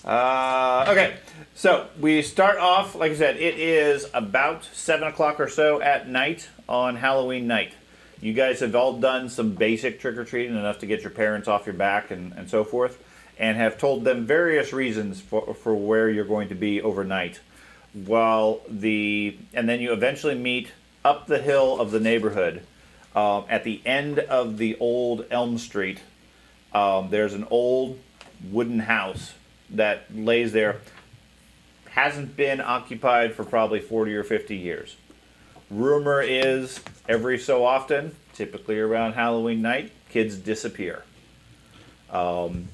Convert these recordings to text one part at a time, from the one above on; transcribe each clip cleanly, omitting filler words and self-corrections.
Okay, so we start off, like I said, it is about 7 o'clock or so at night on Halloween night. You guys have all done some basic trick-or-treating, enough to get your parents off your back and so forth, and have told them various reasons for where you're going to be overnight. And then you eventually meet up the hill of the neighborhood. At the end of the old Elm Street, there's an old wooden house that lays there. Hasn't been occupied for probably 40 or 50 years. Rumor is every so often, typically around Halloween night, kids disappear. Could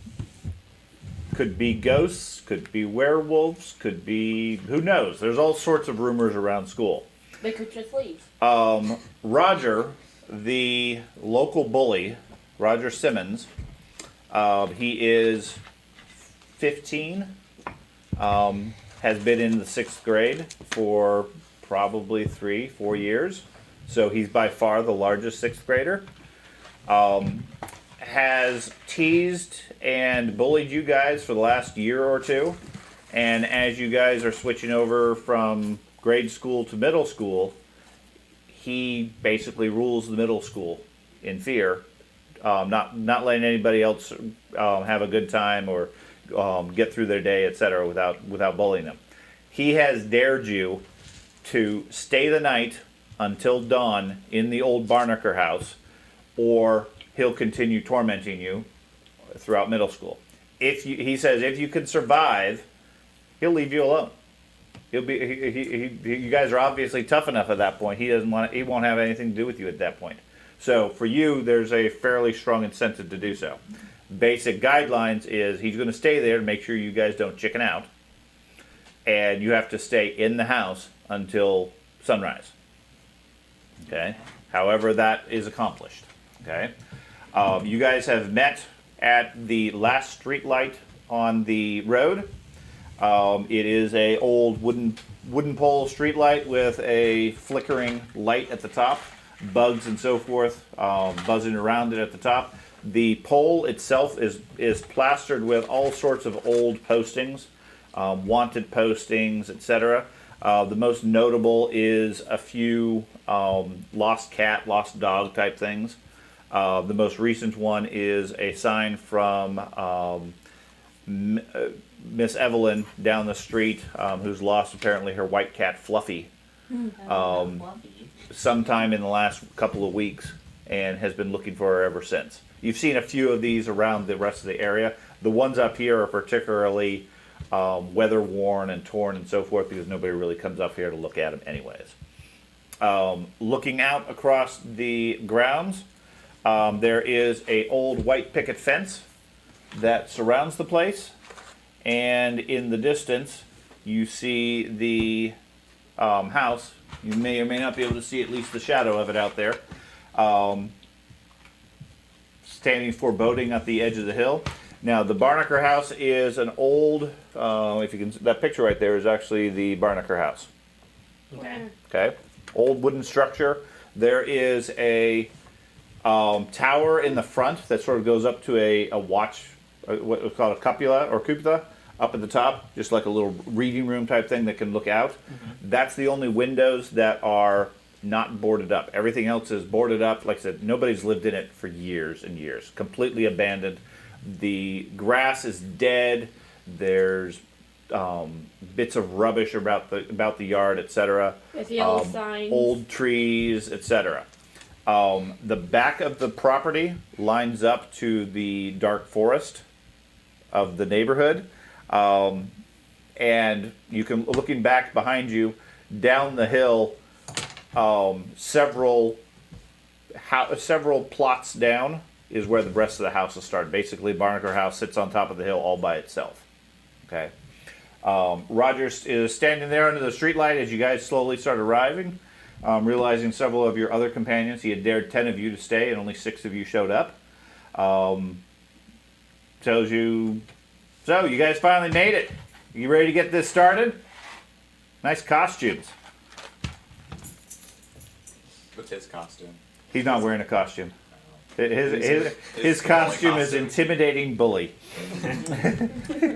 be ghosts, could be werewolves, could be, who knows? There's all sorts of rumors around school. They could just leave. Roger, the local bully, Roger Simmons, he is 15, has been in the 6th grade for probably 3-4 years. So he's by far the largest 6th grader. Has teased and bullied you guys for the last year or two. And as you guys are switching over from grade school to middle school, he basically rules the middle school in fear, not letting anybody else have a good time or get through their day, etc., without bullying them. He has dared you to stay the night until dawn in the old Barnaker house, or he'll continue tormenting you throughout middle school. He says if you can survive, he'll leave you alone. You guys are obviously tough enough at that point. He won't have anything to do with you at that point. So for you, there's a fairly strong incentive to do so. Basic guidelines is he's going to stay there to make sure you guys don't chicken out, and you have to stay in the house until sunrise. Okay. However, that is accomplished. Okay. You guys have met at the last street light on the road. It is a old wooden pole street light with a flickering light at the top, bugs and so forth buzzing around it at the top. The pole itself is plastered with all sorts of old postings, wanted postings, etc. The most notable is a few lost cat, lost dog type things. The most recent one is a sign from Miss Evelyn down the street, who's lost apparently her white cat Fluffy sometime in the last couple of weeks, and has been looking for her ever since. You've seen a few of these around the rest of the area. The ones up here are particularly weather worn and torn and so forth, because nobody really comes up here to look at them anyways. Looking out across the grounds, there is a old white picket fence that surrounds the place, and in the distance you see the house. You may or may not be able to see at least the shadow of it out there, standing foreboding at the edge of the hill. Now, the Barnaker house is an old, if you can, that picture right there is actually the Barnaker house. Okay. Old wooden structure. There is a tower in the front that sort of goes up to a watch, what we call a cupola or cupola, up at the top, just like a little reading room type thing that can look out. Mm-hmm. That's the only windows that are not boarded up. Everything else is boarded up. Like I said, nobody's lived in it for years and years. Completely abandoned. The grass is dead. There's bits of rubbish about the yard, etc. With yellow signs. Old trees, etc. The back of the property lines up to the dark forest of the neighborhood, and you can, looking back behind you, down the hill, several plots down is where the rest of the houses start. Basically, Barnaker House sits on top of the hill all by itself. Okay. Rogers is standing there under the streetlight as you guys slowly start arriving, realizing several of your other companions. He had dared 10 of you to stay, and only 6 of you showed up. Tells you, so you guys finally made it. You ready to get this started? Nice costumes. What's his costume? He's not wearing a costume. His costume is intimidating bully.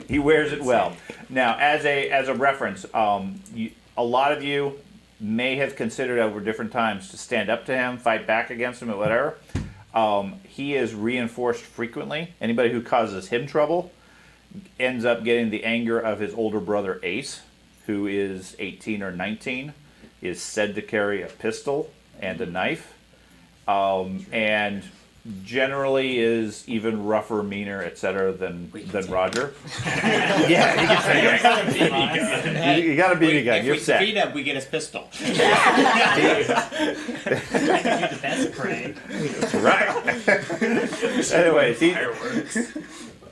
He wears it well. Now, as a reference, a lot of you may have considered over different times to stand up to him, fight back against him, or whatever. He is reinforced frequently. Anybody who causes him trouble ends up getting the anger of his older brother Ace, who is 18 or 19, is said to carry a pistol and a knife, and generally is even rougher, meaner, etc. than Roger. Yeah, you got a BB gun. You're set. If we beat him, we get his pistol. That could be the best prey. Right. Anyways,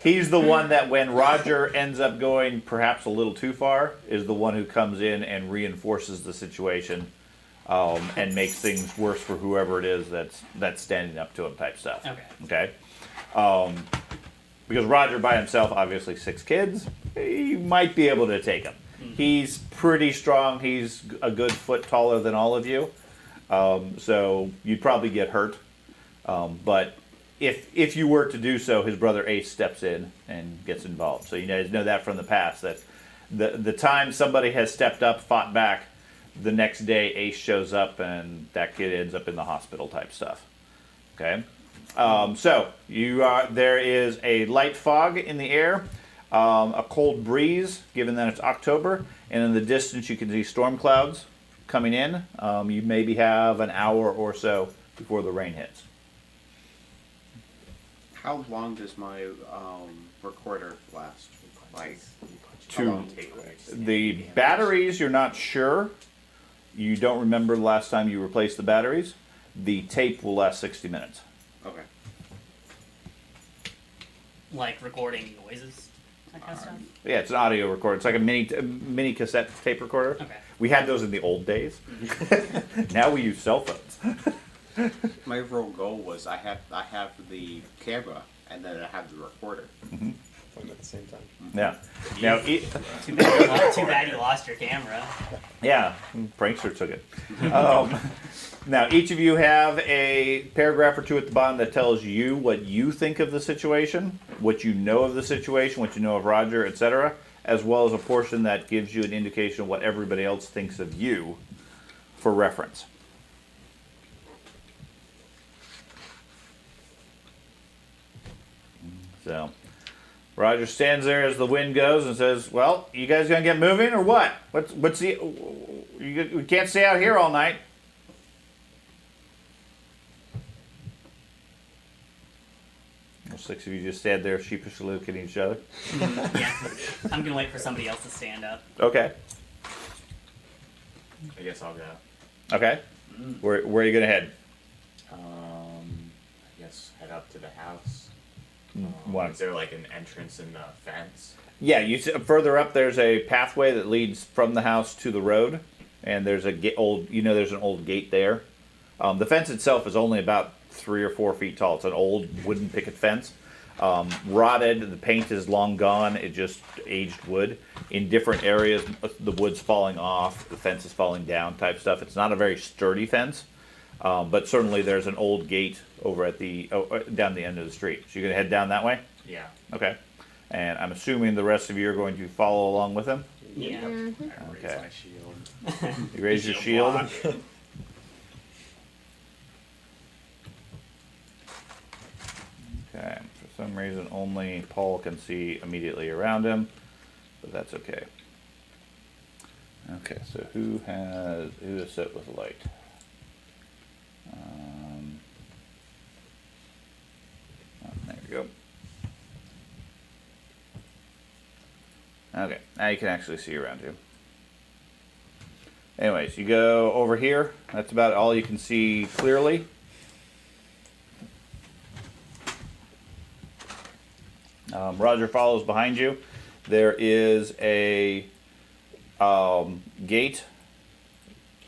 he's the one that when Roger ends up going perhaps a little too far, is the one who comes in and reinforces the situation. And makes things worse for whoever it is that's standing up to him type stuff. Okay. Because Roger by himself, obviously 6 kids, he might be able to take him. He's pretty strong. He's a good foot taller than all of you. So you'd probably get hurt. But if you were to do so, his brother Ace steps in and gets involved. So you guys know that from the past, that the time somebody has stepped up, fought back, the next day Ace shows up and that kid ends up in the hospital type stuff. Okay, so there is a light fog in the air, a cold breeze given that it's October, and in the distance you can see storm clouds coming in. You maybe have an hour or so before the rain hits. How long does my recorder last? Like The batteries, you're not sure. You don't remember the last time you replaced the batteries. The tape will last 60 minutes. Okay. Like recording noises, that kind of stuff? Yeah, it's an audio recorder. It's like a mini cassette tape recorder. Okay. We had those in the old days. Now we use cell phones. My real goal was I have the camera and then I have the recorder. Mm-hmm. At the same time. Yeah. Now, Too bad you lost your camera. yeah, prankster took it. Now, each of you have a paragraph or two at the bottom that tells you what you think of the situation, what you know of the situation, what you know of Roger, etc., as well as a portion that gives you an indication of what everybody else thinks of you for reference. So, Roger stands there as the wind goes and says, "Well, you guys gonna get moving or what? What's the? We can't stay out here all night." Well, 6 of you just stand there sheepishly looking at each other. Yeah. I'm gonna wait for somebody else to stand up. Okay. I guess I'll go. Okay. Where are you gonna head? I guess head up to the house. What? Is there like an entrance in the fence? Yeah, further up. There's a pathway that leads from the house to the road, and there's there's an old gate there. The fence itself is only about 3 or 4 feet tall. It's an old wooden picket fence, rotted. The paint is long gone. It just aged wood. In different areas, the wood's falling off. The fence is falling down, type stuff. It's not a very sturdy fence, but certainly there's an old gate over at down the end of the street. So you're gonna head down that way. Yeah. Okay. And I'm assuming the rest of you are going to follow along with him. Yeah. I raise Okay. my shield. You raise your shield. block. Okay. For some reason, only Paul can see immediately around him, but that's okay. Okay. So who is set with light? There we go. Okay, now you can actually see around you. Anyways, you go over here. That's about all you can see clearly. Roger follows behind you. There is a gate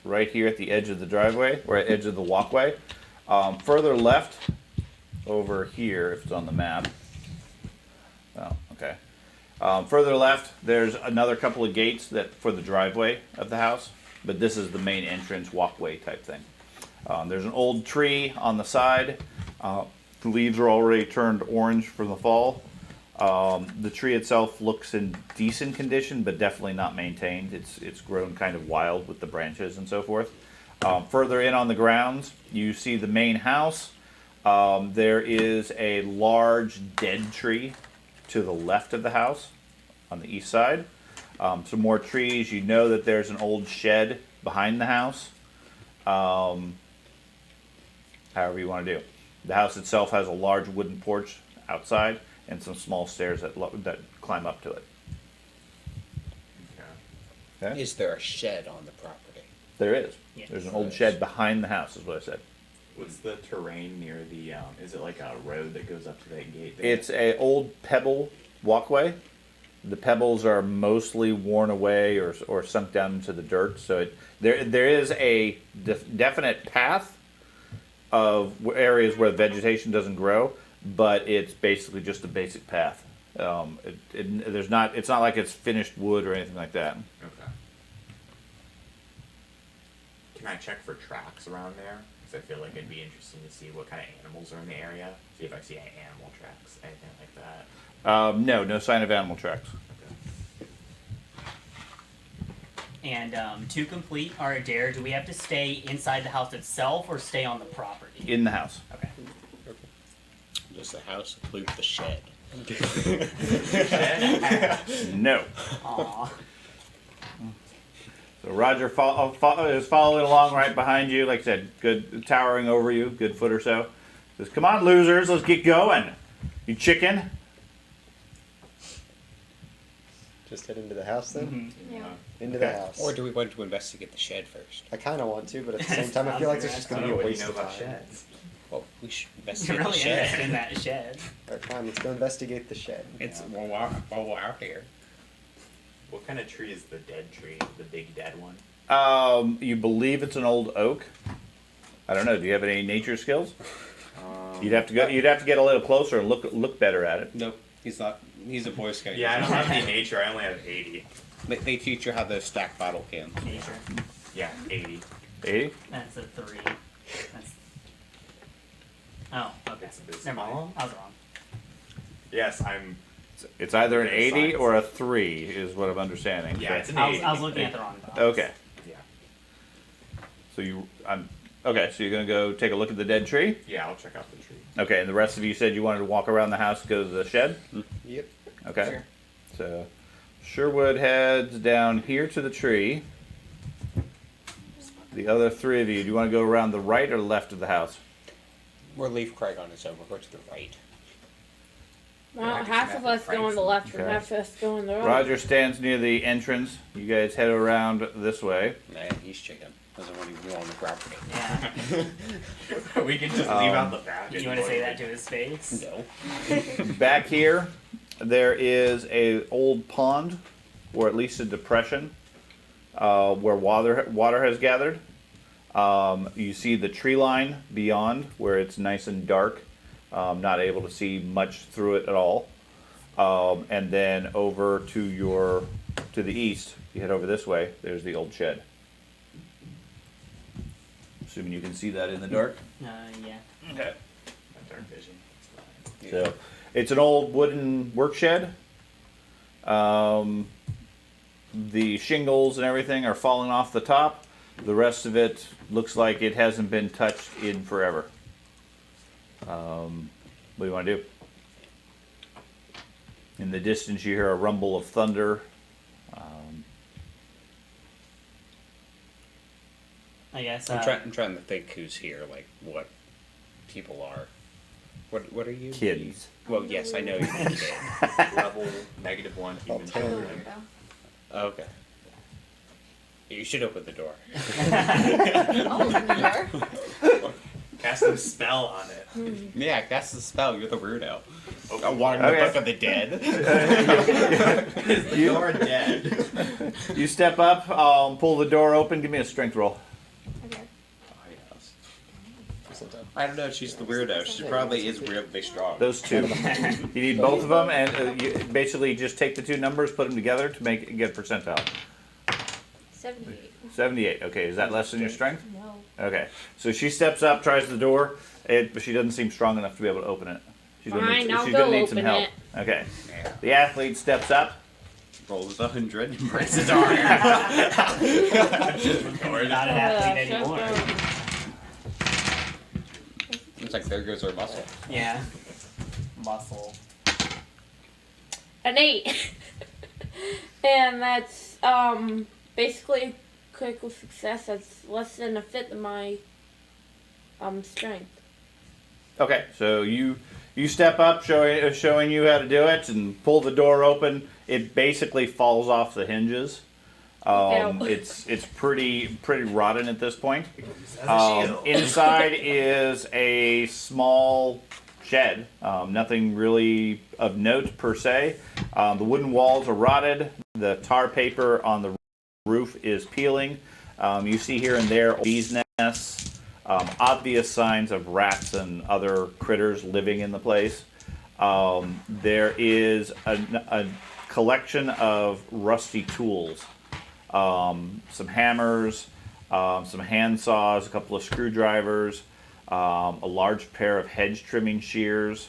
right here at the edge of the driveway, or at the edge of the walkway. Further left, over here, if it's on the map. Oh, okay. Further left, there's another couple of gates for the driveway of the house, but this is the main entrance walkway type thing. There's an old tree on the side, The leaves are already turned orange from the fall. The tree itself looks in decent condition, but definitely not maintained. It's grown kind of wild with the branches and so forth. Further in on the grounds, you see the main house. There is a large dead tree to the left of the house on the east side. Some more trees. You know that there's an old shed behind the house. However you want to do. The house itself has a large wooden porch outside and some small stairs that climb up to it. Okay. Okay? Is there a shed on the property? There is. Yeah. There's an old shed behind the house, is what I said. What's the terrain near the? Is it like a road that goes up to that gate? There? It's a old pebble walkway. The pebbles are mostly worn away or sunk down into the dirt. So there is a definite path of areas where vegetation doesn't grow, but it's basically just a basic path. It's not like it's finished wood or anything like that. Okay. Can I check for tracks around there? Because I feel like it'd be interesting to see what kind of animals are in the area. See if I see any animal tracks, anything like that. No sign of animal tracks. And to complete our dare, do we have to stay inside the house itself or stay on the property? In the house. Okay. Does the house include the shed? No. Aw. So Roger is following along right behind you. Like I said, good towering over you, good foot or so. Says, "Come on, losers, let's get going. You chicken." Just head into the house then? Yeah. Into the Okay. house. Or do we want to investigate the shed first? I kind of want to, but at the same time, I feel like it's just going to be a what do you waste know of about time. sheds? Well, we should You're investigate the really interested in shed. that shed. Alright, fine, let's go investigate the shed. It's while we're out here. What kind of tree is the dead tree? The big dead one? You believe it's an old oak. I don't know. Do you have any nature skills? You'd have to go. You'd have to get a little closer and look better at it. Nope, he's not. He's a Boy Scout. Yeah, I don't have any nature. I only have 80. They teach you how to stack bottle cans. Nature. Yeah, 80. 80? That's a 3. That's... Oh, okay. It's this Never mind. column? I was wrong. Yes, I'm. It's either an Okay, 80 science. or a 3, is what I'm understanding. Yeah, it's an I was 80. looking at the wrong box. Okay. Yeah. So okay. So you're gonna go take a look at the dead tree. Yeah, I'll check out the tree. Okay, and the rest of you said you wanted to walk around the house to go to the shed. Yep. Okay. Sure. So Sherwood heads down here to the tree. The other three of you, do you want to go around the right or left of the house? We'll leave Craig on his own. We'll go to the right. Well, I just half have of to us go on the left and Okay. half of us go on the right. Roger stands near the entrance. You guys head around this way. Man, he's chicken. Doesn't want to go on the property. Yeah. We can just leave out the back. You want to say that to his face? No. Back here, there is a old pond, or at least a depression, where water has gathered. You see the tree line beyond, where it's nice and dark. Not able to see much through it at all. And then over to the east, you head over this way. There's the old shed. Assuming you can see that in the dark. Yeah. Okay. Dark vision. It's fine. So it's an old wooden work shed. The shingles and everything are falling off the top. The rest of it looks like it hasn't been touched in forever. What do you want to do? In the distance, you hear a rumble of thunder. I guess. I'm trying to think who's here, like what people are. What are you? Kids. Well, yes, I know you're a kid. Level -1 human tell you. children. Okay. You should open the door. Oh, Cast a spell on it. Yeah, that's the spell. You're the weirdo. Open I want the Okay. book of the dead. Is the door dead? You step up, pull the door open. Give me a strength roll. okay. Oh, yes. I don't know. She's the weirdo. She probably is weirdly strong. Those two. You need both of them, and you basically just take the two numbers, put them together to get a percentile. 78. 78. Okay, is that less than your strength? No. Okay, so she steps up, tries the door, But she doesn't seem strong enough to be able to open it. She's gonna Fine, need, I'll she's go gonna need some open help. it. Okay. Yeah. The athlete steps up. Rolls 100 and breaks his arm. We're not an athlete shut anymore. up. It's like there goes our muscle. Yeah. Muscle. An 8. And that's basically critical success. That's less than a fifth of my strength. Okay, so you step up, showing you how to do it, and pull the door open. It basically falls off the hinges. Ow. It's pretty rotten at this point. As a shield. Inside is a small shed. Nothing really of note per se. The wooden walls are rotted. The tar paper on the roof is peeling. You see here and there bees' nests. Obvious signs of rats and other critters living in the place. There is a collection of rusty tools. Some hammers, some hand saws, a couple of screwdrivers, a large pair of hedge trimming shears.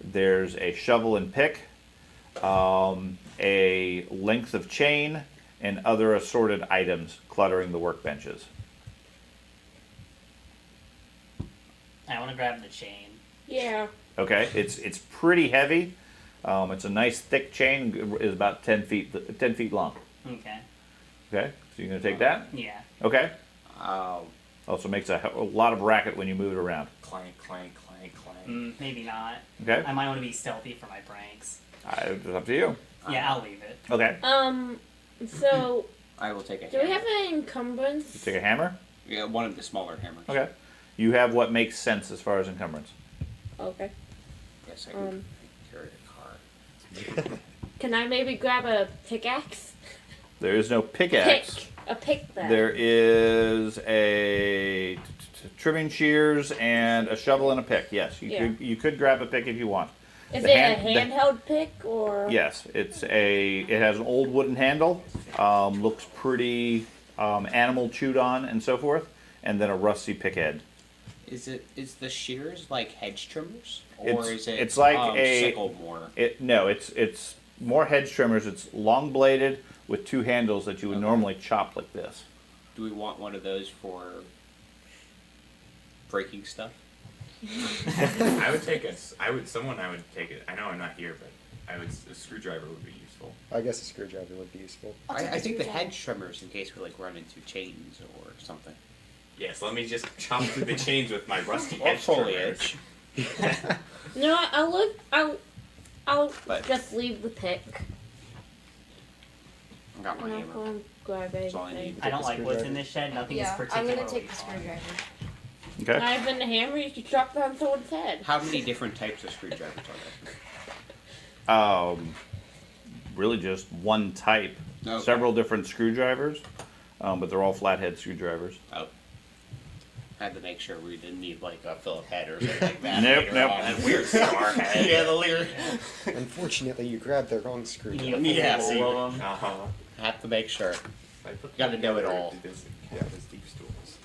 There's a shovel and pick, a length of chain, and other assorted items cluttering the workbenches. I want to grab the chain. Yeah. Okay, it's pretty heavy. It's a nice thick chain. Is about 10 feet long. Okay. Okay, so you're gonna take that. Yeah. Okay. Oh, Also makes a lot of racket when you move it around. Clank, clank, clank, clank. Maybe not. Okay, I might want to be stealthy for my pranks. it's up to you. Yeah, I'll leave it. Okay, So I will take a do we hammer. have an encumbrance? you take a hammer. Yeah, one of the smaller hammers. Okay, you have what makes sense as far as encumbrance. Okay. Yes, I can carry a car. Can I maybe grab a pickaxe? There is no pickaxe. A pick then. There is a trimming shears and a shovel and a pick. Yes, you could grab a pick if you want. Is the it hand- a handheld pick or? Yes, it has an old wooden handle. Looks pretty animal chewed on and so forth, and then a rusty pick head. Is the shears like hedge trimmers, It's- it's like a- sickle more? It's more hedge trimmers. It's long bladed with two handles that you would Okay. normally chop like this. Do we want one of those for breaking stuff? I would take someone I would take it. I know I'm not here, but a screwdriver would be useful. I guess a screwdriver would be useful. I think the hedge trimmers in case we like run into chains or something. Yes, let me just chop through the chains with my rusty Or hedge foliage. No, I'll But- just leave the pick. I got my I'm not hammer. going to grab That's all I anything. need. I don't like what's screwdriver. in this shed. Nothing is Yeah, I'm particularly gonna take the fun. screwdriver. Okay. I've been the hammer. You should chop down someone's head. How many different types of screwdrivers are there? Really just one type. Okay. Several different screwdrivers, but they're all flathead screwdrivers. Oh. I had to make sure we didn't need like a Phillip head or something like that. Nope, later nope. on. That weird star head. Yeah, the leer. Unfortunately, you grabbed the wrong You screwdriver. need a full Yeah, roll see. of 'em. Uh-huh. Have to make sure. I put Gotta know it all. Yeah, there's deep stools.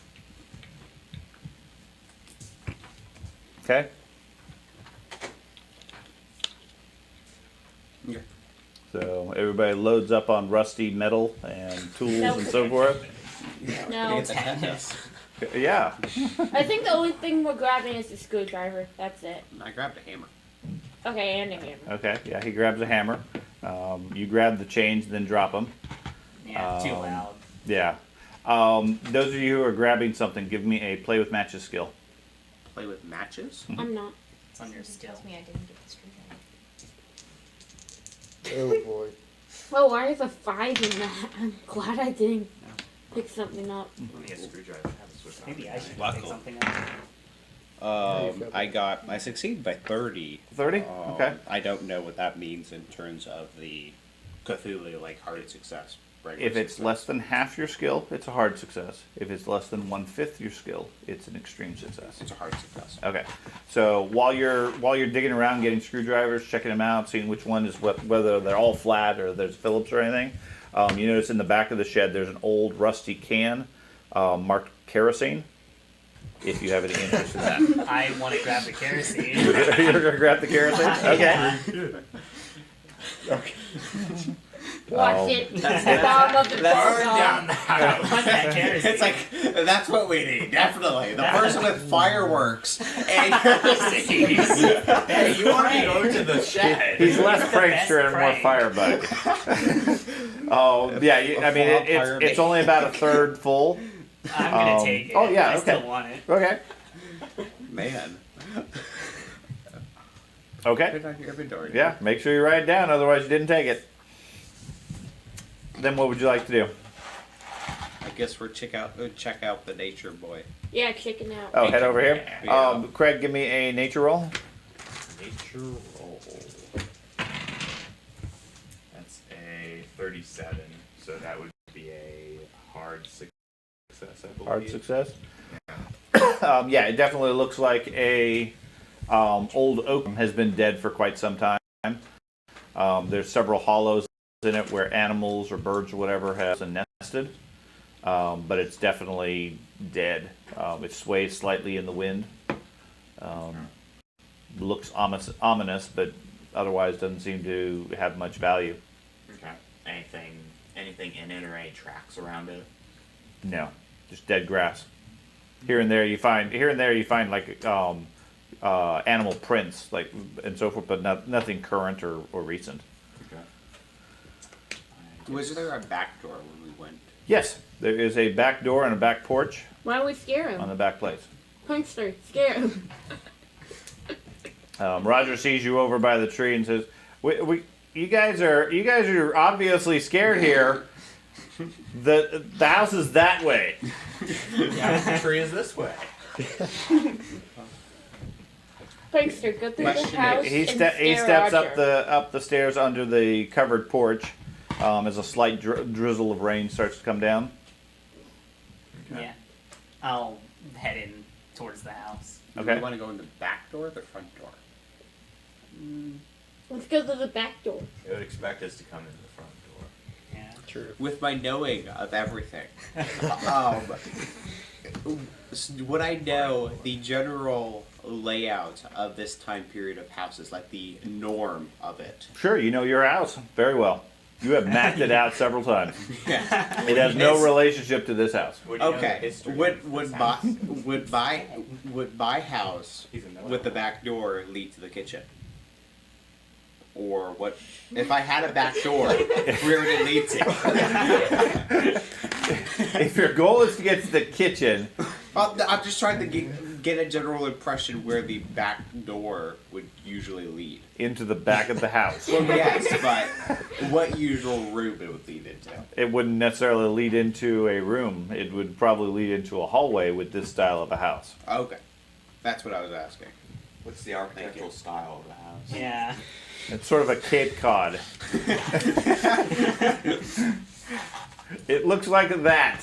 Okay. Yeah. So everybody loads up on rusty metal and tools and so forth. No. Tennis. Yeah. I think the only thing we're grabbing is the screwdriver. That's it. I grabbed a hammer. Okay, and a hammer. Okay. Yeah. He grabs a hammer. You grab the chains, then drop them. Yeah, too loud. Yeah. Those of you who are grabbing something, give me a play with matches skill. Play with matches? I'm not. It's on your skill. Tells me I didn't get the screwdriver. Oh boy. Oh, I have a 5 in that. I'm glad I didn't pick something up. Let me get a screwdriver. Have a switch on. Maybe I should Buckle. pick something up. I succeeded by 30. 30? Okay. I don't know what that means in terms of the Cthulhu, like hard success. regular If it's success. less than half your skill, it's a hard success. If it's less than 1/5 your skill, it's an extreme success. It's a hard success. Okay, so while you're digging around, getting screwdrivers, checking them out, seeing which one is whether they're all flat or there's Phillips or anything, you notice in the back of the shed there's an old rusty can marked kerosene. if you have any interest in that. I want to grab the kerosene. You're gonna grab the kerosene? Okay. Okay. Watch Oh. it. The bomb of the Burn bomb. down the I want house. that kerosene. It's like, that's what we need, definitely. The person with fireworks and kerosene. Hey, you want to go to the shed? He's less The best prankster and more prank. firebug. Oh, yeah, I mean, it's only about a third full. I'm gonna Um, take it. oh, yeah, I okay. still want it. Okay. Man. Okay. Put it on your inventory. Yeah, make sure you write it down, otherwise you didn't take it. Then what would you like to do? I guess we're check out the nature boy. Yeah, chicken out. Oh, head over here. Yeah. Craig, give me a nature roll. Nature roll. That's a 37, so that would be a hard success, I believe. Hard success. Yeah, it definitely looks like a old oak has been dead for quite some time. There's several hollows in it where animals or birds or whatever have nested, but it's definitely dead. It sways slightly in the wind. Looks ominous, but otherwise doesn't seem to have much value. Okay. Anything in it or any tracks around it? No, just dead grass. Here and there you find like animal prints, like and so forth, but nothing current or recent. Okay. Was there a back door when we went? Yes, there is a back door and a back porch Why don't we scare on him? the back place. Punkster, scare him. Roger sees you over by the tree and says, "You guys are obviously scared here. The house is that way." Yeah, the tree is this way. Punkster, go through the Question house He and steps Roger. up the stairs under the covered porch as a slight drizzle of rain starts to come down. Yeah. I'll head in towards the house. Do Okay. we want to go in the back door or the front door? Let's go to the back door. They would expect us to come in the front door. Yeah. True. With my knowing of everything, would I know the general layout of this time period of houses, like the norm of it? Sure, you know your house very well. You have mapped it out several times. Yeah. It has no relationship to this house. What do you know the Okay. history Would of would this my house? would my house He's a know-it-all. with the back door lead to the kitchen? Or what? If I had a back door, where would it lead to? If your goal is to get to the kitchen, I'm just trying to get a general impression where the back door would usually lead. into the back of the house. Well, yes, but what usual room it would lead into? It wouldn't necessarily lead into a room. It would probably lead into a hallway with this style of a house. Okay, that's what I was asking. What's the architectural style of the house? Yeah. It's sort of a Cape Cod. It looks like that.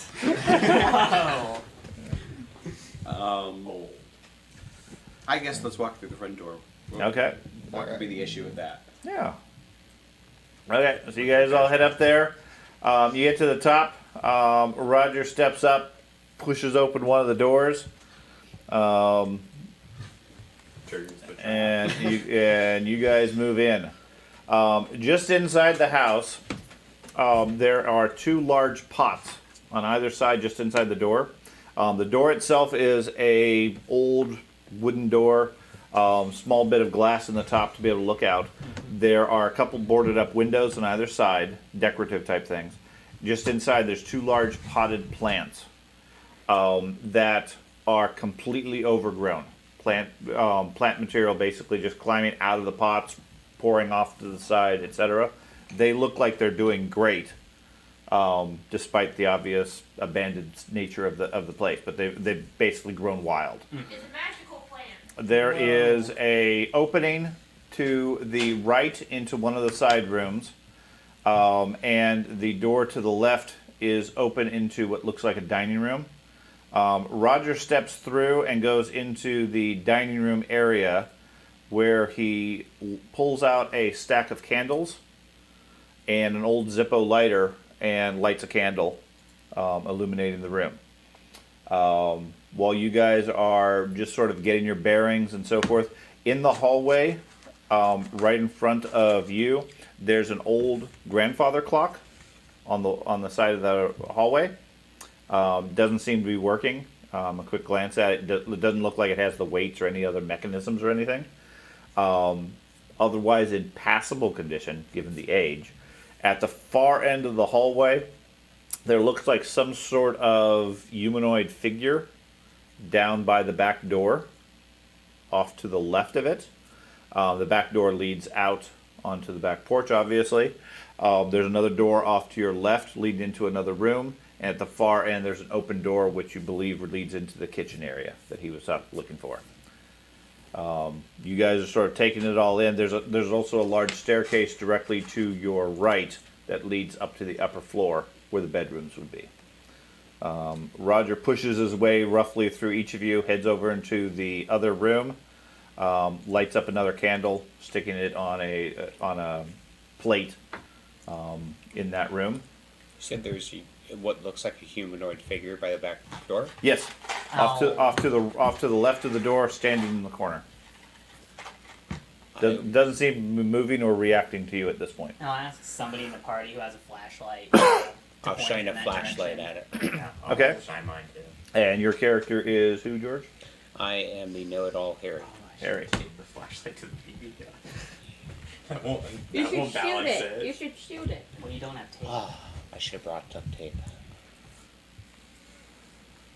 Whoa. I guess let's walk through the front door. Okay. What would be the issue with that? Yeah. Okay, so you guys all head up there. You get to the top. Roger steps up, pushes open one of the doors, Triggers the trap. and you guys move in. Just inside the house, there are two large pots on either side, just inside the door. The door itself is a old wooden door. Small bit of glass in the top to be able to look out. There are a couple boarded up windows on either side, decorative type things. Just inside, there's two large potted plants that are completely overgrown. Plant material basically just climbing out of the pots, pouring off to the side, etc. They look like they're doing great, despite the obvious abandoned nature of the place. But they've basically grown wild. It's a magical plant. There is a opening to the right into one of the side rooms, and the door to the left is open into what looks like a dining room. Roger steps through and goes into the dining room area where he pulls out a stack of candles and an old Zippo lighter and lights a candle, illuminating the room. while you guys are just sort of getting your bearings and so forth, in the hallway, right in front of you, there's an old grandfather clock on the side of the hallway. Doesn't seem to be working. A quick glance at it, it doesn't look like it has the weights or any other mechanisms or anything. Otherwise in passable condition, given the age. At the far end of the hallway, there looks like some sort of humanoid figure down by the back door, off to the left of it. The back door leads out onto the back porch, obviously. There's another door off to your left leading into another room. And at the far end, there's an open door which you believe leads into the kitchen area that he was up looking for. You guys are sort of taking it all in. There's also a large staircase directly to your right that leads up to the upper floor where the bedrooms would be. Roger pushes his way roughly through each of you, heads over into the other room, lights up another candle, sticking it on a plate in that room. You said there's what looks like a humanoid figure by the back door. Yes, off to the left of the door, standing in the corner. Doesn't seem to be moving or reacting to you at this point. I'll ask somebody in the party who has a flashlight. I'll shine a flashlight at it. Yeah, I'll Okay. shine mine too. And your character is who, George? I am the know-it-all Harry. Harry. Take the flashlight to the BB gun. That won't, You that should won't shoot balance it. You should shoot it. Well, you don't have tape. Oh, I should have brought duct tape.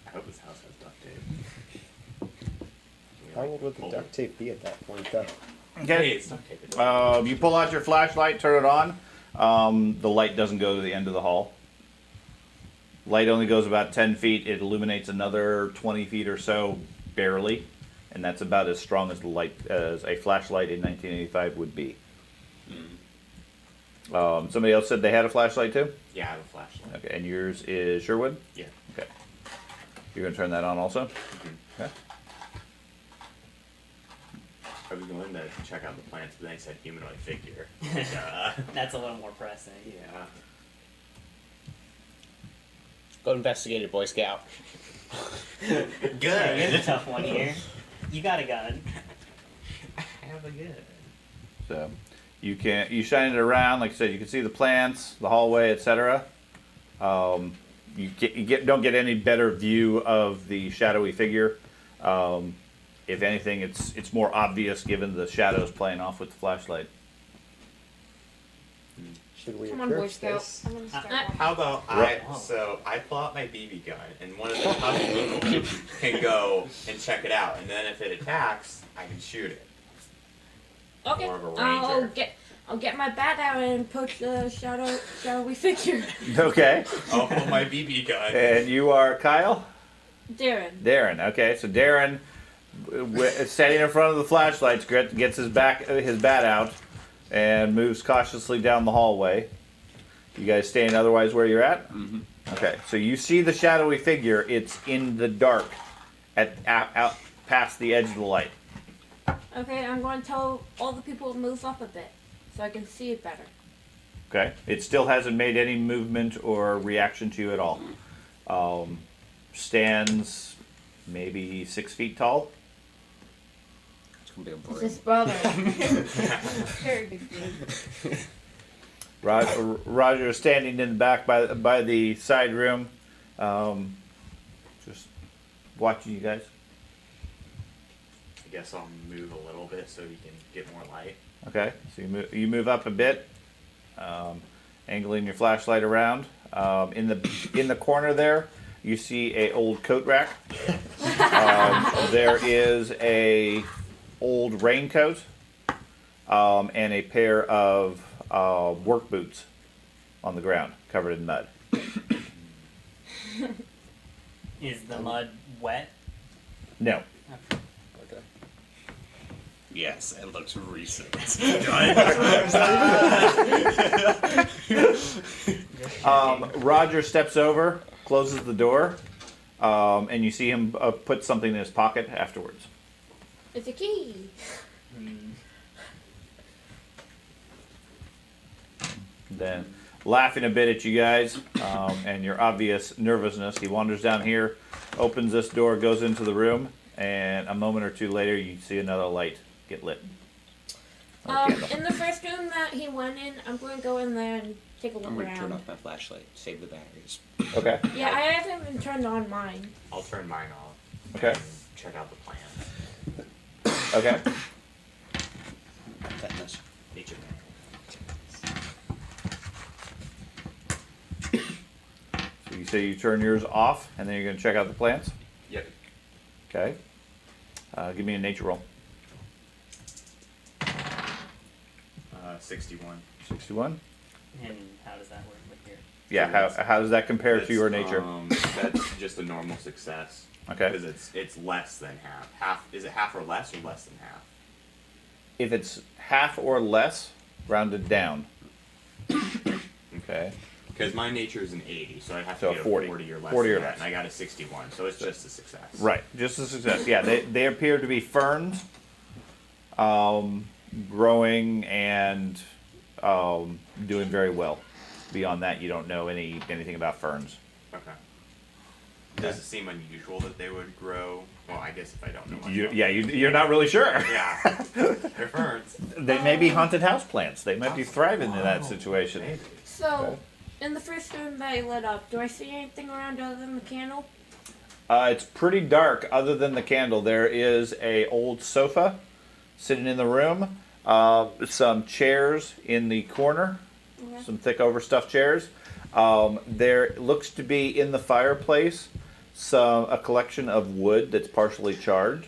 I hope this house has duct tape. Can we, How like, old would the pull duct tape be at that point, though? Hey, it's duct tape. It doesn't- You pull out your flashlight, turn it on. The light doesn't go to the end of the hall. Light only goes about 10 feet. It illuminates another 20 feet or so, barely. And that's about as strong as the light as a flashlight in 1985 would be. Somebody else said they had a flashlight too? Yeah, I have a flashlight. Okay, and yours is Sherwood? Yeah. Okay. You're gonna turn that on also? Mm-hmm. Okay. I was going to check out the plants, but then I said humanoid figure. That's a little more pressing. Yeah. Go investigate it, Boy Scout. Yeah, you're the Good. tough one here. You got a gun. I have a good. So you shine it around, like I said, you can see the plants, the hallway, etc. Don't get any better view of the shadowy figure. If anything, it's more obvious given the shadows playing off with the flashlight. Should we Come on, Boy approach Scout. this? I'm gonna start walking. How about I pull out my BB gun, and one of the tough people can go and check it out, and then if it attacks, I can shoot it. Okay. More of a I'll ranger. get my bat out and poke the shadowy figure. Okay. I'll pull my BB gun. And you are Kyle? Darren. Darren. Okay, so Darren, standing in front of the flashlights, gets his bat out, and moves cautiously down the hallway. You guys staying otherwise where you're at? Mm-hmm. Okay, so you see the shadowy figure. It's in the dark, out past the edge of the light. Okay, I'm going to tell all the people to move up a bit so I can see it better. Okay, it still hasn't made any movement or reaction to you at all. Stands maybe 6 feet tall. It's gonna be a It's broom. his brother. Very good dude. Roger is standing in the back by the side room, just watching you guys. I guess I'll move a little bit so he can get more light. Okay, so you move up a bit, angling your flashlight around. In the corner there, you see a old coat rack. There is a old raincoat and a pair of work boots on the ground, covered in mud. Is the mud wet? No. Okay. Yes, it looks recent. Roger steps over, closes the door, and you see him put something in his pocket afterwards. It's a key. Then, laughing a bit at you guys and your obvious nervousness, he wanders down here, opens this door, goes into the room, and a moment or two later, you see another light get lit. In the first room that he went in, I'm going to go in there and take a look I'm gonna around. turn off my flashlight. Save the batteries. Okay. Yeah, I haven't even turned on mine. I'll turn mine off. Okay. And check out the plans. Okay. Tetanus. Nature So you say you turn yours off, and then you're going to check out the plants? Yep. Okay. Give me a nature roll. 61. 61? And how does that work with your? Yeah, how does that compare to your nature? That's just a normal success. Okay. Because it's less than half. Is it half or less than half? If it's half or less, rounded down. Okay. Because my nature is an 80, so I'd have So to get 40. a 40 or less 40 or than that, less. and I got a 61, so it's just a success. Right, just a success. Yeah, they appear to be ferns, growing and doing very well. Beyond that, you don't know anything about ferns. Okay. Does it seem unusual that they would grow? Well, I guess if I don't know much about You're not really sure. Yeah. They're ferns. They may be haunted house plants. They might be thriving in that situation. Maybe. So, Okay. in the first room that I lit up, do I see anything around other than the candle? It's pretty dark. Other than the candle, there is a old sofa sitting in the room. Some chairs in the corner. Okay. Some thick overstuffed chairs. There looks to be in the fireplace a collection of wood that's partially charred.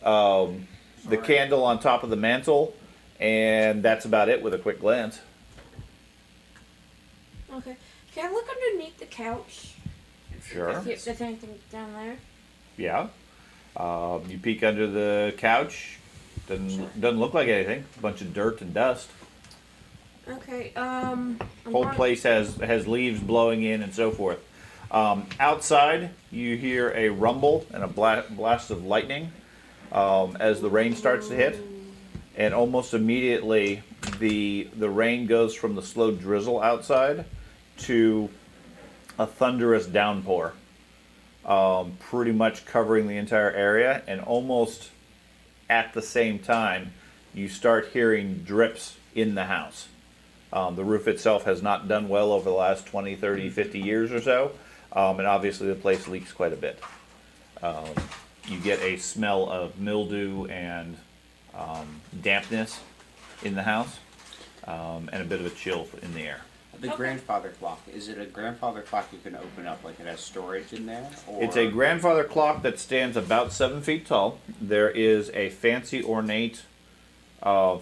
The candle on top of the mantle, and that's about it with a quick glance. Okay. Can I look underneath the couch? Sure. See if there's anything down there. Yeah. You peek under the couch. Doesn't look like anything. A bunch of dirt and dust. Okay. Whole place has leaves blowing in and so forth. Outside, you hear a rumble and a blast of lightning as the rain starts to hit, and almost immediately the rain goes from the slow drizzle outside to a thunderous downpour, pretty much covering the entire area, and almost at the same time, you start hearing drips in the house. The roof itself has not done well over the last 20, 30, 50 years or so, and obviously the place leaks quite a bit. You get a smell of mildew and dampness in the house, and a bit of a chill in the air. The Okay. grandfather clock. Is it a grandfather clock you can open up, like it has storage in there? Or... It's a grandfather clock that stands about 7 feet tall. There is a fancy ornate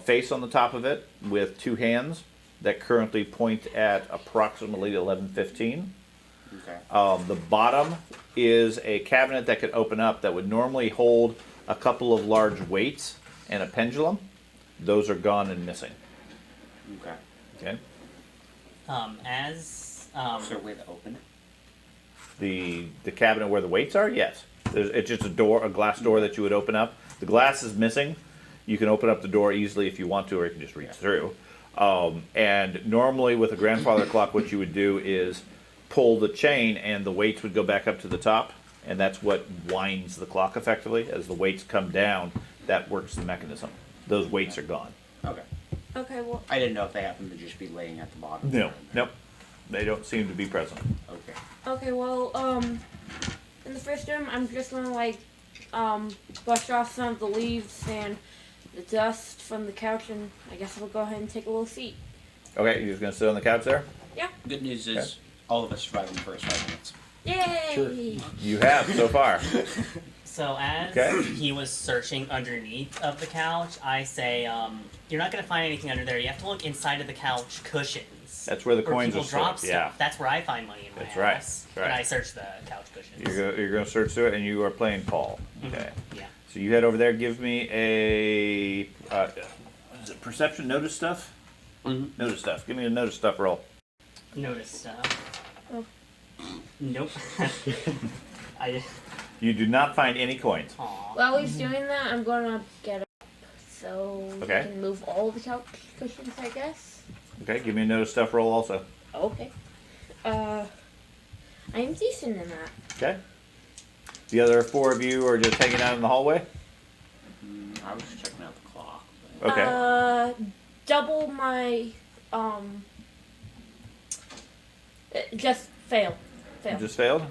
face on the top of it with two hands that currently point at approximately 11:15. Okay. The bottom is a cabinet that could open up that would normally hold a couple of large weights and a pendulum. Those are gone and missing. Okay. Okay. Is there a way to open it? The cabinet where the weights are, yes. It's just a glass door that you would open up. The glass is missing. You can open up the door easily if you want to, or you can just reach through. And normally with a grandfather clock, what you would do is pull the chain and the weights would go back up to the top, and that's what winds the clock effectively. As the weights come down, that works the mechanism. Those weights are gone. Okay. Okay. Well. I didn't know if they happened to just be laying at the bottom. Nope. They don't seem to be present. Okay. Okay. Well. In the first room, I'm just gonna brush off some of the leaves and the dust from the couch, and I guess I'll go ahead and take a little seat. Okay, you're just gonna sit on the couch there? Yeah. Good news is all of us survived in the first 5 minutes. Yay! You have so far. So as Okay. he was searching underneath of the couch, I say, you're not gonna find anything under there. You have to look inside of the couch cushions. That's where the Where coins people are drop stored. stuff. Yeah. That's where I find money in my That's right. house. That's right. And I search the couch cushions. You're gonna search through it, and you are playing Paul. Okay. Yeah. So you head over there. Give me a is it perception notice stuff? Mm-hmm. Notice stuff. Give me a notice stuff roll. Notice stuff. Oh. Nope. You do not find any coins. Aw. While he's doing that, I'm gonna get up so Okay. we can move all the couch cushions, I guess. Okay. Give me a notice stuff roll also. Okay. I'm decent in that. Okay. The other 4 of you are just hanging out in the hallway? I was just checking out the clock. But... Okay. Double my just fail. You just failed?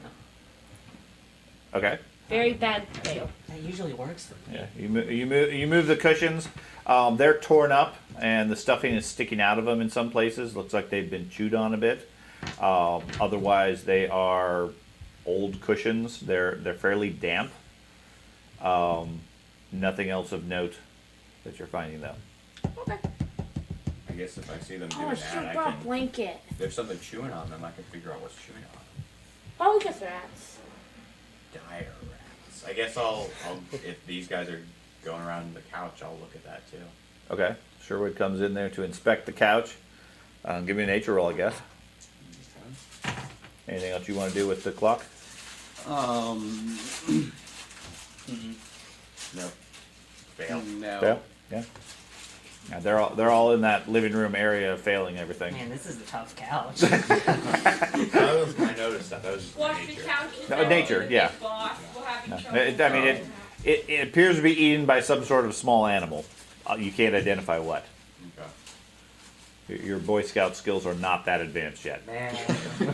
Okay. Very bad fail. That usually works for me. Yeah. You move the cushions. They're torn up, and the stuffing is sticking out of them in some places. Looks like they've been chewed on a bit. Otherwise, they are old cushions. They're fairly damp. Nothing else of note that you're finding, though. Okay. I guess if I see them Oh, doing I should that, have I brought a can. blanket. If there's something chewing on them, I can figure out what's chewing on them. Oh, just rats. Dire rats. I guess I'll if these guys are going around the couch, I'll look at that too. Okay. Sherwood comes in there to inspect the couch. Give me a nature roll, I guess. Anything else you want to do with the clock? No. Fail. No. Yeah. Yeah. Yeah, they're all in that living room area, failing everything. Man, this is a tough couch. I noticed that. That was Wash the nature. couches. No, nature, yeah. We'll have you No, it appears to be eaten by some sort of small animal. You can't identify what. Okay. Your Boy Scout skills are not that advanced yet. Man,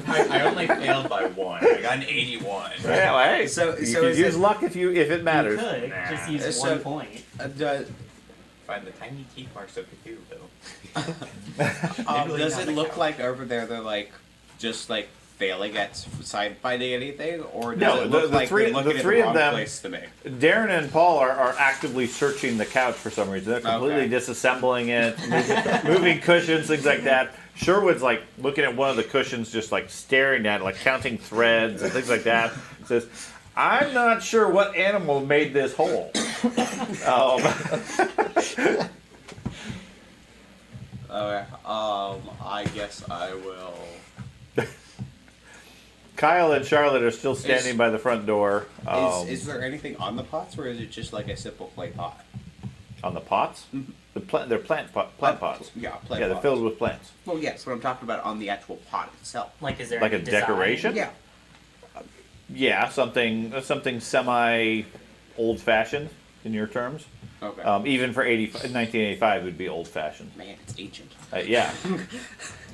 I only failed by 1. I got an 81. Yeah, well, hey, So you is can use it- luck if it matters. You could Nah. just use So- 1 point. Find the tiny teeth marks of Cthulhu. Does it look like over there they're like just like failing at finding anything, or does No, it look the like three- they're looking the at three the of wrong them- place to me? Darren and Paul are actively searching the couch for some reason. They're completely Okay. disassembling it, moving cushions, things like that. Sherwood's like looking at one of the cushions, just like staring at it, like counting threads and things like that. Says, "I'm not sure what animal made this hole." Okay. I guess I will. Kyle and Charlotte are still standing Is- by the front door. Is there anything on the pots, or is it just like a simple clay pot? On the pots? They're plant pots. Yeah, plant Yeah, they're pots. filled with plants. Well, yes, what I'm talking about on the actual pot itself. Like, is there Like any a design? decoration? Yeah. Yeah, something semi old fashioned in your terms. Okay. Even for 1985 would be old fashioned. Man, it's ancient. Yeah.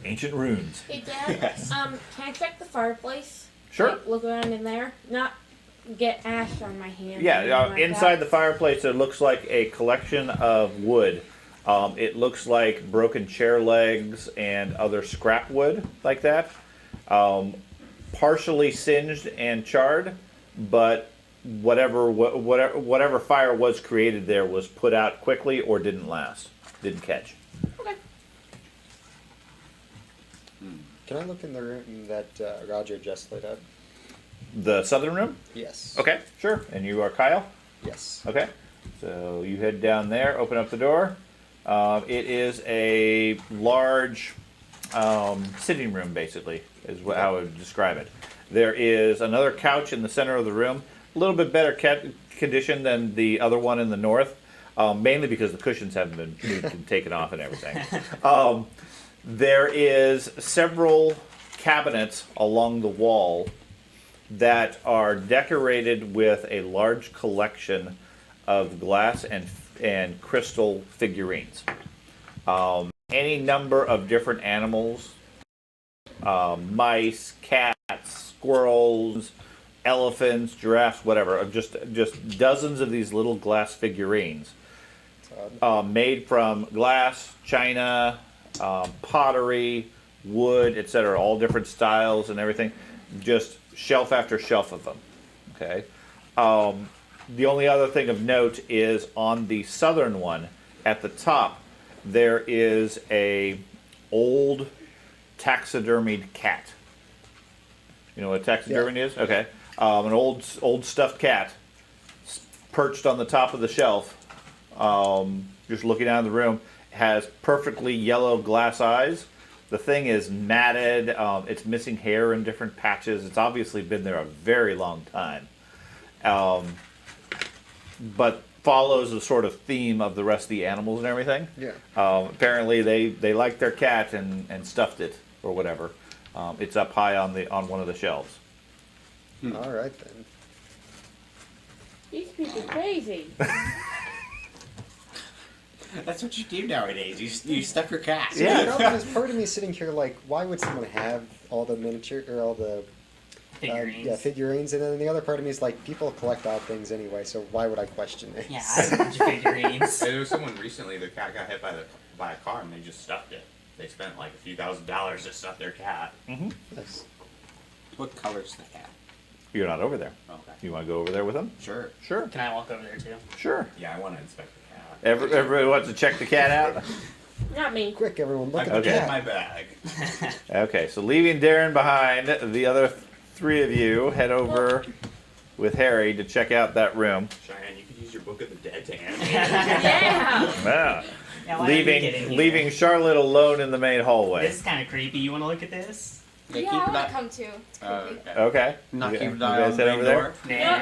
Ancient runes. Hey, Dad. Yes. Can I check the fireplace? Sure. Like, look around in there. Not get ash on my hands. or Yeah, anything like inside that. the fireplace, it looks like a collection of wood. It looks like broken chair legs and other scrap wood like that. Partially singed and charred, but whatever fire was created there was put out quickly or didn't last, didn't catch. Okay. Can I look in the room that Roger just lit up? The southern room? Yes. Okay, sure. And you are Kyle? Yes. Okay. So you head down there, open up the door. It is a large sitting room, basically, is how I would describe it. There is another couch in the center of the room, a little bit better condition than the other one in the north, mainly because the cushions haven't been moved and taken off and everything. There is several cabinets along the wall that are decorated with a large collection of glass and crystal figurines. Any number of different animals, mice, cats, squirrels, elephants, giraffes, whatever. Just dozens of these little glass figurines, made from glass, china, pottery, wood, etc. All different styles and everything. Just shelf after shelf of them. Okay. The only other thing of note is on the southern one, at the top, there is a old taxidermied cat. You know what a taxidermy is? Okay. An old stuffed cat perched on the top of the shelf, just looking out of the room, has perfectly yellow glass eyes. The thing is matted. It's missing hair in different patches. It's obviously been there a very long time. But follows the sort of theme of the rest of the animals and everything. Yeah. Apparently they liked their cat and stuffed it or whatever. It's up high on one of the shelves. All right then. These people crazy. That's what you do nowadays. You stuff your cat. Yeah. You know, there's part of me sitting here like, why would someone have all the miniature or all the Figurines. figurines, and then the other part of me is like, people collect odd things anyway, so why would I question it? Yeah, I have a bunch of figurines. There was someone recently. Their cat got hit by a car, and they just stuffed it. They spent like a few $1,000s to stuff their cat. Nice. What color's the cat? You're not over there. Okay. You want to go over there with him? Sure. Sure. Can I walk over there too? Sure. Yeah, I want to inspect the cat. Everybody wants to check the cat out? Not me. Quick, everyone, look I at put the it in cat. my bag. Okay, so leaving Darren behind, the other three of you head over with Harry to check out that room. Cheyenne, you could use your Book of the Dead to animate. Yeah. Ah. Yeah, why don't you get in here? Leaving Charlotte alone in the main hallway. This is kind of creepy. You want to look at this? Yeah, Yeah, keep I an want eye. to come too. It's creepy. Okay. Okay. Not You- keep you an eye guys on the head main over there? door.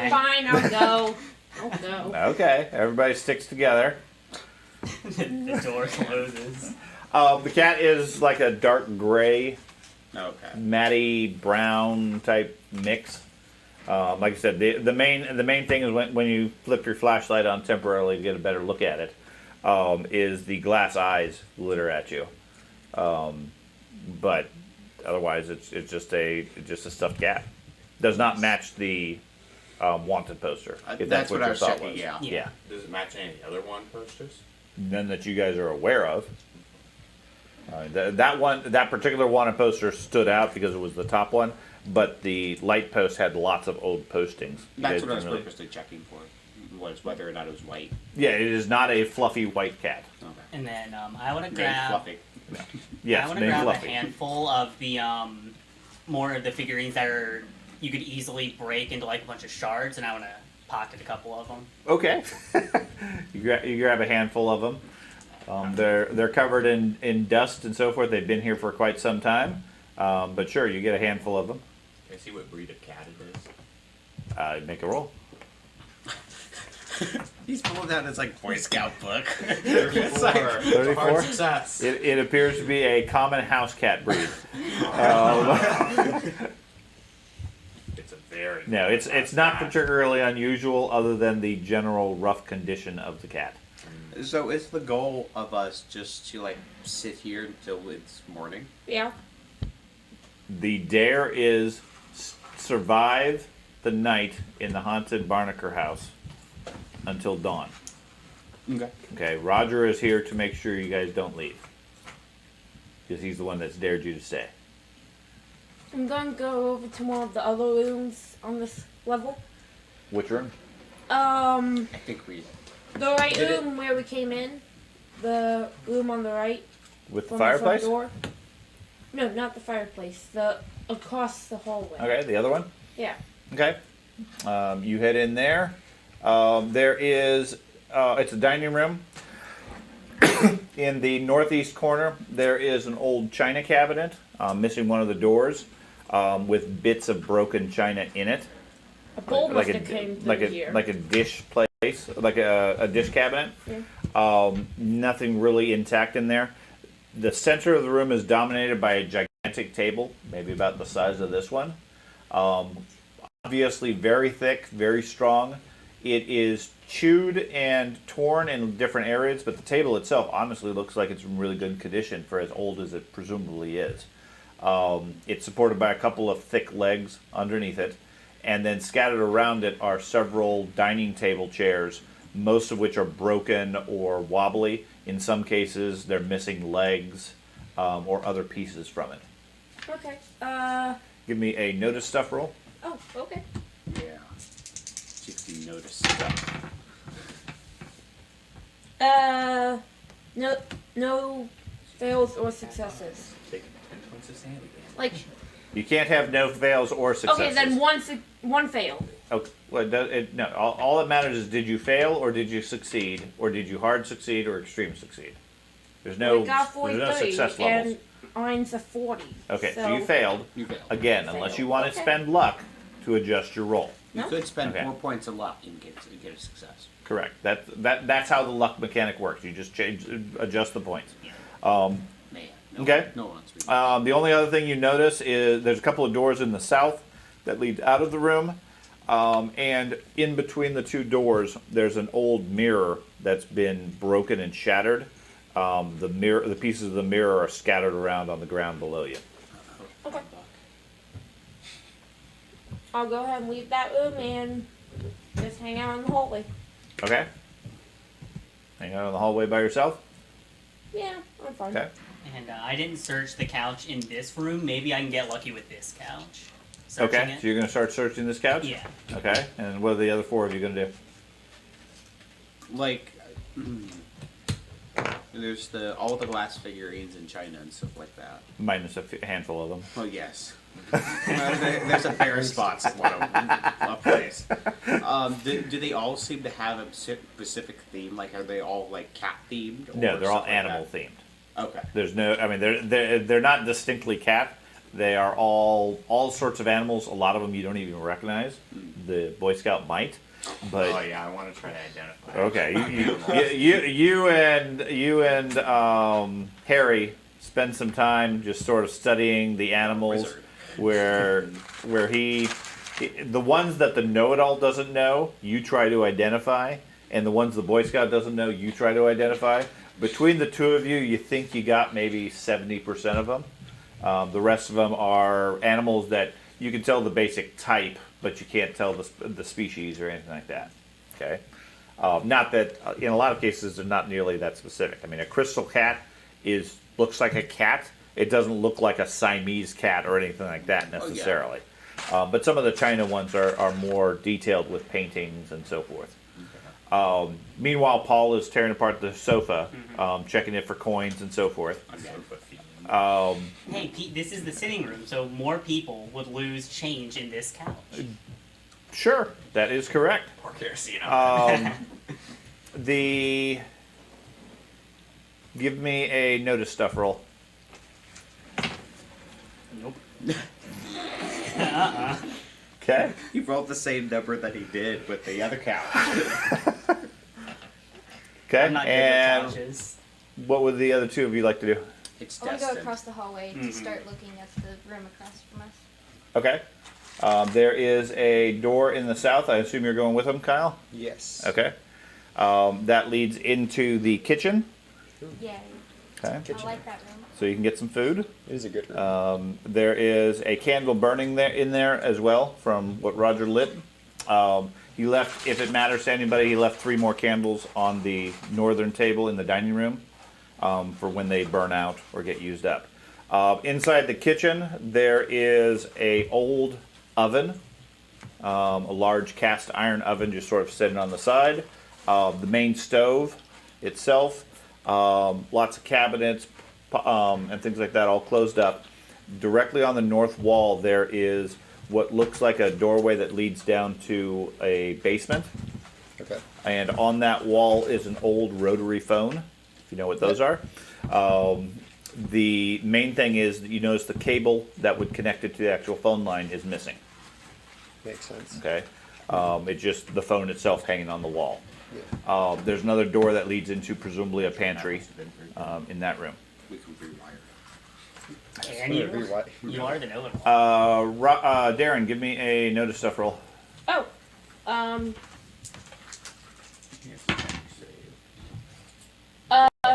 You're fine. I'll go. I'll go. Okay, everybody sticks together. The door closes. The cat is like a dark gray, Okay. matty brown type mix. Like I said, the main thing is when you flip your flashlight on temporarily to get a better look at it, is the glass eyes glitter at you. But otherwise, it's just a stuffed cat. Does not match the wanted poster. If That's what I your was thought checking, yeah. Yeah. Does it match any other one posters? None that you guys are aware of. That particular wanted poster stood out because it was the top one, but the light post had lots of old postings. You That's guys what I was didn't really- purposely checking for. Was whether or not it was white. Yeah, it is not a fluffy white cat. Okay. And then I want to Very grab. fluffy. Yes, I want to named grab fluffy. a handful of the more of the figurines that are you could easily break into like a bunch of shards, and I want to pocket a couple of them. Okay. you grab a handful of them. They're covered in dust and so forth. They've been here for quite some time. But sure, you get a handful of them. Can I see what breed of cat it is? Make a roll. He's pulling out his like Boy Scout book. 34. It's a 34? hard success. It appears to be a common house cat breed. It's a very No, it's not particularly unusual, other than the general rough condition of the cat. So is the goal of us just to like sit here until it's morning? Yeah. The dare is survive the night in the haunted Barnaker house until dawn. Okay. Okay, Roger is here to make sure you guys don't leave, because he's the one that's dared you to stay. I'm going to go over to one of the other rooms on this level. Which room? I think we. The right Did it- room where we came in. The room on the right. With the from fireplace? The front door. No, not the fireplace. The across the hallway. Okay, the other one? Yeah. Okay. You head in there. There is, it's a dining room. In the northeast corner, there is an old china cabinet, missing one of the doors, with bits of broken china in it. A bowl like must have came through like here. like a dish place, like a dish cabinet. Yeah. Nothing really intact in there. The center of the room is dominated by a gigantic table, maybe about the size of this one. Obviously very thick, very strong. It is chewed and torn in different areas, but the table itself honestly looks like it's in really good condition for as old as it presumably is. It's supported by a couple of thick legs underneath it, and then scattered around it are several dining table chairs, most of which are broken or wobbly. In some cases, they're missing legs or other pieces from it. Okay. Give me a notice stuff roll. Oh, okay. Yeah. See if you notice stuff. No fails or successes. Take 10 points of sanity. Like, You can't have no fails or successes. okay, then one failed. Okay, well, no. All that matters is, did you fail or did you succeed, or did you hard succeed or extreme succeed? There's no We got there's no 43, success levels. and mine's a 40. Okay, so you failed You failed. again, unless you Failed. want to Okay. spend luck to adjust your roll. You No? could spend Okay. 4 points of luck and get a success. Correct. That's how the luck mechanic works. You just adjust the points. Man. No, Okay. No one wants to The only other thing you notice is there's a couple of doors in the south that lead out of the room. And in between the two doors, there's an old mirror that's been broken and shattered. The pieces of the mirror are scattered around on the ground below you. Okay. I'll go ahead and leave that room and just hang out in the hallway. Okay. Hang out in the hallway by yourself. Yeah, I'm fine. Okay. And I didn't search the couch in this room. Maybe I can get lucky with this couch. Searching Okay. it. So you're gonna start searching this couch. Yeah. Okay. And what are the other 4 of you gonna do? Like, there's all the glass figurines in China and stuff like that. Minus a handful of them. Oh yes. There's a bare spots in one of them. A place. Do they all seem to have a specific theme? Like, are they all like cat themed? No, they're all animal themed. Okay. There's no. I mean, they're not distinctly cat. They are all sorts of animals. A lot of them you don't even recognize. The Boy Scout might, but Oh yeah, I want to try to identify. okay. You and Harry spend some time just sort of studying the animals, Wizard. where he the ones that the know-it-all doesn't know, you try to identify, and the ones the Boy Scout doesn't know, you try to identify. Between the two of you, you think you got maybe 70% of them. The rest of them are animals that you can tell the basic type, but you can't tell the species or anything like that. Okay, not that in a lot of cases they're not nearly that specific. I mean, a crystal cat looks like a cat. It doesn't look like a Siamese cat or anything like that necessarily. But some of the China ones are more detailed with paintings and so forth. Meanwhile, Paul is tearing apart the sofa, checking it for coins and so forth. Hey, Pete, this is the sitting room, so more people would lose change in this couch. Sure, that is correct. Or kerosene. Give me a notice stuff roll. Nope. Okay. He rolled the same number that he did with the other couch. Okay. I'm not good And with couches. what would the other 2 of you like to do? It's I want to go destined. across the hallway to start looking at the room across from us. Okay. There is a door in the south. I assume you're going with him, Kyle? Yes. Okay. That leads into the kitchen. Yay. Okay. I like that room. So you can get some food. It is a good room. There is a candle burning in there as well from what Roger lit. He left, if it matters to anybody, he left 3 more candles on the northern table in the dining room for when they burn out or get used up. Inside the kitchen, there is a old oven, a large cast iron oven just sort of sitting on the side. The main stove itself, lots of cabinets and things like that all closed up. Directly on the north wall, there is what looks like a doorway that leads down to a basement. Okay. And on that wall is an old rotary phone, if you know what those are. The main thing is that you notice the cable that would connect it to the actual phone line is missing. Makes sense. Okay, it's just the phone itself hanging on the wall. Yeah. There's another door that leads into presumably a pantry in that room. We can rewire. Can you? Rewi- You are the know-it-all. Darren, give me a notice stuff roll. Oh,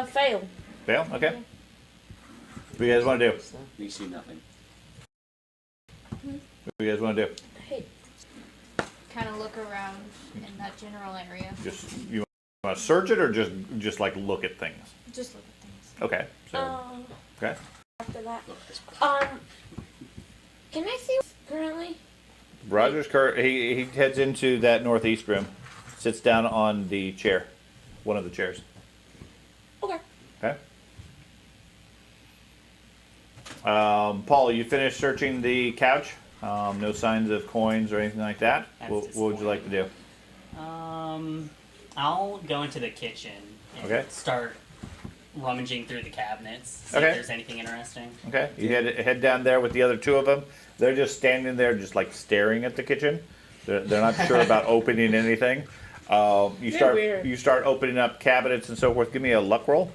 fail. Fail. Okay. What do you guys want to do? We see nothing. What do you guys want to do? Hey, Kind of look around in that general area. Just you want to search it or just like look at things? Just look at things. Okay. So okay. after that, Look, this can I see what's currently? Roger's he heads into that northeast room, sits down on the chair, one of the chairs. Okay. Okay. Paul, you finished searching the couch. No signs of coins or anything like that. That's What would you like to do? I'll go into the kitchen and Okay. start rummaging through the cabinets, see Okay. if there's anything interesting. Okay. You head down there with the other 2 of them. They're just standing there, just like staring at the kitchen. They're not sure about opening anything. Weird. You start opening up cabinets and so forth. Give me a luck roll.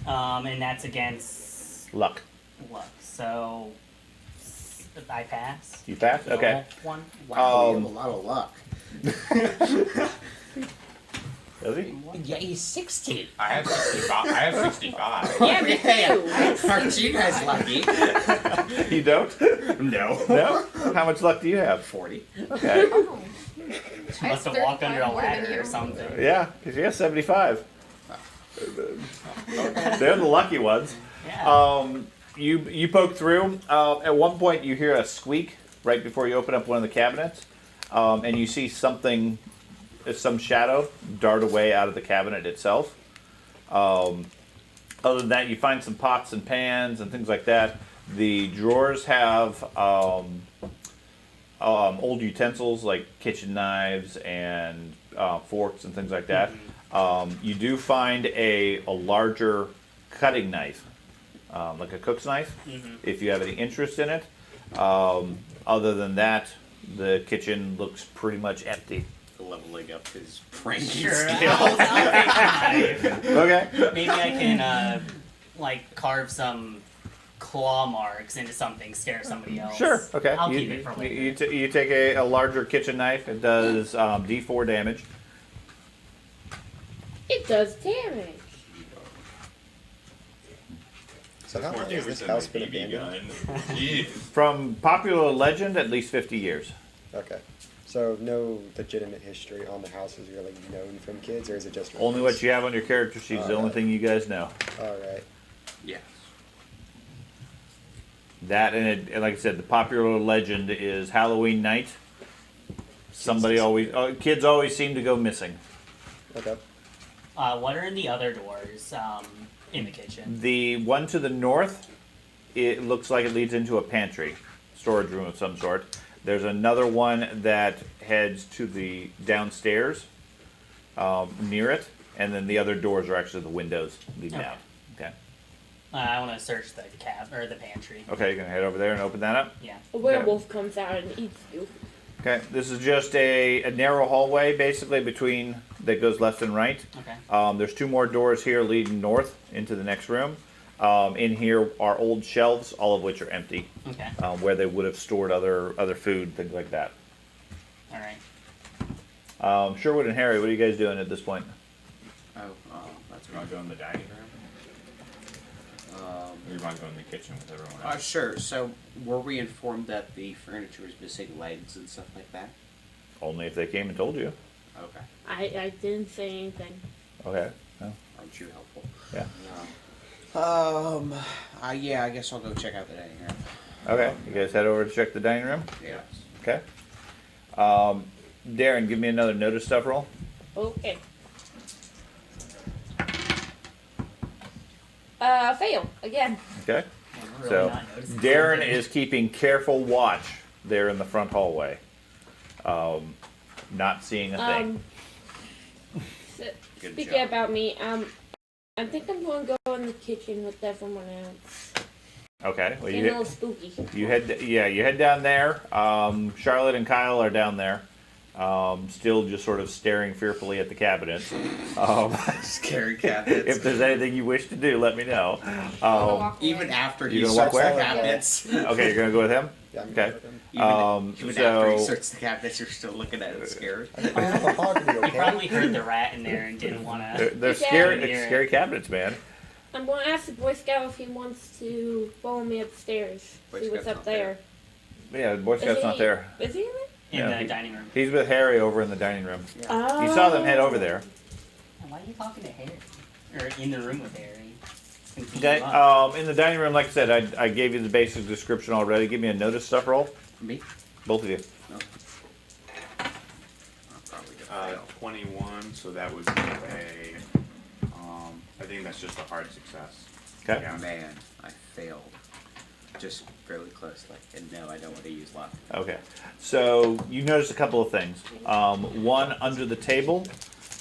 And that's against Luck. luck. So I pass. You pass? Okay. Roll one. Wow, you have a lot of luck. Does he? Yeah, he's 16. I have 65. I have 65. Yeah, me too. Aren't you guys lucky? You don't? No. No? How much luck do you have? 40. Okay. Oh. I Must have have walked under a 35 more than ladder you. or something. Yeah, because you have 75. They're the lucky ones. Yeah. You poke through. At one point, you hear a squeak right before you open up one of the cabinets, and you see something, some shadow, dart away out of the cabinet itself. Other than that, you find some pots and pans and things like that. The drawers have old utensils like kitchen knives and forks and things like that. You do find a larger cutting knife, like a cook's knife, if you have any interest in it. Other than that, the kitchen looks pretty much empty. Leveling up his pranking Sure. skill. I'll take the knife. Okay. Maybe I can like carve some claw marks into something, scare somebody else. Sure. Okay. I'll you, keep it for later. you take a larger kitchen knife. It does D4 damage. It does damage. So how More long has damage this than house the been BB abandoned? gun. Jeez. From popular legend, at least 50 years. Okay. So no legitimate history on the house is really known from kids, or is it just Only what you have on your character sheet's the only Alright. thing you guys know. All right. Yes. That and like I said, the popular legend is Halloween night. Somebody always, kids always seem to go missing. Okay. What are the other doors in the kitchen? The one to the north, it looks like it leads into a pantry, storage room of some sort. There's another one that heads to the downstairs, near it, and then the other doors are actually the windows leading Okay. out. Okay. I want to search the or the pantry. Okay, you're gonna head over there and open that up. Yeah. A werewolf comes out and eats you. Okay, this is just a narrow hallway basically between that goes left and right. Okay. There's two more doors here leading north into the next room. In here are old shelves, all of which are empty, Okay. where they would have stored other food, things like that. All right. Sherwood and Harry, what are you guys doing at this point? Oh, that's You want to go in the dining room? Or you want to go in the kitchen with everyone else? Sure. So, were we informed that the furniture was missing legs and stuff like that? Only if they came and told you. Okay. I didn't say anything. Okay. No. Aren't you helpful? Yeah. Yeah, I guess I'll go check out the dining room. Okay. You guys head over to check the dining room. Yes. Okay. Darren, give me another notice stuff roll. Okay. Fail again. Okay. We're really So not noticing Darren something. is keeping careful watch there in the front hallway. Not seeing a thing. S- Good speaking job. about me, I think I'm going to go in the kitchen with everyone else. Okay. Well, Getting a little spooky. you head down there. Charlotte and Kyle are down there. Still just sort of staring fearfully at the cabinets. Scary cabinets. If there's anything you wish to do, let me know. Even after You he gonna walk searched the where? cabinets. Okay, you're gonna go with him. Yeah, I'm Okay. good with them. Even after he So searched the cabinets, you're still looking at it scared. I have a hog to be You okay. probably heard the rat in there and didn't want to. they're Yeah. scary. Yeah. It's scary cabinets, man. I'm going to ask the Boy Scout if he wants to follow me upstairs. Boy See what's Scout's up not there. Yeah, the Boy Scout's Is not he- there. Is he in there? In Yeah, the he- dining room. He's with Harry over in the dining room. Oh. You saw them head over there. Why are you talking to Harry? Or in the room with Harry? It's gonna beat Okay. you up. In the dining room, like I said, I gave you the basic description already. Give me a notice stuff roll, Me? both of you. No. I'll probably get fail. 21, so that would be I think that's just a hard success. Okay. Yeah. Man, I failed. Just fairly close. And no, I don't want to use luck. Okay. So you notice a couple of things. One, under the table,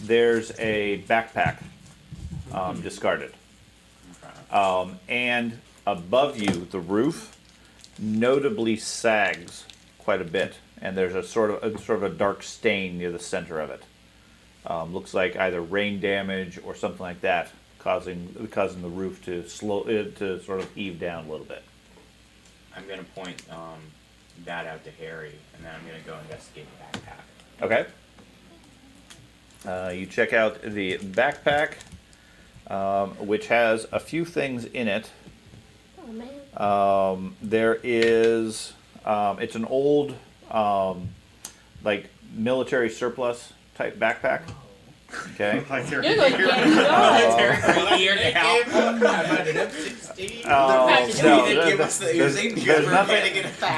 there's a backpack discarded. And above you, the roof notably sags quite a bit, and there's a sort of a dark stain near the center of it. Looks like either rain damage or something like that, causing the roof to sort of heave down a little bit. I'm gonna point that out to Harry, and then I'm gonna go investigate the backpack. Okay. You check out the backpack, which has a few things in it. Oh man. There is, it's an old, like military surplus type backpack. Okay. You're going to get it going. Year now.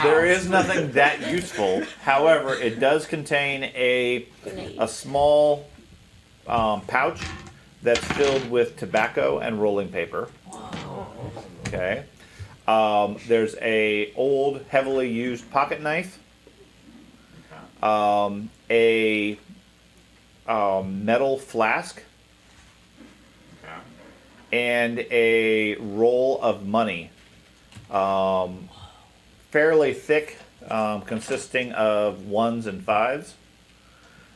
There is nothing that useful. However, it does contain a small pouch that's filled with tobacco and rolling paper. Okay. There's a old, heavily used pocket knife. A metal flask. And a roll of money. Fairly thick, consisting of ones and fives.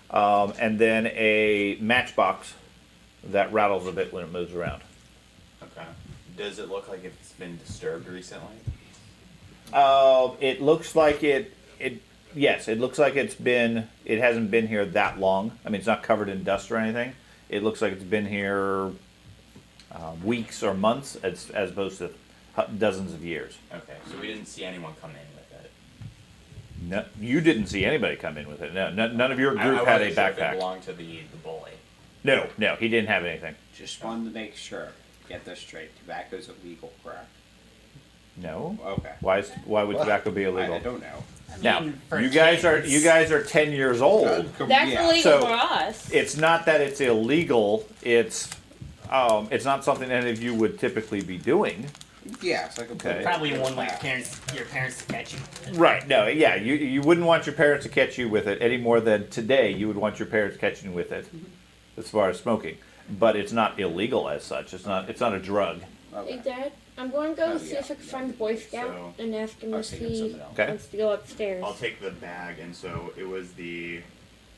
And then a matchbox that rattles a bit when it moves around. Okay. Does it look like it's been disturbed recently? It looks like yes, it looks like it hasn't been here that long. I mean, it's not covered in dust or anything. It looks like it's been here weeks or months as opposed to dozens of years. Okay, so we didn't see anyone come in with it. No, you didn't see anybody come in with it. No, none of your group I had a wasn't sure if it backpack. belonged to the bully. No, he didn't have anything. Just wanted to make sure. Get this straight. Tobacco's illegal, correct? No. Okay. Why would What? tobacco be I illegal? don't know. Now, for you guys are 10 years old. That's Yeah. illegal So- for us. It's not that it's illegal. It's not something any of you would typically be doing. Yeah, it's like a Okay. Probably one like your parents to catch you. Right. No. Yeah. You wouldn't want your parents to catch you with it any more than today you would want your parents catching you with it, as far as smoking. But it's not illegal as such. It's not a drug. Hey, Dad, I'm going to go Oh, see yeah. if I can find the Boy Scout So- and ask him I if was thinking he something else. Okay. wants to go upstairs. I'll take the bag, and so it was the.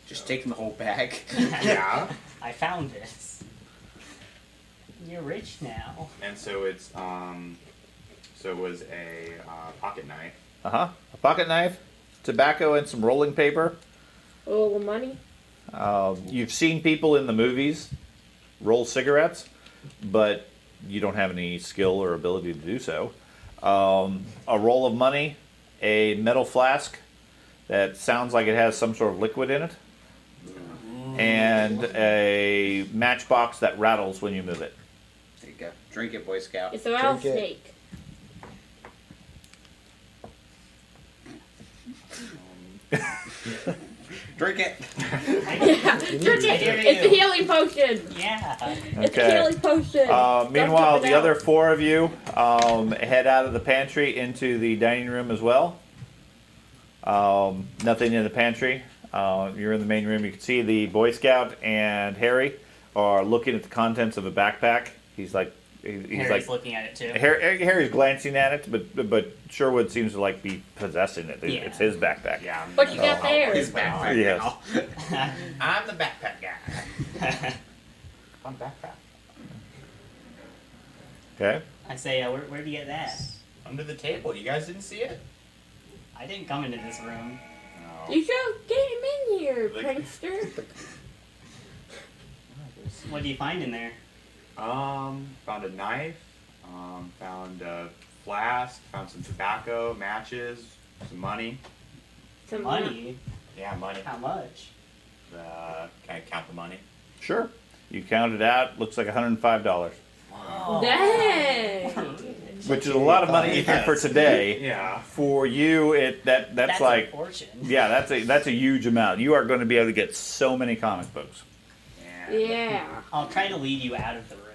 Just taking the whole bag. Yeah. I found this. You're rich now. And so it's so it was a pocket knife. A pocket knife, tobacco, and some rolling paper. A little money. You've seen people in the movies roll cigarettes, but you don't have any skill or ability to do so. A roll of money, a metal flask that sounds like it has some sort of liquid in it, and a matchbox that rattles when you move it. There you go. Drink it, Boy Scout. It's a rattlesnake. Drink it. Yeah, drink it. dare It's a you. healing potion. Yeah. It's a Okay. healing potion. Meanwhile, Don't the give it other out. 4 of you head out of the pantry into the dining room as well. Nothing in the pantry. You're in the main room. You can see the Boy Scout and Harry are looking at the contents of a backpack. He's Harry's like looking at it too. Harry's glancing at it, but Sherwood seems to like be possessing it. Yeah. It's his backpack. Yeah. What you got there? His backpack Yes. now. I'm the backpack guy. I'm backpack. Okay. I say, where do you get that? Under the table. You guys didn't see it? I didn't come into this room. No. You should get him in here, Like- prankster. What do you find in there? Found a knife. Found a flask. Found some tobacco, matches, some money. Some Money? Yeah, money. How much? Can I count the money? Sure. You count it out. Looks like $105, Dang. which is a lot of money even for today. Yeah. For you, that's a like fortune. yeah, that's a huge amount. You are going to be able to get so many comic books. Yeah. I'll try to lead you out of the room.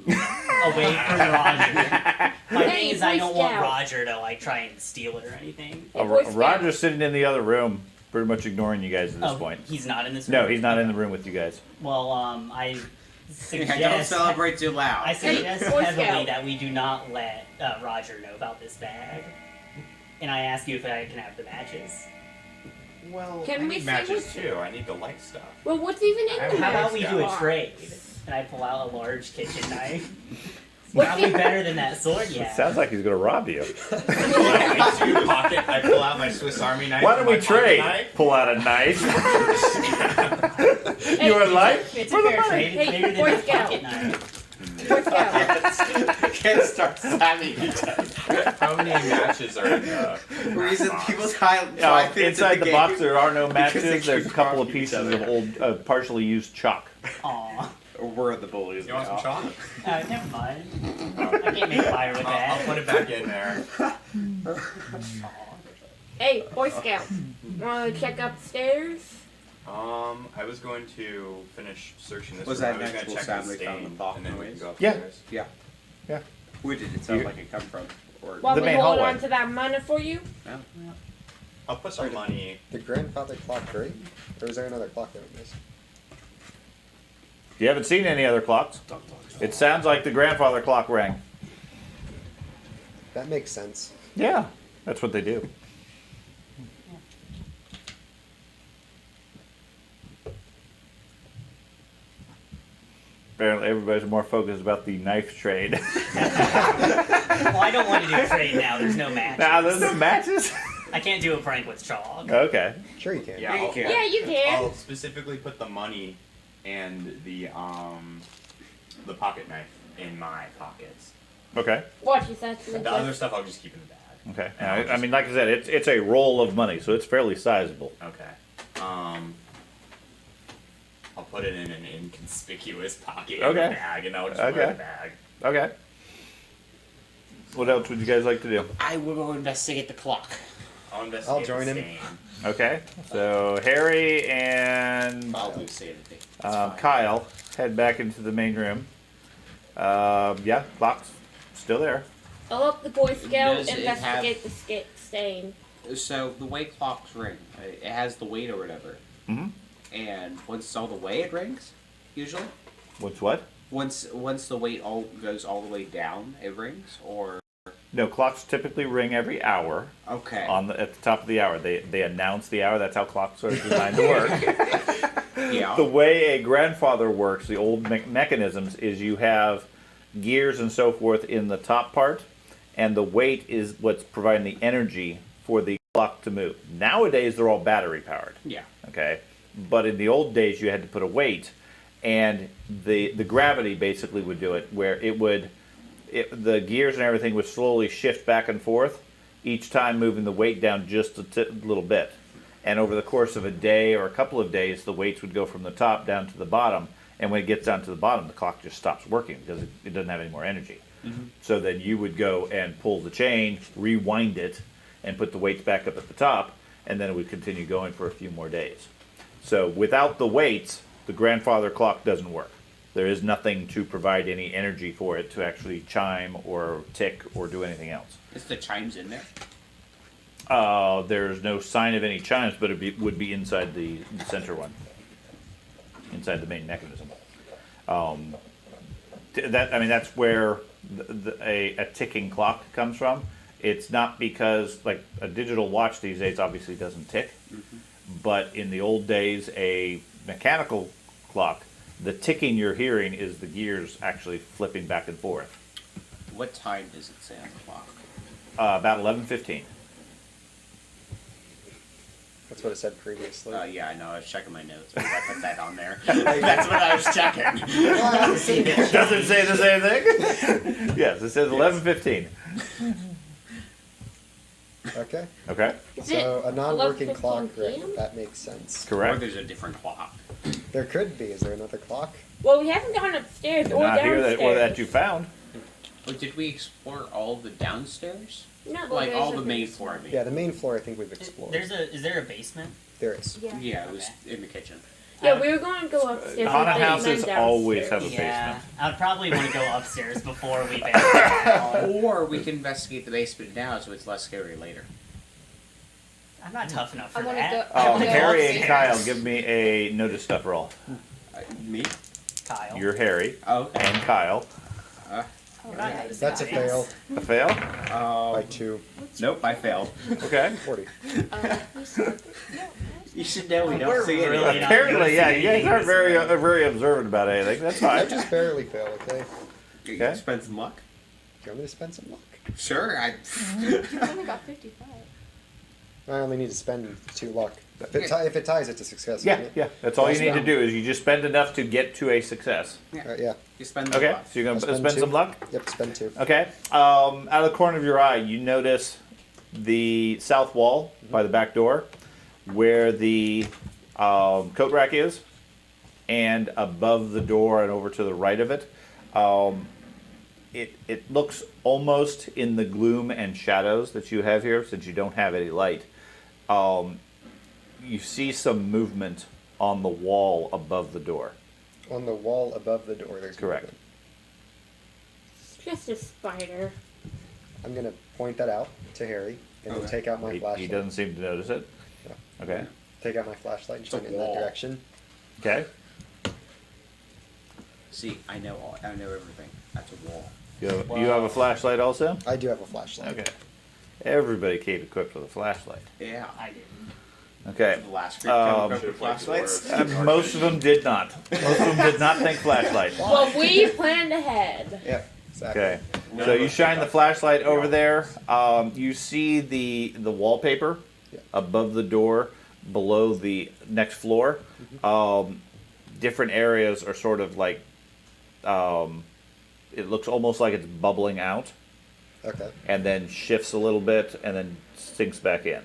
Away from Roger. My Hey, thing is I Boy don't want Scout. Roger to like try and steal it or anything. Hey, Boy Scout. Roger's sitting in the other room, pretty much ignoring you guys at this Oh, point. he's not in this room? No, he's not in the room with you guys. Well, I Don't suggest... celebrate too loud. I suggest Hey, Boy heavily Scout. that we do not let Roger know about this bag. And I ask you if I can have the matches. Well, Can I we need see matches what's- too. I need the light stuff. Well, what's even in How the How match about we do a box? trade? And I pull out a large kitchen knife. Probably better than that sword, yeah. Sounds like he's gonna rob you. I pull out my Swiss Army knife. Why don't we and my pocket trade? knife. Pull out a knife. You would like? It's For a the fair money. trade. It's Hey, bigger Boy than a Scout. pocket knife. Boy Scout. Kids start slamming each other. How many matches are in the Reason box? people try things Inside in the game box, there are no because they matches. There's a keep couple of rocking each pieces other. of old, partially used chalk. Aw. We're the bullies. You want some now. chalk? Never mind. I can't make fire with that. I'll put it back in there. Hey, Boy Scout. Wanna check upstairs? I was going to finish searching this Was room. that I was an going to actual check sound the we found stain, in the box and then we noise? can go Yeah. upstairs. Yeah. Yeah. Where did it sound You- like it come from? Or Want The me main to hold hallway. on to that money for you? no? I'll put some money. The grandfather clock great? Or is there another clock that we missed? You haven't seen any other clocks. It sounds like the grandfather clock rang. That makes sense. Yeah, that's what they do. Apparently, everybody's more focused about the knife trade. Well, I don't want to do trade now. There's no match. Now, there's no matches. I can't do a prank with chalk. Okay. Sure you can. Yeah, I'll, Yeah. Yeah, you can. I'll specifically put the money and the pocket knife in my pockets. Okay. Watch this actually. The other stuff I'll just keep in the bag. Okay. And I'll I just- mean, like I said, it's a roll of money, so it's fairly sizable. Okay. I'll put it in an inconspicuous pocket in the Okay. bag, and I'll just Okay. wear the bag. Okay. What else would you guys like to do? I will go investigate the clock. I'll investigate join the him. stain. Okay. So Harry and I'll do sanity. Kyle head back into the main room. Yeah, clock's still there. I'll help the Boy Scout Does it investigate the stain. So the way clocks ring, it has the weight or whatever. Mm-hmm. And once it's all the way, it rings. Usually, What's what? once the weight all goes all the way down, it rings. Or No, clocks typically ring every hour. okay. At the top of the hour, they announce the hour. That's how clocks are designed to work. Yeah. The way a grandfather works, the old mechanisms, is you have gears and so forth in the top part, and the weight is what's providing the energy for the clock to move. Nowadays, they're all battery powered. Yeah. Okay, but in the old days, you had to put a weight, and the gravity basically would do it, where the gears and everything would slowly shift back and forth, each time moving the weight down just a little bit. And over the course of a day or a couple of days, the weights would go from the top down to the bottom. And when it gets down to the bottom, the clock just stops working because it doesn't have any more energy. Mm-hmm. So then you would go and pull the chain, rewind it, and put the weights back up at the top, and then it would continue going for a few more days. So without the weights, the grandfather clock doesn't work. There is nothing to provide any energy for it to actually chime or tick or do anything else. Is the chimes in there? There's no sign of any chimes, but it would be inside the center one, inside the main mechanism. That's where a ticking clock comes from. It's not because, like, a digital watch these days obviously doesn't tick, but in the old days, a mechanical clock, the ticking you're hearing is the gears actually flipping back and forth. What time does it say on the clock? About 11:15. That's what it said previously. Yeah, I know. I was checking my notes. Because I put that on there. That's what I was checking. Does it say the same thing? Yes, it says 11:15. Okay. Okay, Is So it a non-working 11:15 clock, right? PM? That makes sense. Or correct. there's a different clock. There could be. Is there another clock? Well, we haven't gone upstairs or Not here downstairs. that you found. But did we explore all the downstairs? No, Like there's all a the main basement. floor, I mean. Yeah, the main floor I think we've explored. Is there a basement? There is. Yeah. Yeah, it was in the kitchen. Yeah, we were going to go upstairs. Haunted and then houses downstairs. always have a Yeah, basement. I would probably want to go upstairs before we venture down. Or we can investigate the basement now so it's less scary later. I'm not tough enough I for wanna that. go- I wanna go Harry and upstairs. Kyle, give me a notice stuff roll. Me? Kyle. You're Harry Oh, okay. and Kyle. You're not noticing That's a things. fail A fail? by 2. Nope, I failed. Okay. 40. You should know we don't We're see really anything. not Apparently, yeah, you guys noticing aren't anything very observant about anything. That's I fine. just barely fail, okay? You Okay. spend some luck. Do you want me to spend some luck? Sure. You've only got 55. I only need to spend 2 luck. If it ties, it's a success. Yeah, isn't it? yeah. That's all you need to Spend- do is you just spend enough to get to a success. Yeah. You spend the Okay, luck. so you're I'll gonna spend 2. some luck. Yep, spend 2. Okay. Out of the corner of your eye, you notice the south wall by the back door, where the coat rack is, and above the door and over to the right of it. It looks almost in the gloom and shadows that you have here, since you don't have any light. You see some movement on the wall above the door. On the wall above the door, there's Correct. movement. It's just a spider. I'm gonna point that out to Harry and then Okay. take out my He flashlight. doesn't seem to notice it. Yeah. Okay. Take out my flashlight and It's a shine it in that wall. direction. Okay. See, I know everything. That's a wall. You have a flashlight also? I do have a flashlight. Okay. Everybody came equipped with a flashlight. Yeah. I didn't. Okay. The last group Um, came up with flashlights. Most of them did not. Most of them did not think flashlight. Well, we planned ahead. Yeah, exactly. Okay. So you shine the flashlight over there. You see the wallpaper Yeah. above the door, below the next floor. Different areas are sort of like. It looks almost like it's bubbling out, Okay. and then shifts a little bit, and then sinks back in.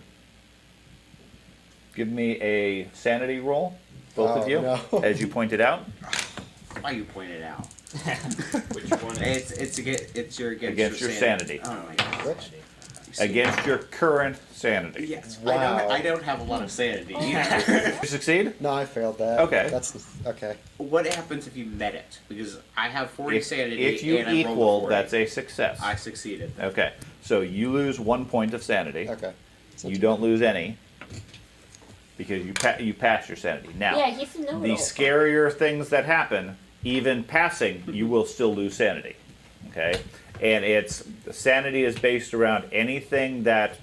Give me a sanity roll, both of Oh, you, no. as you pointed out. Why you pointed out? Which one? It's your Against your sanity. Oh my god. Which? You see- Against your current sanity. Yes. Wow. I don't have a lot of sanity either. You succeed? No, I failed that. Okay. That's okay. What happens if you met it? Because I have 40 sanity If you and I rolled a equal, 40. that's a success. I succeeded. Okay, so you lose 1 point of sanity. Okay. You don't lose any because you pass your sanity. Now, Yeah, he's a know the scarier things that happen, even passing, you will still lose sanity. Okay, and sanity is based around anything that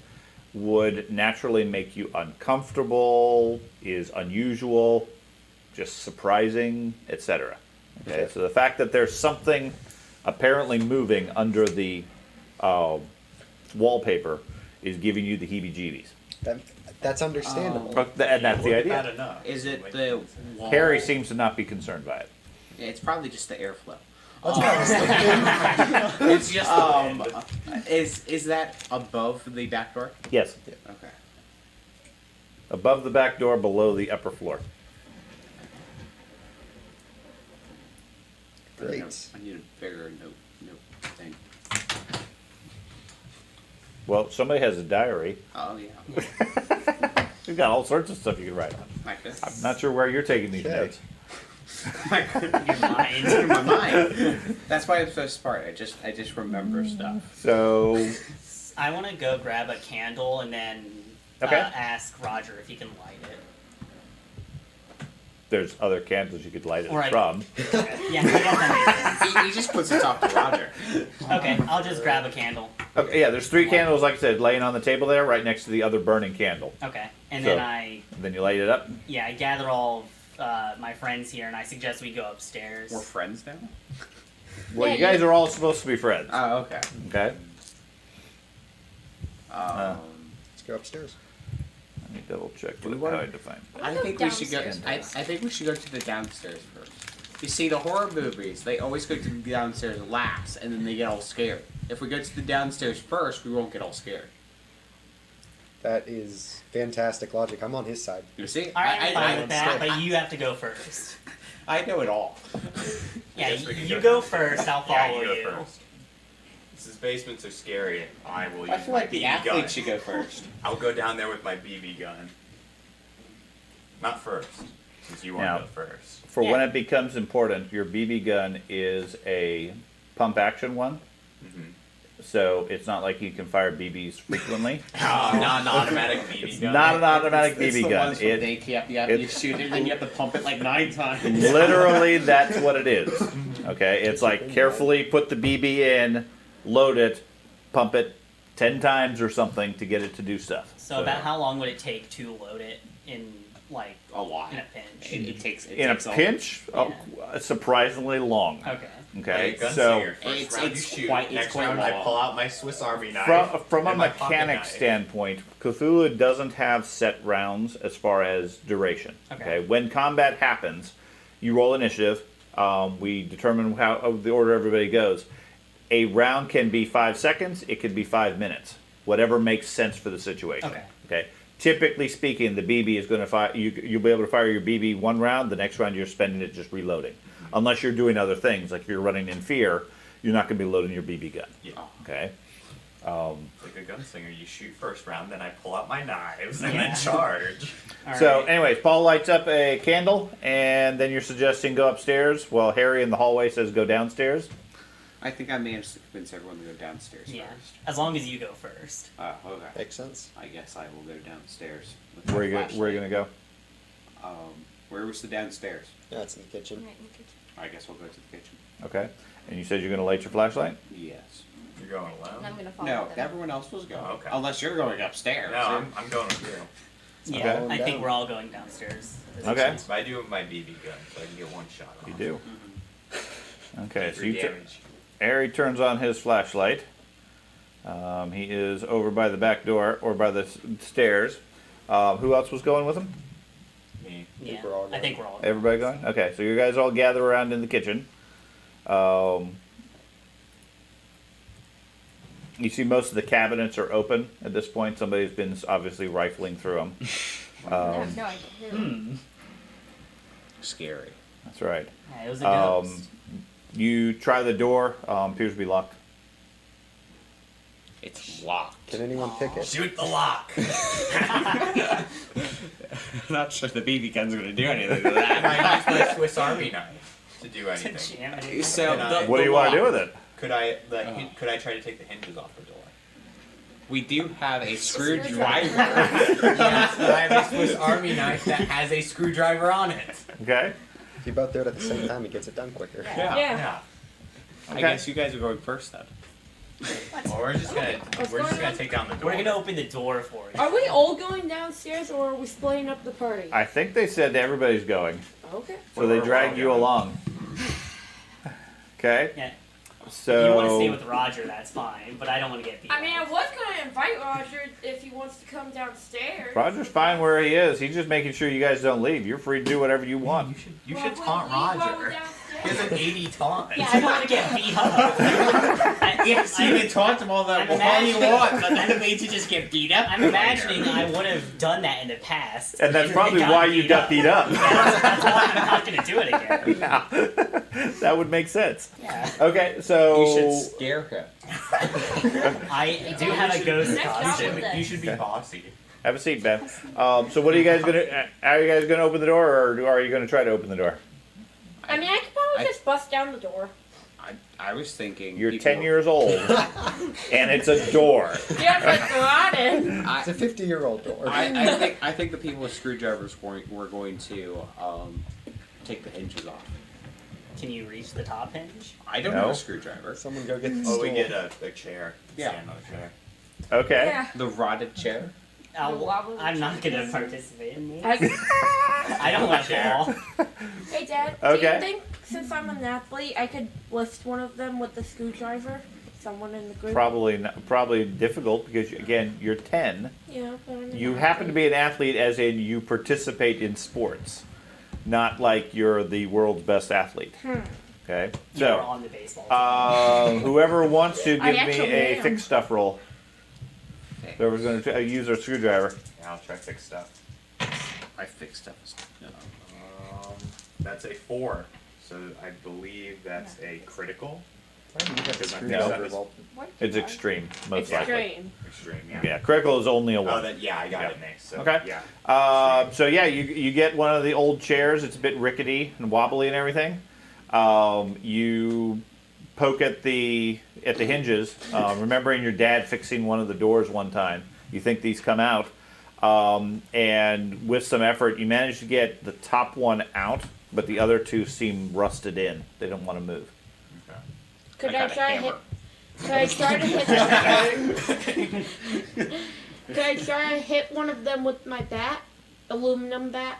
would naturally make you uncomfortable, is unusual, just surprising, etc. Okay, Okay. so the fact that there's something apparently moving under the wallpaper is giving you the heebie-jeebies. That's understandable. And that's the Wasn't that idea. enough? Is it the wall? Harry seems to not be concerned by it. Yeah, it's probably just the airflow. That's what I was thinking. It's just is that above the back door? Yes, Okay. above the back door, below the upper floor. Great. I need a bigger note thing. Well, somebody has a diary. Oh yeah. We've got all sorts of stuff you can write on. Like this. I'm not sure where you're taking these Shit. notes. Your mind. in my mind. That's why I'm so smart. I just remember stuff. So, I want to go grab a candle and then Okay. ask Roger if he can light it. there's other candles you could light it Right. from. Yeah, he doesn't. He just puts it top to Roger. Okay, I'll just grab a candle. Okay, yeah, there's 3 candles, like I said, laying on the table there, right next to the other burning candle. Okay, and So- then I Then you light it up. I gather all of my friends here and I suggest we go upstairs. We're friends now. Well, Yeah, you guys are all supposed to be friends. Oh, okay. Okay? Let's go upstairs. Let me double check Do we what wanna- I define. I think we should go. I think we should go to the downstairs first. You see, the horror movies, they always go to the downstairs last, and then they get all scared. If we go to the downstairs first, we won't get all scared. That is fantastic logic. I'm on his side. You see? I'm fine with that, I- but you have to go first. I know it all. Yeah, Yes, we can you go go first. first. I'll Yeah, follow you you. go first. Since basements are scary, I will use I feel my like the BB athlete gun. should go first. I'll go down there with my BB gun. Not first, since you want Now- to go first. For when Yeah. it becomes important, your BB gun is a pump action one. Mm-hmm. So it's not like you can fire BBs frequently. Not an automatic BB gun. Not an automatic It's BB the gun. ones from It, daycare. You it- shoot it, and then you have to pump it like 9 times. literally, that's what it is. Okay? It's like carefully put the BB in, load it, pump it 10 times or something to get it to do stuff. So about how long would it take to load it in A lot. in a pinch? It takes. It In a takes pinch, Yeah. surprisingly long. Okay. Okay, Gunslinger, so first round it's you shoot. quite- it's Next quite round I long. pull out my Swiss Army knife. from a and my pocket mechanic knife. standpoint, Cthulhu doesn't have set rounds as far as duration. Okay. When combat happens, you roll initiative. We determine how the order everybody goes. A round can be 5 seconds. It could be 5 minutes. Whatever makes sense for the situation. Okay. Okay. Typically speaking, the BB is going to fire. You'll be able to fire your BB one round. The next round you're spending it just reloading, unless you're doing other things. Like if you're running in fear, you're not going to be loading your BB gun. Yeah. Okay. Like a gunslinger, you shoot first round, then I pull out my knives and Yeah. then charge. All So, right. anyways, Paul lights up a candle, and then you're suggesting go upstairs, while Harry in the hallway says go downstairs. I think I managed to convince everyone to go downstairs Yeah. first. As long as you go first. Okay. Makes sense. I guess I will go downstairs. With Where my you gonna go? flashlight. Where was the downstairs? Yeah, it's in the kitchen. Right in the kitchen. I guess we'll go to the kitchen. Okay. And you said you're gonna light your flashlight. Yes. You're going And I'm alone? gonna follow No, them. everyone else was going. Oh, okay. Unless you're going upstairs. No, I'm going with you. Yeah, Okay. I think we're all going downstairs. Okay. But I do have my BB gun, so I can get one shot off. You do. Mm-hmm. Okay. So Three you damage. Harry turns on his flashlight. He is over by the back door or by the stairs. Who else was going with him? Me. Yeah, we're all I think we're all. Everybody going? Okay. So you guys all gather around in the kitchen. You see most of the cabinets are open at this point. Somebody's been obviously rifling through them. I have no idea who. Scary. That's right. Yeah, it was a ghost. You try the door. Appears to be locked. It's locked. Can anyone pick it? Shoot the lock! I'm not sure the BB gun's gonna do anything to I that. use my Swiss Army knife to do To anything. jam it in. So And I- the, What do you want to do lock- with it? Could I could I try to take the hinges off the door? We do have a Screwdriver. screwdriver. Yes, but I have a Swiss Army knife that has a screwdriver on it. Okay. If you both do it at the same time, it gets it done quicker. Yeah. Yeah. I guess you guys are going first then. Well, we're just gonna What's we're just going gonna on? take down the door. We're gonna open the door for you. Are we all going downstairs, or are we splitting up the party? I think they said everybody's going, Okay. so they We're dragged all you going. along. Okay. Yeah. So If you want to stay with Roger, that's fine, but I don't want to get beat. I mean, I up. was going to invite Roger if he wants to come downstairs. Roger's fine where he is. He's just making sure you guys don't leave. You're free to do whatever you want. You Well, should we taunt leave while we're Roger. downstairs. He has an 80 taunt. Yeah, I don't want to get beat up. Yes, you can taunt them all I'm that all you imagining- want, but then it means you just get beat up. I'm imagining I would have done that in the past. And that's They probably got why you got beat up. Yeah, that's why I'm not going to do it again. No. That would make sense. Yeah. Okay, so You should scare him. I do have a ghost Next costume. option. You should be bossy. have a seat, Ben. So what are you guys gonna? Are you guys gonna open the door, or are you gonna try to open the door? I mean, I could probably I- just bust down the door. I was thinking. You're people- 10 years old, and it's a door. Yeah, but go out in. It's a 50-year-old door. I think the people with screwdrivers were going to take the hinges off. Can you reach the top hinge? I don't No. have a screwdriver. Someone go get the Oh, stool. we get a chair. Yeah. Stand on a chair. Okay. Yeah. The rotted chair. wobbly I'm not going to chair. participate in this. I, I don't want to Chair. fall. hey, Dad. Do Okay. you think, since I'm an athlete, I could lift one of them with the screwdriver? Someone in the group? Probably difficult because again, you're 10. Yeah, but I'm an You happen to athlete. be an athlete, as in you participate in sports, not like you're the world's best athlete. Okay. You were So, on the baseball team. whoever wants to give I me actually a am. fixed stuff roll. Whoever's going to use their screwdriver. Yeah, I'll try fix stuff. I fixed stuff. That's a 4. So I believe that's a critical. Why do you have a Because my screwdriver fix vault? It's extreme, most likely. Extreme. Extreme, yeah. Yeah, critical is only a Oh, 1. that yeah, I got Yeah. it next. So, Okay. Yeah. So yeah, you get one of the old chairs. It's a bit rickety and wobbly and everything. You poke at the hinges, remembering your dad fixing one of the doors one time. You think these come out, and with some effort, you manage to get the top one out, but the other two seem rusted in. They don't want to move. Okay. Could I I got a try to hit? hammer. Could I try to hit? Could I try to hit one of them with my bat? Aluminum bat?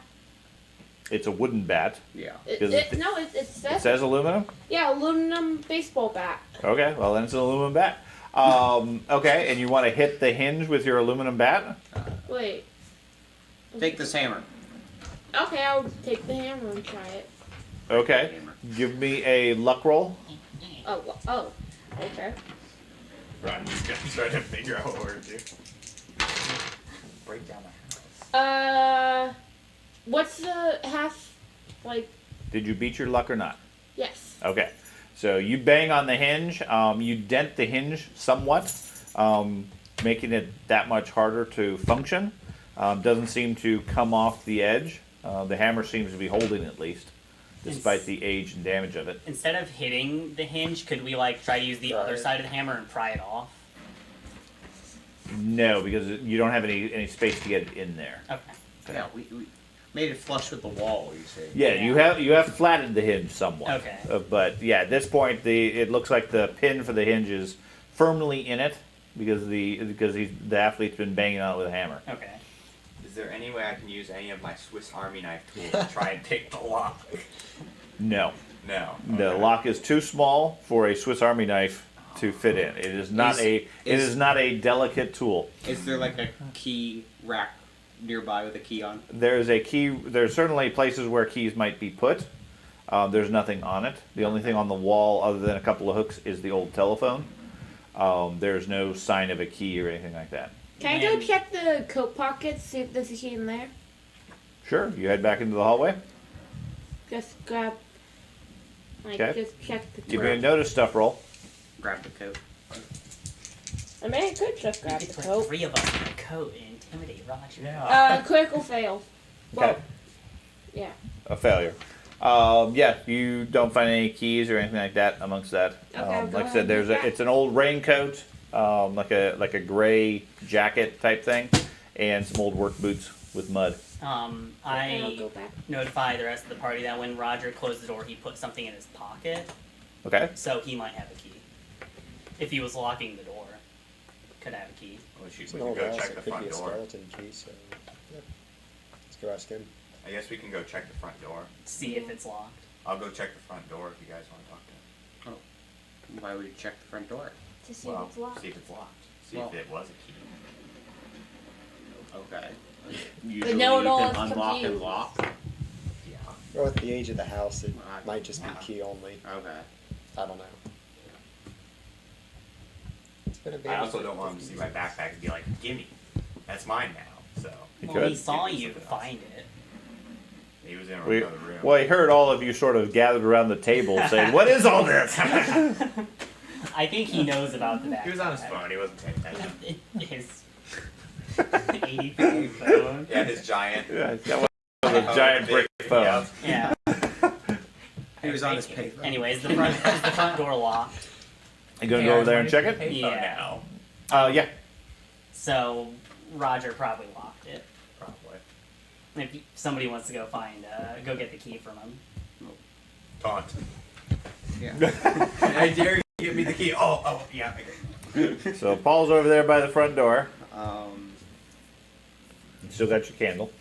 It's a wooden bat. Yeah. Does it- It It says, says aluminum. yeah, aluminum baseball bat. Okay, well then it's an aluminum bat. Okay, and you want to hit the hinge with your aluminum bat? Wait. Take this hammer. Okay, I'll take the hammer and try it. Okay, give me a luck roll. Oh, okay. I'm just gonna try to figure out what we're doing. Break down the house. What's the half, like, Did you beat your luck or not? yes. Okay, so you bang on the hinge. You dent the hinge somewhat, making it that much harder to function. Doesn't seem to come off the edge. The hammer seems to be holding at least, despite the age and damage of it. Instead of hitting the hinge, could we like try to use the other side of the hammer and pry it off? No, because you don't have any space to get it in there. Okay. Yeah, we made it flush with the wall. You say. Yeah, you have flattened the hinge somewhat. Okay. But yeah, at this point, it looks like the pin for the hinge is firmly in it because the athlete's been banging on it with a hammer. Okay. Is there any way I can use any of my Swiss Army knife tools to try and pick the lock? No, No. the Okay. lock is too small for a Swiss Army knife to fit in. It is not it is not a delicate tool. Is there like a key rack nearby with a key on? There's a key. There's certainly places where keys might be put. There's nothing on it. The only thing on the wall, other than a couple of hooks, is the old telephone. There's no sign of a key or anything like that. Can I go And- check the coat pockets, see if there's a key in there? Sure, you head back into the hallway. Just grab, like, Okay. just check the Give me a coat. notice stuff roll. Grab the coat. I mean, I could just We grab could the put coat. 3 of us in a coat and intimidate Roger. Yeah. Critical fail. Okay. Well, yeah. A failure. Yeah, you don't find any keys or anything like that amongst that. Okay, I'll go Like I ahead said, and there's do that. it's an old raincoat, like a gray jacket type thing, and some old work boots with mud. And I'll go I back. notify the rest of the party that when Roger closed the door, he put something in his pocket, Okay. so he might have a key. If he was locking the door, could have a key. Well, shoot, It's we an can old go house. check It the could front be a door. skeleton key, so yeah. Let's go ask him. I guess we can go check the front door. See if it's locked. I'll go check the front door if you guys want to talk to him. Why would you check the front door? To see Well, if it's locked. see if it's locked. See Well- if it was a key. Okay. Usually no you one can is unlock and confused. lock. Yeah. Well, with the age of the house, it Uh, might just be yeah. key only. Okay. I don't know. It's been a baby. I also don't want him to see my backpack and be like, "Gimme, that's mine now." So You Well, he could. saw Give me you something else. find it. he was in We, another room. well, I heard all of you sort of gathered around the table saying, "What is all this?" I think he knows about the backpack. He was on his phone. He wasn't paying attention. His 80 phone. Yeah, his giant. Yeah, that was a giant brick phone. Yeah. Yeah. He was on his paper. Anyways, the front door locked. You gonna go over there and check it? Yeah. Yeah. So Roger probably locked it. Probably. If somebody wants to go go get the key from him. Taunt. Yeah. I dare you to give me the key. Oh, yeah. Okay. So Paul's over there by the front door. You still got your candle.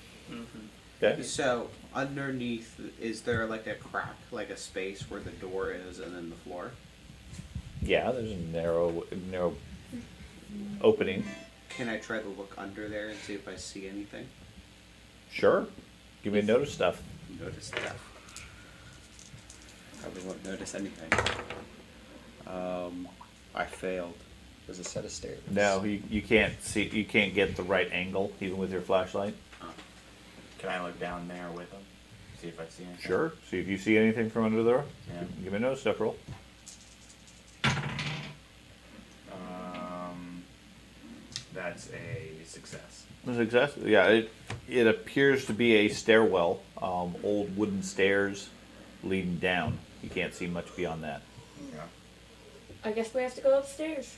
Okay. So underneath, is there like a crack, like a space where the door is, and then the floor? Yeah, there's a narrow opening. Can I try to look under there and see if I see anything? Sure. Give me a notice stuff. Notice that. Probably won't notice anything. I failed. There's a set of stairs. No, you can't see. You can't get the right angle even with your flashlight. Can I look down there with him? See if I see anything? Sure. See if you see anything from under there. Yeah. Give me a notice stuff roll. That's a success. A success. Yeah. It appears to be a stairwell. Old wooden stairs leading down. You can't see much beyond that. Yeah. I guess we have to go upstairs.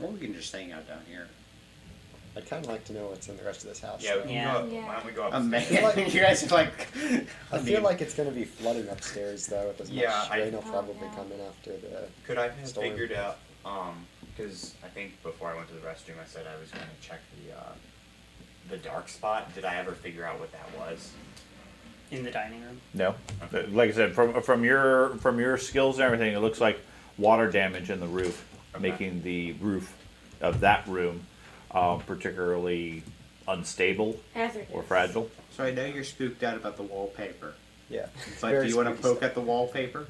Or we can just hang out down here. I'd kind of like to know what's in the rest of this house. Yeah, we though. can Yeah. go up. Yeah. Why don't we go up? Man, you guys are like. I feel like it's going to be flooding upstairs, though. With as Yeah, much rain will Oh, probably yeah. come in after the. Could I have Storm. figured out, because I think before I went to the restroom I said I was going to check the dark spot, did I ever figure out what that was? In the dining room. No, like I said, from your skills and everything, it looks like water damage in the roof, Okay. making the roof of that room particularly unstable Hazardous. or fragile. So I know you're spooked out about the wallpaper. Yeah. But Very do you want to spooky poke stuff. at the wallpaper?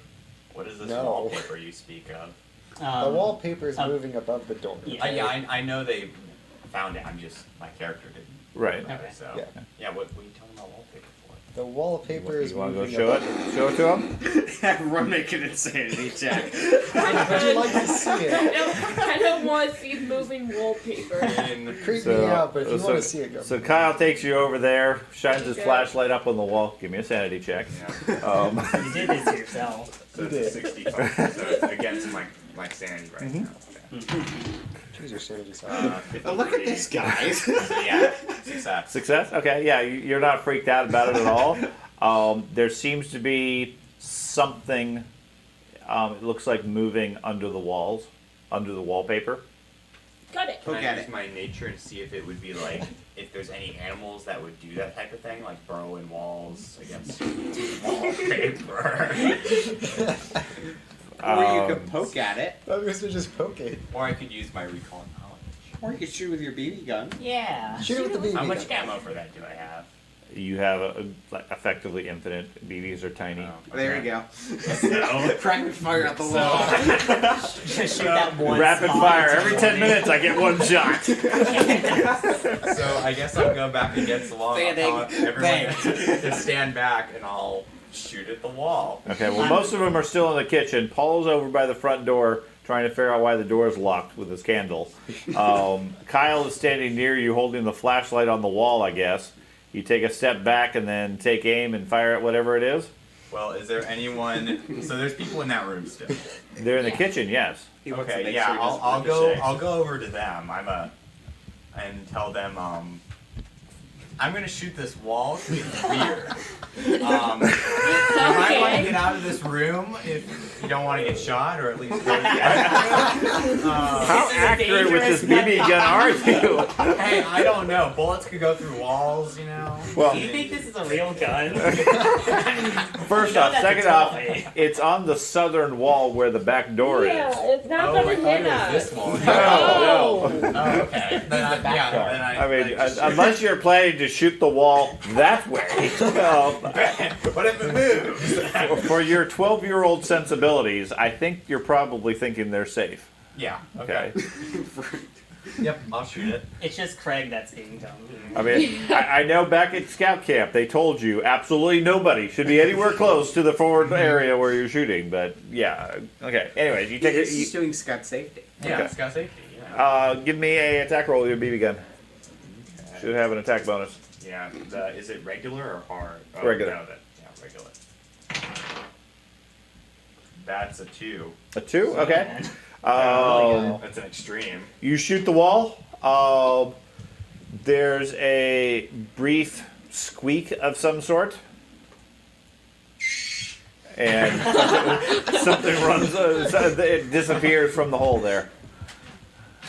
What is this No. wallpaper you speak of? The wallpaper is um, moving above the door. Yeah. I know they found it. I'm just my character didn't. Right. know, Okay. So Yeah. what are you talking about wallpaper for? The wallpaper is You want to go moving show above it? Show it to him. Everyone make an insanity check. Would you like to see it? I don't want to see moving wallpaper. Creep me out, but if you want to see it, go. So Kyle takes you over there, shines his Okay. flashlight up on the wall. Give me a sanity check. You did this to yourself. So You it's did. a 65. So it's against my sanity right now. Okay. Choose your sanity side. Oh, look at this, guys. Yeah, success. Success? Okay, yeah, you're not freaked out about it at all. There seems to be something, it looks like moving under the walls, under the wallpaper. Got it. Can Poke I at use it. my nature and see if it would be like if there's any animals that would do that type of thing, like burrow in walls against wallpaper, Or you could poke at it. I was gonna just poke it. or I could use my recall knowledge. Or you could shoot with your BB gun. Yeah. Shoot it with the BB How much gun. ammo for that do I have? You have like effectively infinite. BBs are tiny. Oh, There okay. you go. So, Rapid fire at the wall. Just shoot that one Rapid spot. fire. Every 10 minutes I get one shot. so I guess I'll go back against the wall. And I'll tell everyone to stand back, and I'll shoot at the wall. Okay, well, most of them are still in the kitchen. Paul's over by the front door trying to figure out why the door is locked with his candle. Kyle is standing near you holding the flashlight on the wall, I guess. You take a step back and then take aim and fire at whatever it is. Well, is there anyone? So there's people in that room still. They're in the Yeah. kitchen, yes. He wants to Okay, make yeah, sure he doesn't I'll go. ricochet. I'll go over to them. And tell them. I'm gonna shoot this wall 'cause it's weird. You might want to Okay. get out of this room if you don't want to get shot, or at least. Go How accurate with this BB gun are you? Hey, I don't know. Bullets could go through walls, you know. Well, Do you think this is a real gun? first You know off, that's a second off, toy. it's on the southern wall where the back door Yeah, is. it's not Oh, gonna I thought hit it was us. this wall. No, Oh, okay. Then I mean, just shoot. unless you're planning to shoot the wall that way. What if it moves? For your 12-year-old sensibilities, I think you're probably thinking they're safe. Yeah. Okay. Yep. I'll shoot it. It's just Craig that's being dumb. I mean, I know back at scout camp they told you absolutely nobody should be anywhere close to the forward area where you're shooting. But yeah, okay. Anyways, you take it. He's just doing scout safety. Yeah. Okay. It's got safety. Yeah. Give me a attack roll with your BB gun. Should have an attack bonus. Yeah. Is it regular or hard? Oh, Regular. No, yeah, regular. That's a 2. A 2? Okay. That's an extreme. You shoot the wall. There's a brief squeak of some sort. And something runs, it disappears from the hole there.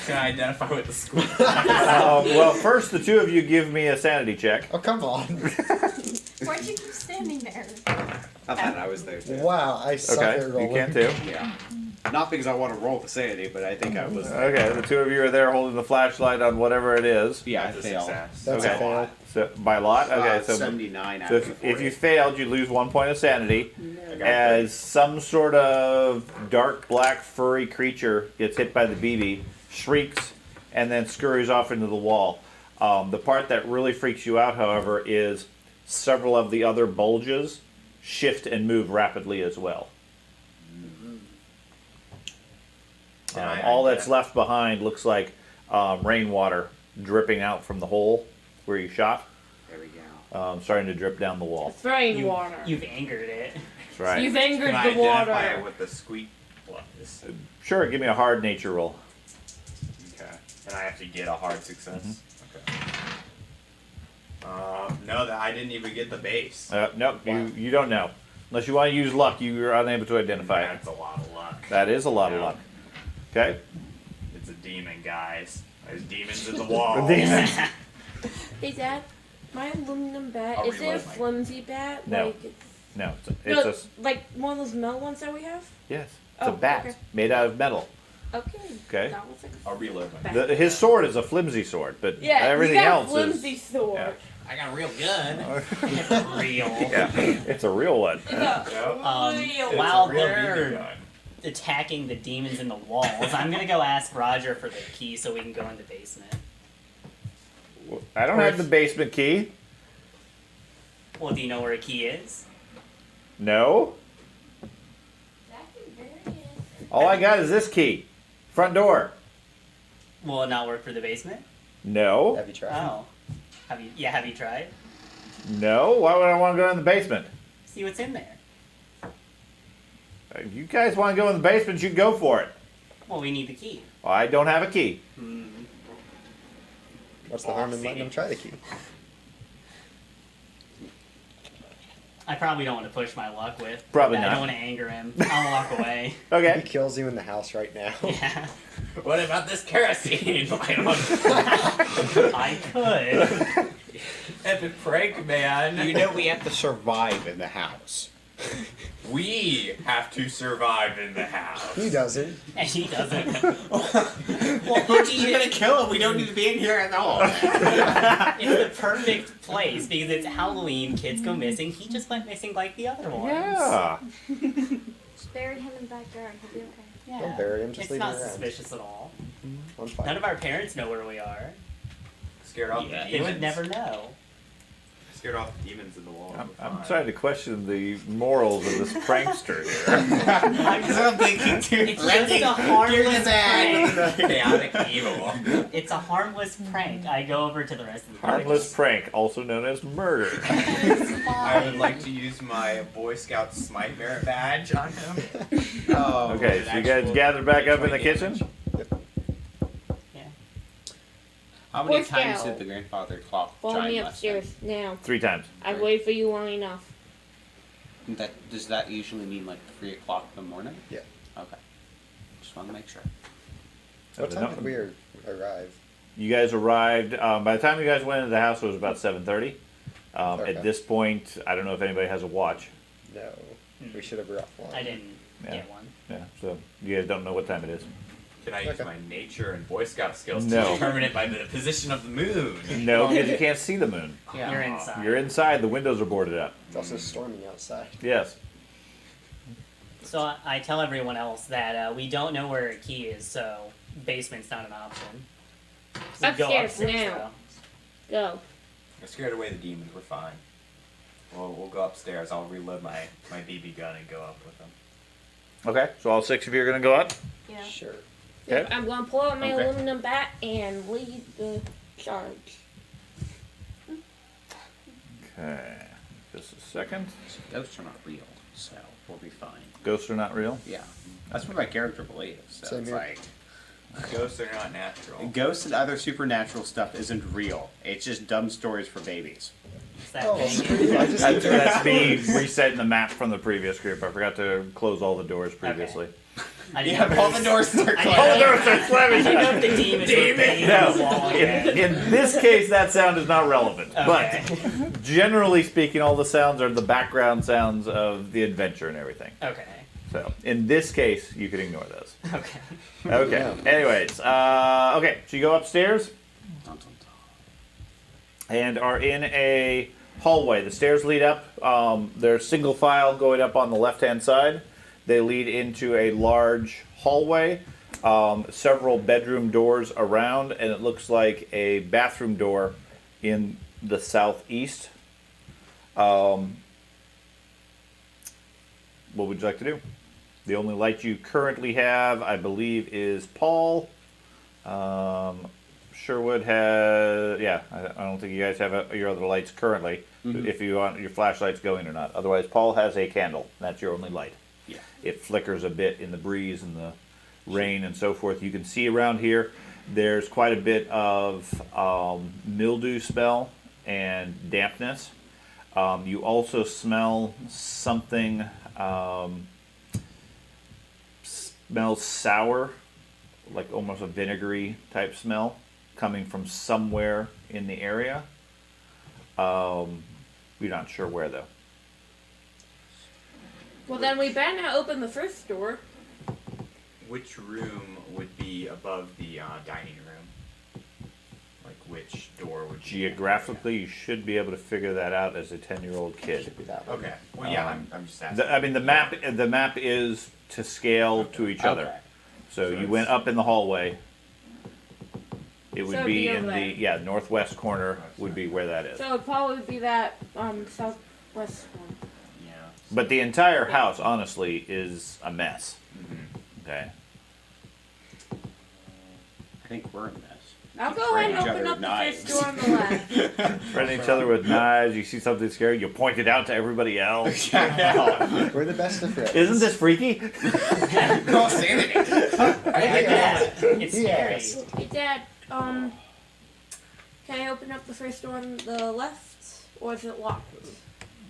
Can I identify with the school? Well, first, the two of you give me a sanity check. Oh, come on. Why'd you keep standing there? I thought I was there too. Wow, I suck Okay, at rolling. you can too. Yeah. Not because I want to roll the sanity, but I think I was there. Okay, the two of you are there holding the flashlight on whatever it is. Yeah, I That's a failed. success. That's Okay. a fail. So by lot. Okay, so 79 out So of the if 40. you failed, you lose 1 point of sanity I got as some sort of dark black furry creature gets hit by the BB, shrieks, and then scurries off into the wall. The part that really freaks you out, however, is several of the other bulges shift and move rapidly as well. And All that's left behind looks like rainwater dripping out from the hole where you shot, There we go. starting to drip down the wall. It's rainwater. You've angered it. That's right. You've angered Can I the identify it water. with the squeak was? Sure, give me a hard nature roll. Okay. And I have to get a hard success. Mm-hmm. Okay. No, that I didn't even get the base. Nope, you don't know. Unless you want to use luck, you're unable to identify it. That's a lot of luck. That is a lot of Yeah. luck. Okay? It's a demon, guys. There's demons in the wall. Demons. Hey, Dad, my aluminum bat, I'll is it a relight my- flimsy bat? No. Like, it's, No, no, it's a like one of those metal ones that we have? yes, it's a Oh, bat okay. made out of metal. Okay. Okay. That was like I'll reload my. bat. His sword is a flimsy sword, but Yeah, everything you got else a flimsy is sword. yeah. I got a real gun. Real. yeah, it's a real one. It's a real It's While a real they're BB gun. attacking the demons in the walls, I'm gonna go ask Roger for the key so we can go in the basement. I don't have the basement key. Well, do you know where a key is? No. All I got is this key. Front door. Will it not work for the basement? No. Have you tried? Oh. Have you tried? No. Why would I want to go in the basement? See what's in there. If you guys want to go in the basement, you can go for it. Well, we need the key. I don't have a key. What's the harm in letting them try the key? I probably don't want to push my luck with. Probably I not. don't want to anger him. I'll walk away. He Okay. kills you in the house right now. Yeah. What about this kerosene? I could. Epic prank, man. You know we have to survive in the house. We have to survive in the house. He doesn't. And he doesn't. Well, you're gonna kill him. We don't need to be in here at all. It's the perfect place because it's Halloween, kids go missing. He just went missing like the other ones. Yeah. Just buried him in the backyard. He'll be okay. Yeah. Don't bury him, just it's leave not him around. suspicious at all. On fire. None of our parents know where we are. Scared off Yeah, the They demons. would never know. Scared off the demons in the wall. I'm starting to question the morals of this prankster here. I'm thinking too. It's just a harmless prank. Chaotic evil. It's a harmless prank. I go over to the rest of the Harmless prank, also known as murder. I would like to use my Boy Scout Smite Merit badge on him. Oh, Okay, so you guys gather back up in the kitchen? Yeah. How many Boy times Scout. did the grandfather clock Follow chime me last time? upstairs now. 3 times. I've waited for you long enough. Does that usually mean like 3 o'clock in the morning? Yeah. Okay. Just want to make sure. What time did we arrive? You guys arrived. By the time you guys went into the house, it was about 7:30. Okay. At this point, I don't know if anybody has a watch. No. We should have brought one. I didn't Yeah. get one. Yeah, so you guys don't know what time it is. Can I use Okay. my nature and Boy Scout skills No. to determine it by the position of the moon? No, because you can't see the moon. Yeah. You're inside. You're inside. The windows are boarded up. It's also storming outside. Yes. So I tell everyone else that we don't know where a key is, so basement's not an option. So go Upstairs upstairs now. Go. I scared away the demons. We're fine. We'll go upstairs. I'll reload my BB gun and go up with them. Okay, so all 6 of you are going to go up? Yeah. Sure. Okay. I'm gonna pull out my Okay. aluminum bat and lead the charge. Okay. Just a second. Ghosts are not real, so we'll be fine. Ghosts are not real? Yeah. That's what my character believes. So Same it's here. like Ghosts are not natural. ghosts and other supernatural stuff isn't real. It's just dumb stories for babies. Is that Oh, thing? I just That's me resetting the map from the previous group. I forgot to close all the doors previously. I didn't know all the doors start I closing. didn't know- doors are slamming. I didn't know if the demons were banging on the wall No, again. in this case, that sound is not relevant. Okay. But generally speaking, all the sounds are the background sounds of the adventure and everything. Okay. So in this case, you can ignore those. Okay. Okay. Yeah. Anyways, okay. So you go upstairs Dun, dun, dun. and are in a hallway. The stairs lead up. They're single file going up on the left-hand side. They lead into a large hallway. Several bedroom doors around, and it looks like a bathroom door in the southeast. What would you like to do? The only light you currently have, I believe, is Paul. Sherwood has, yeah, I don't think you guys have your other lights currently, if you want your flashlights going or not. Otherwise, Paul has a candle. That's your only light. Yeah. It flickers a bit in the breeze and the rain and so forth. You can see around here, there's quite a bit of mildew smell and dampness. You also smell something, smells sour, like almost a vinegary type smell coming from somewhere in the area. We're not sure where though. Well, then we better not open the first door. Which room would be above the dining room? Like which door would be? Geographically, you should be able to figure that out as a 10-year-old kid. Should be that one. Okay. Well, yeah, I'm just asking. I mean, the map is to scale to each other. Okay. So So you it's- went up in the hallway. It would So it'd be be in over the there. northwest corner would be where that is. So it'd probably be that southwest one. Yeah. But the entire house, honestly, is a mess. Okay. I think we're in this. I'll go ahead and Each open other up the knives. first door on the left. Threatening each other with knives. You see something scary, you point it out to everybody else. We're the best of friends. Isn't this freaky? No sanity. It's scary. Yes. Hey, Dad, can I open up the first door on the left, or is it locked?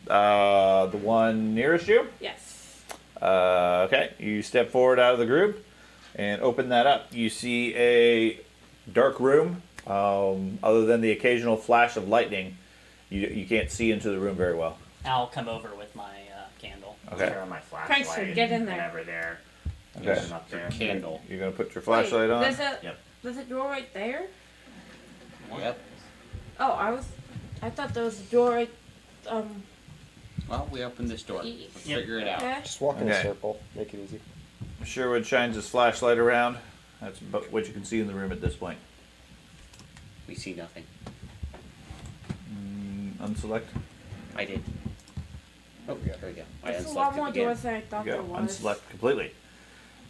The one nearest you? Yes. Okay. You step forward out of the group and open that up. You see a dark room. Other than the occasional flash of lightning, you can't see into the room very well. I'll come over with my candle. Okay. Turn on my flashlight. Prankster, get in there. Whenever they're Okay. using up there. Candle. You're gonna put your flashlight on. Yep. There's a door right there? Yep. Oh, I thought there was a door right, Well, we opened this door. Let's Yep. figure it out. okay. Just walk in a Okay. circle. Make it easy. Sherwood shines his flashlight around. That's about what you can see in the room at this point. We see nothing. Unselect. I did. Oh, there we go. I There's a lot unselected more again. doors than I thought there Go. was. Unselect completely.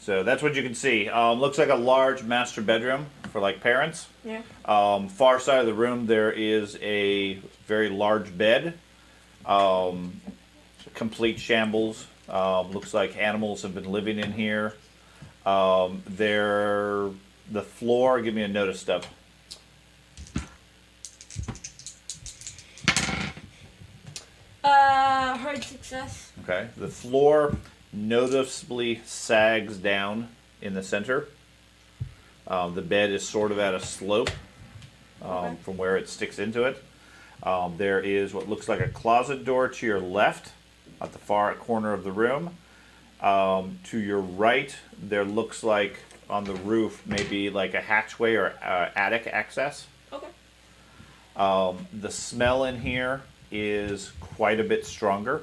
So that's what you can see. Looks like a large master bedroom for like parents. Yeah. Far side of the room there is a very large bed. Complete shambles. Looks like animals have been living in here. The floor. Give me a notice step. Hard success. Okay. The floor noticeably sags down in the center. The bed is sort of at a slope Okay. from where it sticks into it. There is what looks like a closet door to your left at the far corner of the room. To your right, there looks like on the roof maybe like a hatchway or attic access. Okay. The smell in here is quite a bit stronger.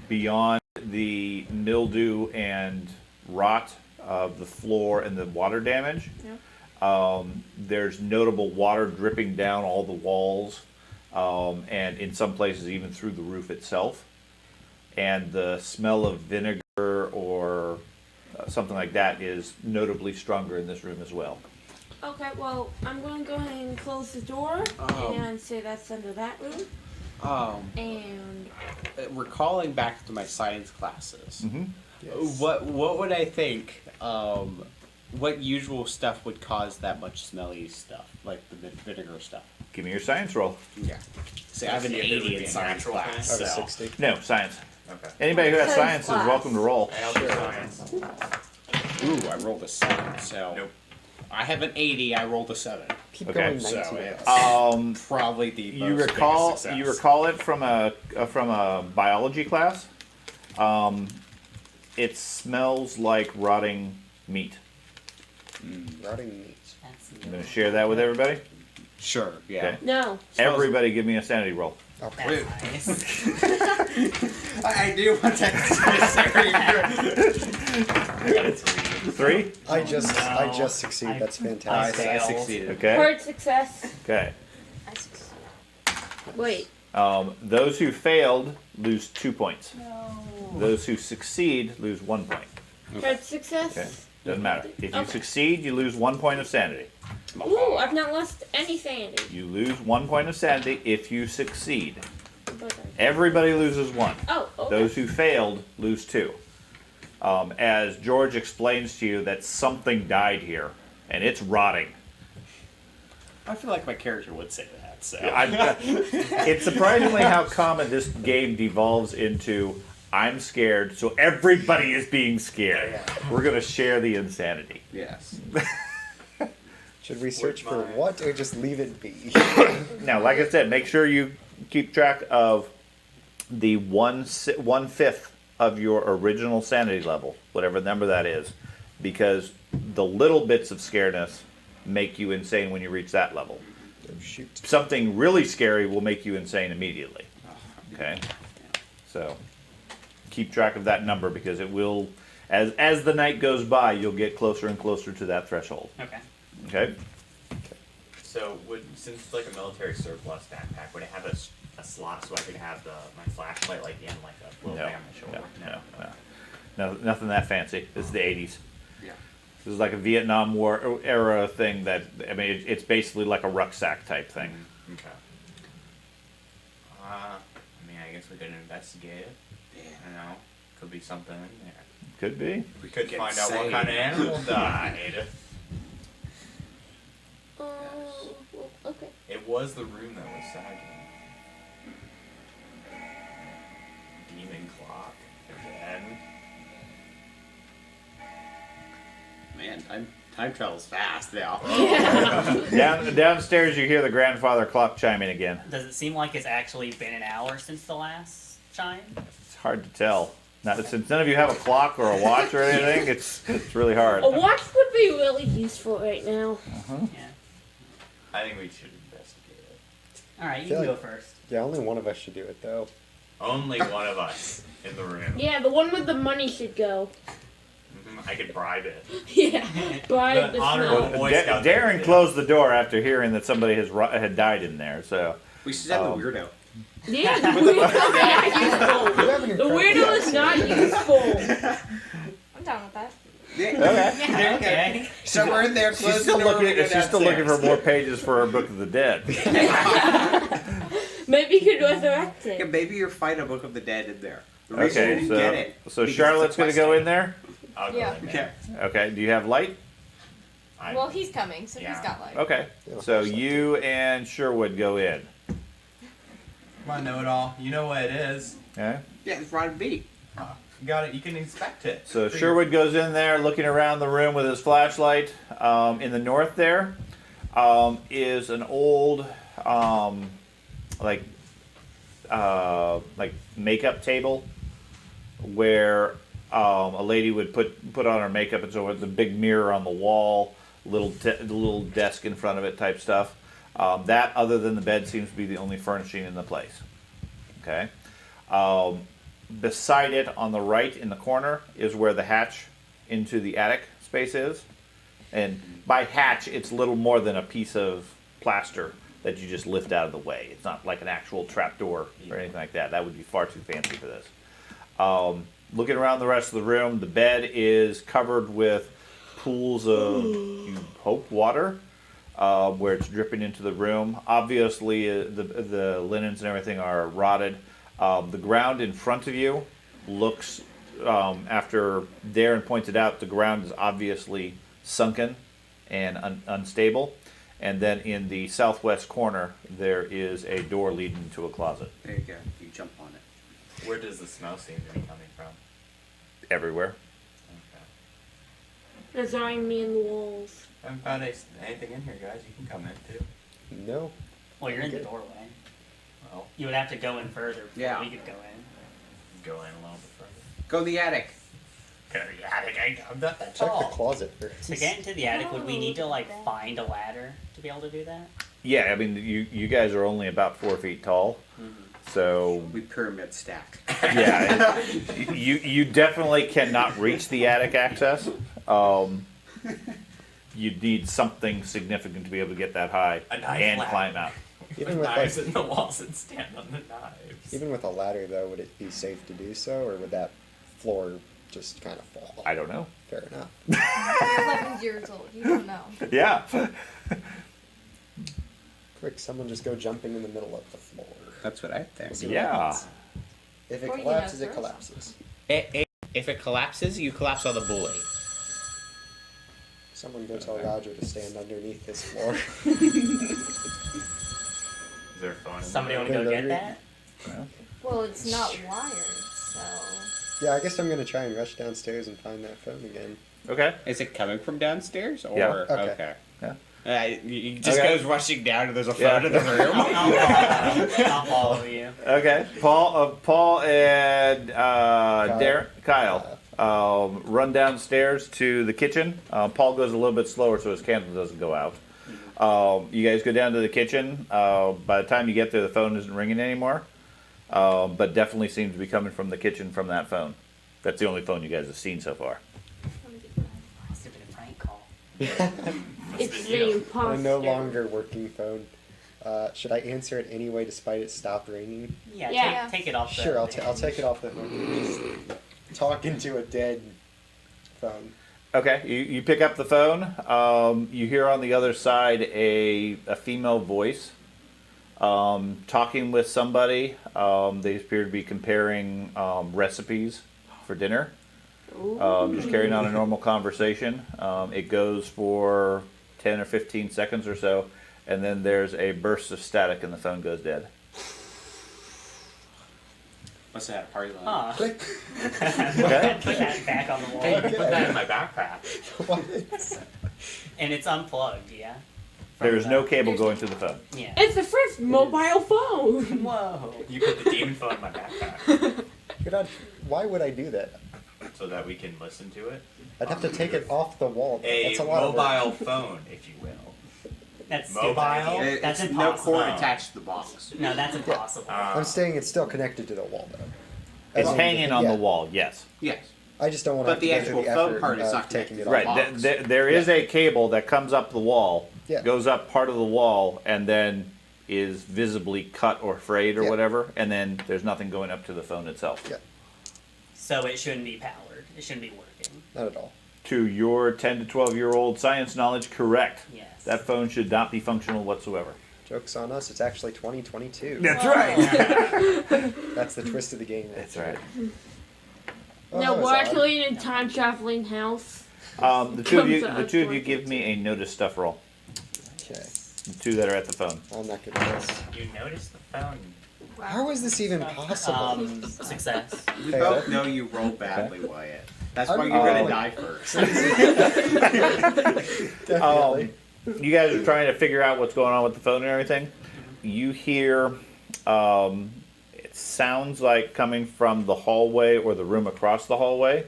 Beyond the mildew and rot of the floor and the water damage, there's notable water dripping down all the walls, and in some places even through the roof itself. And the smell of vinegar or something like that is notably stronger in this room as well. Okay, well, I'm going to go ahead and close the door and say that's under that room. And Recalling back to my science classes, Mm-hmm. what would I think? What usual stuff would cause that much smelly stuff, like the vinegar stuff? Give me your science roll. Yeah. See, I have an See if it would 80 be in a science natural class. Out of So. 60. No, science. Okay. Anybody who has Science science is class. welcome to roll. I'll do science. Ooh, I rolled a 7. So Nope. I have an 80. I rolled a 7. Keep Okay, going. so 19 it's- minutes. Probably the You most recall biggest success. you recall it from a biology class. It smells like rotting meat. Rotting meat. I'm going to share that with everybody. Sure. Yeah. Okay. no. Everybody, give me a sanity roll. Oh, That's nice. I do want to. I got a 3. 3. I just succeed. I- That's I fantastic. failed. succeeded. Okay. Hard success. Okay. I succeeded. Wait. Those who failed lose 2 points. No. Those who succeed lose 1 point. Hard success. Okay. Doesn't matter. If you Okay. succeed, you lose 1 point of sanity. Ooh, I've not lost any sanity. You lose 1 point of sanity if you succeed. But Everybody loses 1. oh, okay. Those who failed lose 2. As George explains to you that something died here, and it's rotting. I feel like my character would say that. So. It's surprisingly how common this game devolves into. I'm scared, so everybody is being scared. We're gonna share the insanity. Yes. Should we search for mine? what or just leave it be? Now, like I said, make sure you keep track of the 1/5 of your original sanity level, whatever number that is, because the little bits of scaredness make you insane when you reach that level. Oh, shoot. Something really scary will make you insane immediately. Okay? So keep track of that number because it will, as the night goes by, you'll get closer and closer to that threshold. Okay. Okay? So, since it's like a military surplus backpack, would it have a slot so I could have my flashlight like in like a little No, thing on my shoulder? no. Nothing that fancy. This is the 80s. Yeah. This is like a Vietnam War era thing that, I mean, it's basically like a rucksack type thing. Okay. I mean, I guess we could investigate it. Yeah. You know, could be something in there. Could be. We could Get find out what saved. kind of animal died. Well, okay. It was the room that was sagging. Demon clock again. Man, time travels fast now. Downstairs, you hear the grandfather clock chiming again. Does it seem like it's actually been an hour since the last chime? It's hard to tell. Not, since none of you have a clock or a watch or anything, it's really hard. A watch would be really useful right now. Yeah. I think we should investigate it. All right, you feel can go like- first. Yeah, only one of us should do it though. Only one of us in the room. Yeah, the one with the money should go. I could bribe it. Yeah, bribe The the honorable smell. Boy Scout Darren did. closed the door after hearing that somebody had died in there. So We should have the weirdo. Yeah, the weirdo is not You have an useful. The incredible weirdo is not useful. I'm down with that. okay. Okay. So we're in there. She's Close still the door, looking. we go She's still looking for downstairs. more pages for her Book of the Dead. Maybe you could resurrect Yeah, it. maybe you'll find a Book of the Dead in there. The reason we Okay, didn't get it. so because Charlotte's it's a going to go quest in there. I'll go Yeah. in Okay. there. Okay. Do you have light? Well, he's coming, so Yeah. he's got light. Okay. Yeah, So flashlight. you and Sherwood go in. Come on, know-it-all. You know what it is. Okay. Yeah, it's Rod B. You got it. You can inspect it. So Figure- Sherwood goes in there, looking around the room with his flashlight. In the north, there is an old, like makeup table where a lady would put on her makeup, and so with the big mirror on the wall, little desk in front of it, type stuff. That, other than the bed, seems to be the only furnishing in the place. Okay. Beside it, on the right in the corner, is where the hatch into the attic space is. And by hatch, it's little more than a piece of plaster that you just lift out of the way. It's not like an actual trapdoor or anything like that. That would be far too fancy for this. Looking around the rest of the room, the bed is covered with pools of, you hope, water, where it's dripping into the room. Obviously, the linens and everything are rotted. The ground in front of you looks, after Darren pointed out, the ground is obviously sunken and unstable. And then in the southwest corner, there is a door leading to a closet. There you go. You jump on it. Where does the smell seem to be coming from? Everywhere. Okay. There's Iron Man walls. I haven't found anything in here, guys. You can come in too. No. Well, you're in the Okay. doorway. Well, You would have to go in further before Yeah. we could go in. go in a little bit further. Go in the attic. Go to the attic. I'm not that Check the tall. closet first. To get into the attic, would we need to find a ladder to be able to do that? Yeah, I mean, you guys are only about 4 feet tall, so We pyramid stack. yeah, you definitely cannot reach the attic access. You'd need something significant to be able to get that high A knife and ladder. climb out. Even With with knives like, in the walls and stand on the knives. even with a ladder though, would it be safe to do so, or would that floor just kind of fall? I don't know. Fair enough. You're 11 years old. You don't know. Yeah. Quick, someone just go jumping in the middle of the floor. That's what I think. See what Yeah. happens. If it Or you collapses, have it throw collapses. If it collapses, you collapse on the bully. Someone go tell Roger to stand underneath this floor. Is there a phone? in Somebody there? want to go Window get read. that? Well, it's not wired, so. Yeah, I guess I'm gonna try and rush downstairs and find that phone again. Okay. Is it coming from downstairs? Or Yeah. Okay. okay. He just Okay. goes rushing down, and there's a phone in the room. I'll follow you. Okay, Paul and Kyle, run downstairs to the kitchen. Paul goes a little bit slower so his candle doesn't go out. You guys go down to the kitchen. By the time you get there, the phone isn't ringing anymore, but definitely seems to be coming from the kitchen from that phone. That's the only phone you guys have seen so far. Must have been a prank call. It's the A imposter. no longer working phone. Should I answer it anyway despite it stop ringing? Yeah, Yeah. Take it off. Sure, I'll take it off the phone. Just talk into a dead phone. Okay, you pick up the phone. You hear on the other side a female voice talking with somebody. They appear to be comparing recipes for dinner. Just carrying on a normal conversation. It goes for 10 or 15 seconds or so, and then there's a burst of static and the phone goes dead. What's that? Party line? Huh. Click. Put that back on the wall. Hey, put that in my backpack. What? And it's unplugged, yeah? There is no cable There's going to the phone. Yeah. It's the first mobile phone. Whoa. You put the demon phone in my backpack Why would I do that? so that we can listen to it. I'd have to take it off the wall. A That's a lot of mobile work. phone, if you will. That's Mobile? stupid idea. That's It's no impossible. cord attached to the box. No, that's impossible. I'm saying it's still connected to the wall though. It's As long as hanging on yeah. the wall, yes. Yes. I just don't want But to the have to go actual through the phone effort part is of not taking connected it to off. Right, box. there is a cable that comes up the wall, Yeah. goes up part of the wall, and then is visibly cut or frayed or Yeah. whatever, and then there's nothing going up to the phone itself. Yeah. So it shouldn't be powered. It shouldn't be working. Not at all. To your 10 to 12-year-old science knowledge, correct. Yes. That phone should not be functional whatsoever. Joke's on us. It's actually 2022. That's right. That's the twist of the game. That's right. Oh, No, that was we're odd. actually in a time traveling house. The two of you, Comes the up two of you, like give me a notice stuff roll. Okay. The two that are at the phone. I'm not good at this. You noticed the phone. How is this even possible? Success. We Hey, both that- know you roll badly, Wyatt. That's I'm why you're gonna rolling. die first. Definitely. You guys are trying to figure out what's going on with the phone and everything. You hear, it sounds like coming from the hallway or the room across the hallway.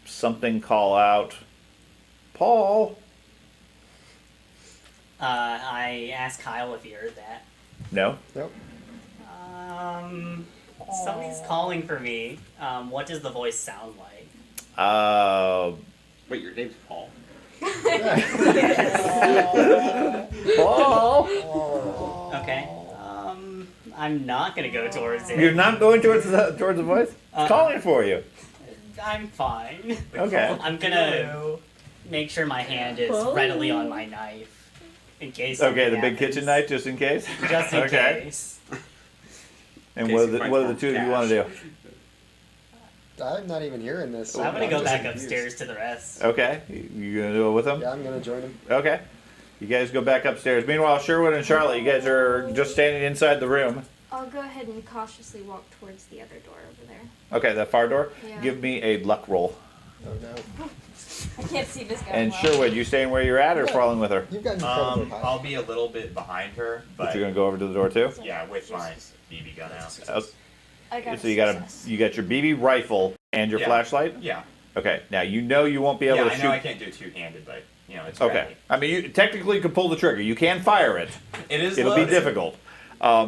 Something call out, Paul. I asked Kyle if he heard that. No. Nope. Somebody's calling for me. What does the voice sound like? Wait, your name's Paul. Paul. Okay. I'm not gonna go towards it. You're not going towards the voice. It's calling for you. I'm fine. Okay. I'm gonna make sure my hand is readily on my knife in case. Okay, the something big happens. kitchen knife, just in case. Just in Okay. case. And In what case are you the find two of you want to do? I'm not even hearing this. I'm gonna go just back confused. upstairs to the rest. Okay, you gonna do it with them? Yeah, I'm gonna join him. Okay. You guys go back upstairs. Meanwhile, Sherwood and Charlotte, you guys are just standing inside the room. I'll go ahead and cautiously walk towards the other door over there. Okay, that far door. Yeah. Give me a luck roll. Oh no. I can't see this guy. And well. Sherwood, you staying where you're at or Yeah. following with her? You've gotten incredibly high. I'll be a little bit behind her, But but you're gonna go over to the door too. yeah, with my BB gun out. I got So you got your BB rifle and your Yeah. flashlight. Yeah. Okay. Now you know you won't be able Yeah, to I shoot. know I can't do it two-handed, but you know it's Okay. ready. I mean, you technically could pull the trigger. You can fire it. It is. It'll be loaded. difficult.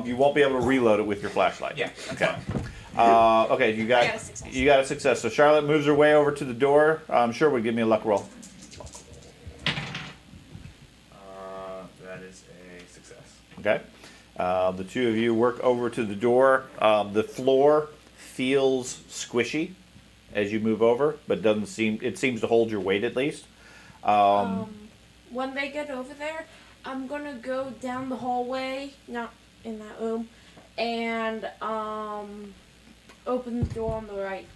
You won't be able to reload it with your flashlight. Yeah. That's Okay. fine. Okay. You got. I got a success. You got a success. So Charlotte moves her way over to the door. Sherwood, give me a luck roll. That is a success. Okay. The two of you work over to the door. The floor feels squishy as you move over, but doesn't seem. It seems to hold your weight at least. When they get over there, I'm gonna go down the hallway, not in that room, and open the door on the right.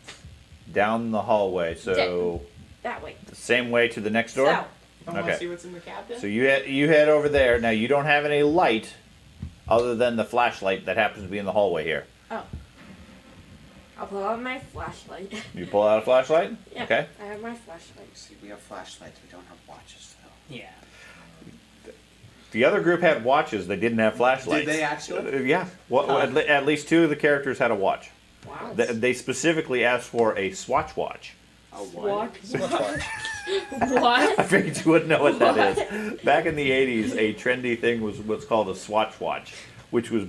Down the hallway. So That way. the same way to the next door. South. I want Okay. to see what's in the cabinet. So you head over there. Now you don't have any light other than the flashlight that happens to be in the hallway here. Oh. I'll pull out my flashlight. You pull out a flashlight. Yeah, Okay. I have my flashlight? See, we have flashlights. We don't have watches, though. Yeah. The other group had watches. They didn't have flashlights. Did they actually? Yeah. Well, at least 2 of the characters had a watch. Wow. They specifically asked for a Swatch watch. A what? What? I What? figured you wouldn't know what that is. Back in the '80s, a trendy thing was what's called a Swatch watch, which was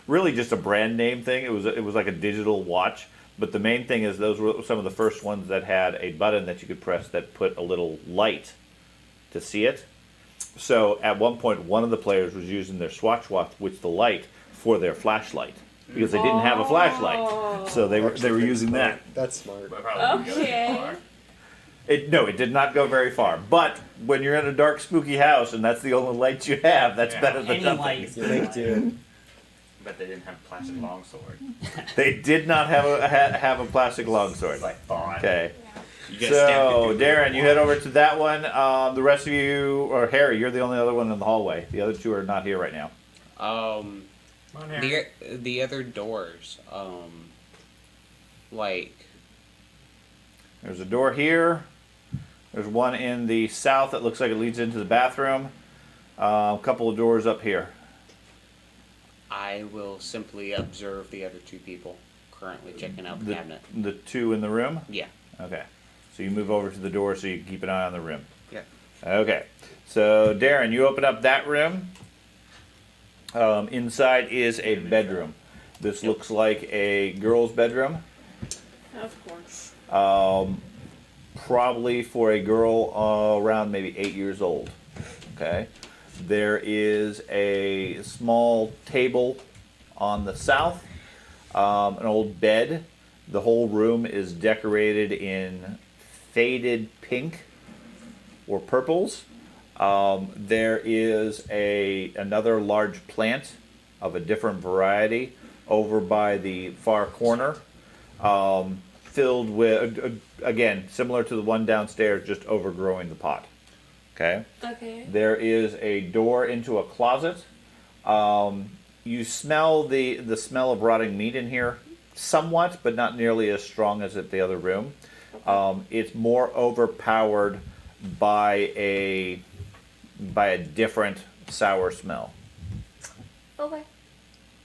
really just a brand name thing. It was like a digital watch, but the main thing is those were some of the first ones that had a button that you could press that put a little light to see it. So at one point, one of the players was using their Swatch watch with the light for their flashlight because they didn't have a flashlight, so they were using that. That's smart. But probably wouldn't go that Okay. far. It did not go very far. But when you're in a dark, spooky house and that's the only light you have, that's Yeah. better than Any nothing. lights. You make do. But they didn't have a plastic longsword. They did not have a plastic longsword. It's like thought. Okay. You gotta stamp So, it. Darren, you head over to that one. The rest of you, or Harry, you're the only other one in the hallway. The other 2 are not here right now. Come on, Harry. The other doors, like There's a door here. There's one in the south that looks like it leads into the bathroom. A couple of doors up here. I will simply observe the other 2 people currently checking out the cabinet. The 2 in the room? Yeah. Okay. So you move over to the door so you can keep an eye on the room. Yeah. Okay. So, Darren, you open up that room. Inside is a bedroom. This looks like a girl's bedroom. Of course. Probably for a girl around maybe 8 years old. Okay. There is a small table on the south, an old bed. The whole room is decorated in faded pink or purples. There is another large plant of a different variety over by the far corner, filled with, again, similar to the one downstairs, just overgrowing the pot. Okay. Okay. There is a door into a closet. You smell the smell of rotting meat in here, somewhat, but not nearly as strong as at the other room. It's more overpowered by a different sour smell. Okay.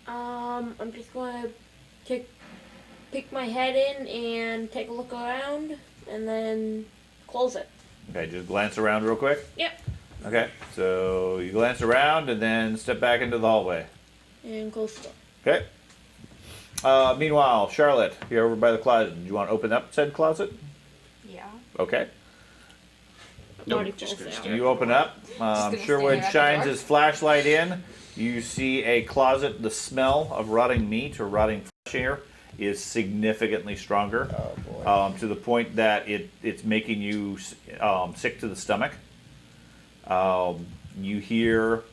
I'm just gonna pick my head in and take a look around, and then close it. Okay, just glance around real quick. Yep. Okay, so you glance around and then step back into the hallway. And close the door. Okay. Meanwhile, Charlotte, you're over by the closet. Do you want to open up said closet? Yeah. Okay. Already just closed gonna it. stare. You open up. gonna Sherwood stand at the shines door. his flashlight in. You see a closet. The smell of rotting meat or rotting flesh here is significantly stronger, Oh boy. to the point that it's making you sick to the stomach. You hear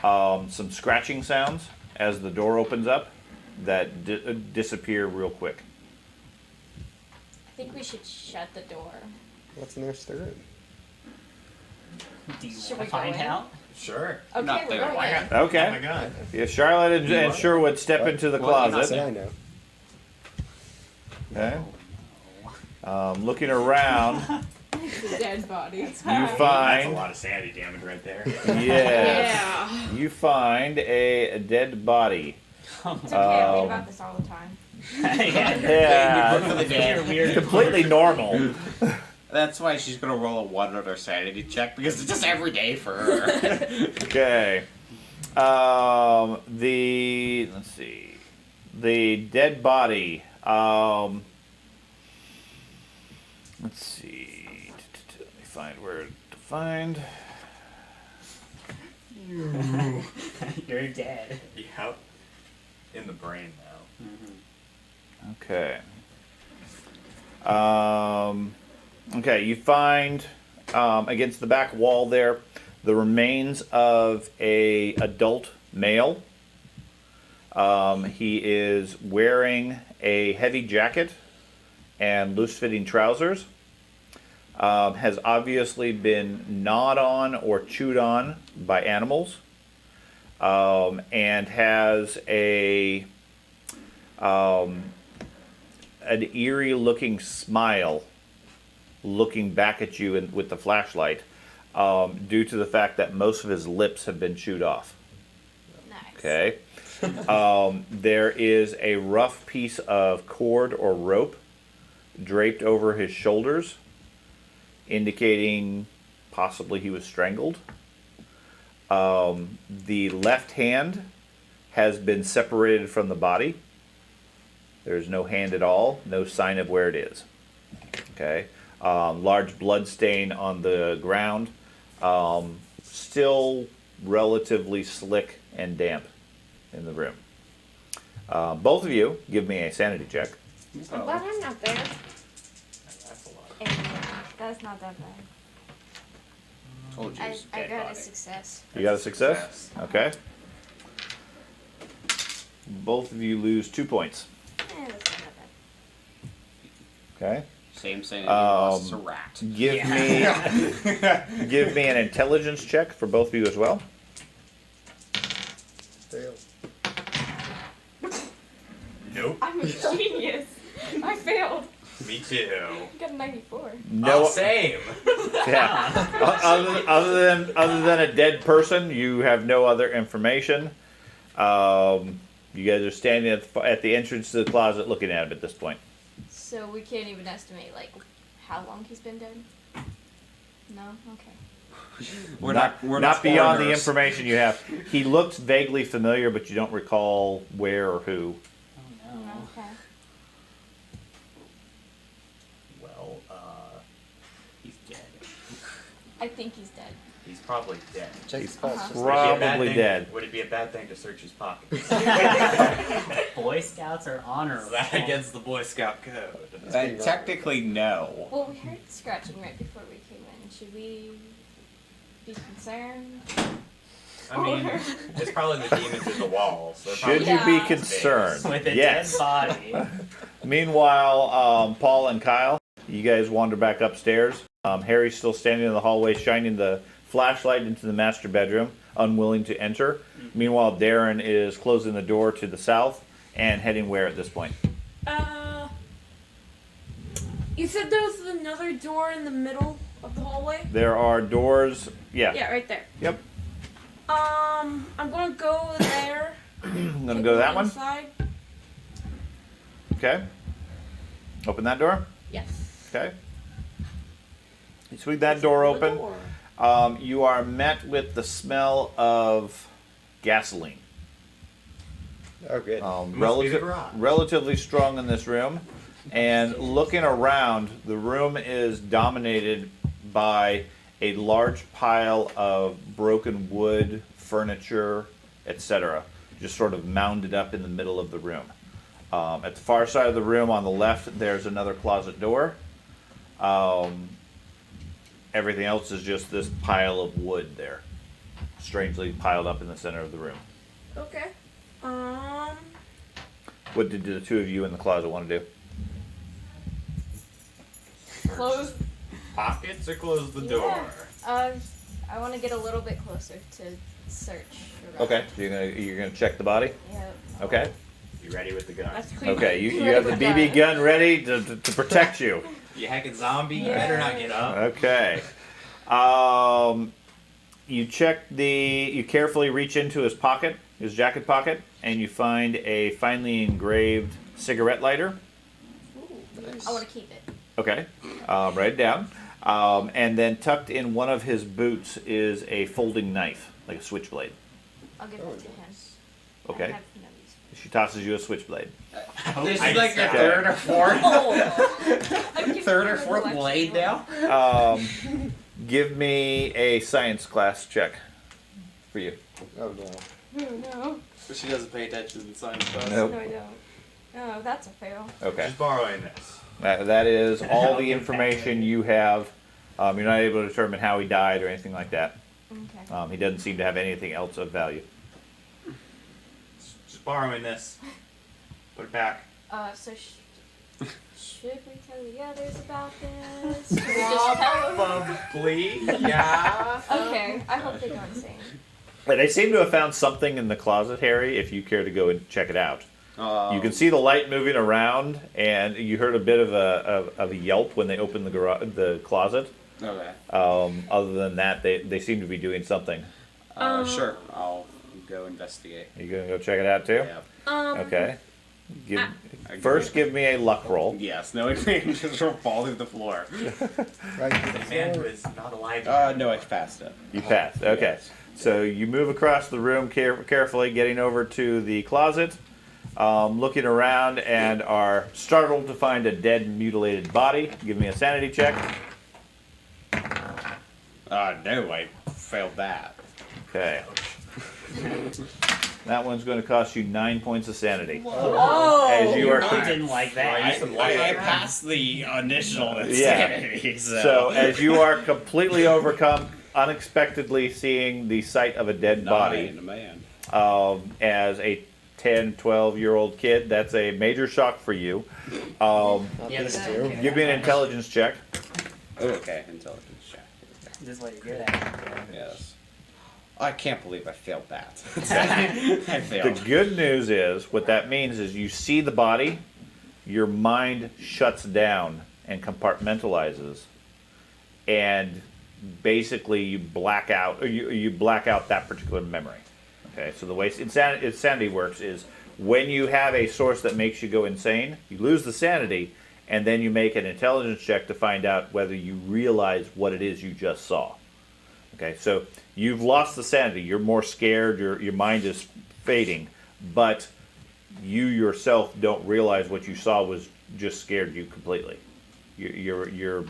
some scratching sounds as the door opens up that disappear real quick. I think we should shut the door. What's in the rest of the room? Do you Should want we to go find in? out? Sure. Okay, Not we're there. going Why in. not? Okay. Oh my god. Yeah, Charlotte and what? Sherwood step What? into the What? You're not closet. Said I know. Okay. Looking around, It's a dead body. you That's a find lot of sanity damage right there. yes, you find a dead body. It's okay, I read Um, about this all the time. Yeah, For the day. You're weird. completely normal. That's why she's gonna roll a 1 on her sanity check because it's just every day for her. Okay. Let's see, the dead body. Let's see. Let me find where to find. You're dead. Yep. In the brain now. Okay. Okay, you find against the back wall there the remains of a adult male. He is wearing a heavy jacket and loose-fitting trousers. Has obviously been gnawed on or chewed on by animals, and has an eerie-looking smile looking back at you with the flashlight, due to the fact that most of his lips have been chewed off. Nice. Okay. There is a rough piece of cord or rope draped over his shoulders, indicating possibly he was strangled. The left hand has been separated from the body. There's no hand at all, no sign of where it is. Okay. Large blood stain on the ground. Still relatively slick and damp in the room. Both of you give me a sanity check. I'm glad I'm not there. That's a lot. And that's not that bad. Told you. It's I dead got body. a success. You got a success? Okay. Both of you lose 2 points. That's not that bad. Okay. Same saying. Lost a rat. Give me an intelligence check for both of you as well. Fail. Nope. I'm a genius. I failed. Me too. I got a 94. No. Oh, same. Yeah. other than a dead person, you have no other information. You guys are standing at the entrance to the closet, looking at him at this point. So we can't even estimate like how long he's been dead. No. Okay. We're not not beyond the foreigners. information you have. He looks vaguely familiar, but you don't recall where or who. Oh no. Okay. Well, he's dead. I think he's dead. He's probably dead. Check his pulse. just Would it be a bad Probably thing- dead. Would it be a bad thing to search his pockets? Boy Scouts are honorable. That against the Boy Scout code. Technically, no. Well, we heard scratching right before we came in. Should we be concerned? I mean, it's probably the demons in the walls. They're Should probably you be Yeah. concerned? With a Yes. dead body. Meanwhile, Paul and Kyle, you guys wander back upstairs. Harry's still standing in the hallway, shining the flashlight into the master bedroom, unwilling to enter. Meanwhile, Darren is closing the door to the south and heading where at this point? You said there was another door in the middle of the hallway? There are doors. Yeah. Yeah, right there. Yep. I'm gonna go there. I'm gonna go to that one. Inside. Okay. Open that door. Yes. Okay. You swing that door open. You are met with the smell of gasoline. Oh, good. Must be the garage. Relatively strong in this room. And looking around, the room is dominated by a large pile of broken wood, furniture, etc., just sort of mounded up in the middle of the room. At the far side of the room on the left, there's another closet door. Everything else is just this pile of wood there, strangely piled up in the center of the room. Okay. What did the two of you in the closet want to do? Close. Pockets or close the Yeah. door? I want to get a little bit closer to search. around. Okay, so you're gonna check the body. Yeah. Okay. You ready with the gun? That's clean. Okay, you have the BB gun ready to protect you. You heckin' zombie, you better not get up. Okay. You carefully reach into his pocket, his jacket pocket, and you find a finely engraved cigarette lighter. Nice. I want to keep it. Okay, write it down. And then tucked in one of his boots is a folding knife, like a switchblade. I'll give it to him. I Okay. have no use for She tosses you a switchblade. This I is like your just- third or fourth, it. I'm giving third him or a fourth collection. blade now. Give me a science class check for you. Oh, no. Oh, no. But she doesn't pay attention in science class. Nope. No, I don't. Oh, that's a fail. Okay. Just borrowing this. That is all the information you have. You're not able to determine how he died or anything like that. Okay. He doesn't seem to have anything else of value. Just borrowing this. Put it back. So should we tell the others about this? Should we just tell them? Probably, yeah. Okay, I hope they go insane. They seem to have found something in the closet, Harry, if you care to go and check it out. You can see the light moving around, and you heard a bit of a yelp when they opened the closet. Okay. Other than that, they seem to be doing something. Sure. I'll go investigate. You gonna go check it out too? Yeah. Okay. Give, I first, give me a luck roll. Yes. No, it just fall through the floor. Right. The man who is not alive. No, I passed it. You passed. Okay. Yes. So you move across the room carefully, getting over to the closet, looking around, and are startled to find a dead, mutilated body. Give me a sanity check. No, I failed that. Okay. That one's going to cost you 9 points of sanity. Whoa! As you You are really didn't like that. I passed the initial Yeah. insanity. So as you are completely overcome, unexpectedly seeing the sight of a dead body, Man. as a 10, 12-year-old kid, that's a major shock for you. Not Yeah, these but- two. Give me an intelligence check. Oh, okay. Intelligence check. This is what you're good at. Yes. I can't believe I failed that. I The failed. good news is, what that means is you see the body, your mind shuts down and compartmentalizes, and basically you black out, or you black out that particular memory. Okay, so the way insanity works is when you have a source that makes you go insane, you lose the sanity, and then you make an intelligence check to find out whether you realize what it is you just saw. Okay, so you've lost the sanity. You're more scared. Your mind is fading, but you yourself don't realize what you saw was just scared you completely. Your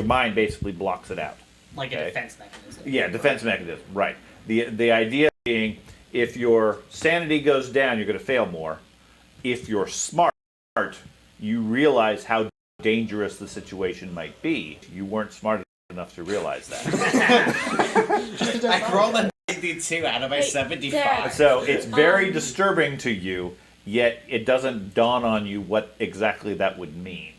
mind basically blocks it out. Like a Okay. defense mechanism. Yeah, defense mechanism. Right. The idea being, if your sanity goes down, you're going to fail more. If you're smart, you realize how dangerous the situation might be. You weren't smart enough to realize that. I rolled a 92 out of my Hey, 75. So it's very disturbing to you, yet it doesn't dawn on you what exactly that would mean.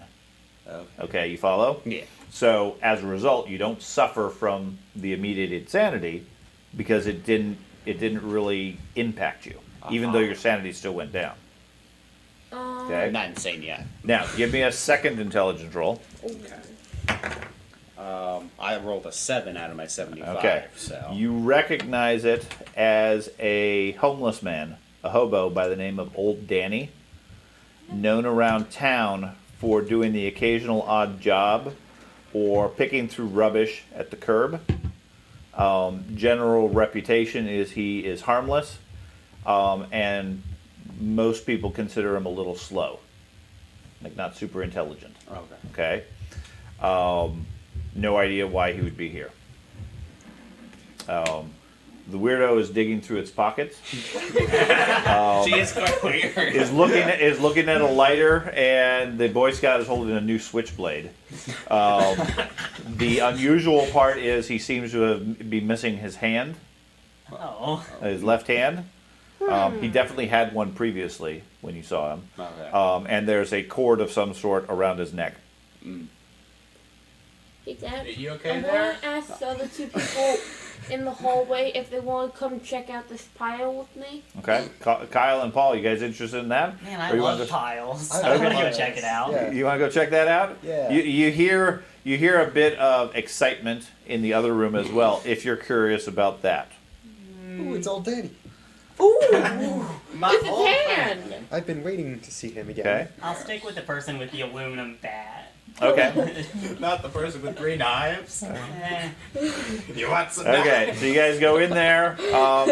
Okay, you follow? Yeah. So as a result, you don't suffer from the immediate insanity because it didn't really impact you, even though your sanity still went down. Okay. I'm not insane yet. Now, give me a second intelligence roll. I rolled a 7 out of my 75. Okay. So You recognize it as a homeless man, a hobo by the name of Old Danny, known around town for doing the occasional odd job or picking through rubbish at the curb. General reputation is he is harmless, and most people consider him a little slow, like not super intelligent. okay. Okay. No idea why he would be here. The weirdo is digging through its pockets. She is quite weird. Is looking at a lighter, and the Boy Scout is holding a new switchblade. The unusual part is he seems to be missing his hand, Oh. his left hand. He definitely had one previously when you saw him. Okay. And there's a cord of some sort around his neck. Hey, Dad. Are you I okay want there? to ask the other two people in the hallway if they want to come check out this pile with me. Okay, Kyle and Paul, you guys interested in that? Man, I Or you love wanna go- piles. I I'm love gonna go piles. check it out. Yeah. You want to go check that out? Yeah. You hear a bit of excitement in the other room as well. If you're curious about that. Ooh, it's old Danny. My It's his old hand. friend. I've been waiting to see him again. Okay. I'll stick with the person with the aluminum bat. Okay. Not the person with 3 knives. Eh, You want some Okay. knives? So you guys go in there,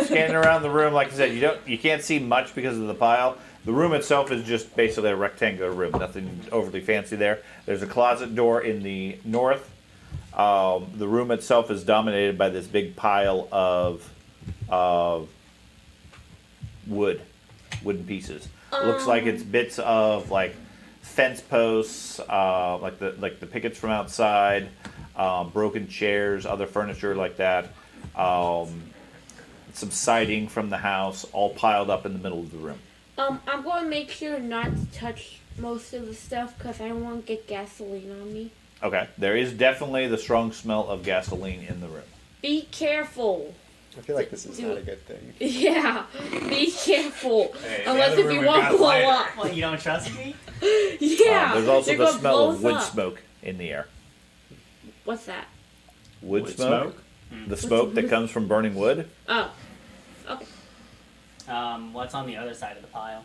scanning around the room. Like I said, you can't see much because of the pile. The room itself is just basically a rectangular room. Nothing overly fancy there. There's a closet door in the north. The room itself is dominated by this big pile of wooden pieces. Looks like it's bits of like fence posts, like the pickets from outside, broken chairs, other furniture like that, some siding from the house, all piled up in the middle of the room. I'm going to make sure not to touch most of the stuff because I don't want to get gasoline on me. Okay, there is definitely the strong smell of gasoline in the room. Be careful. I feel like this is not a good thing. Yeah, be careful. Hey, Unless the if other you room want got to blow lighter. up. What, you don't trust me? Yeah. There's also they're the gonna smell blow of us wood up. smoke in the air. What's that? Wood Wood smoke? The smoke that comes from burning wood? Oh. Okay. What's on the other side of the pile?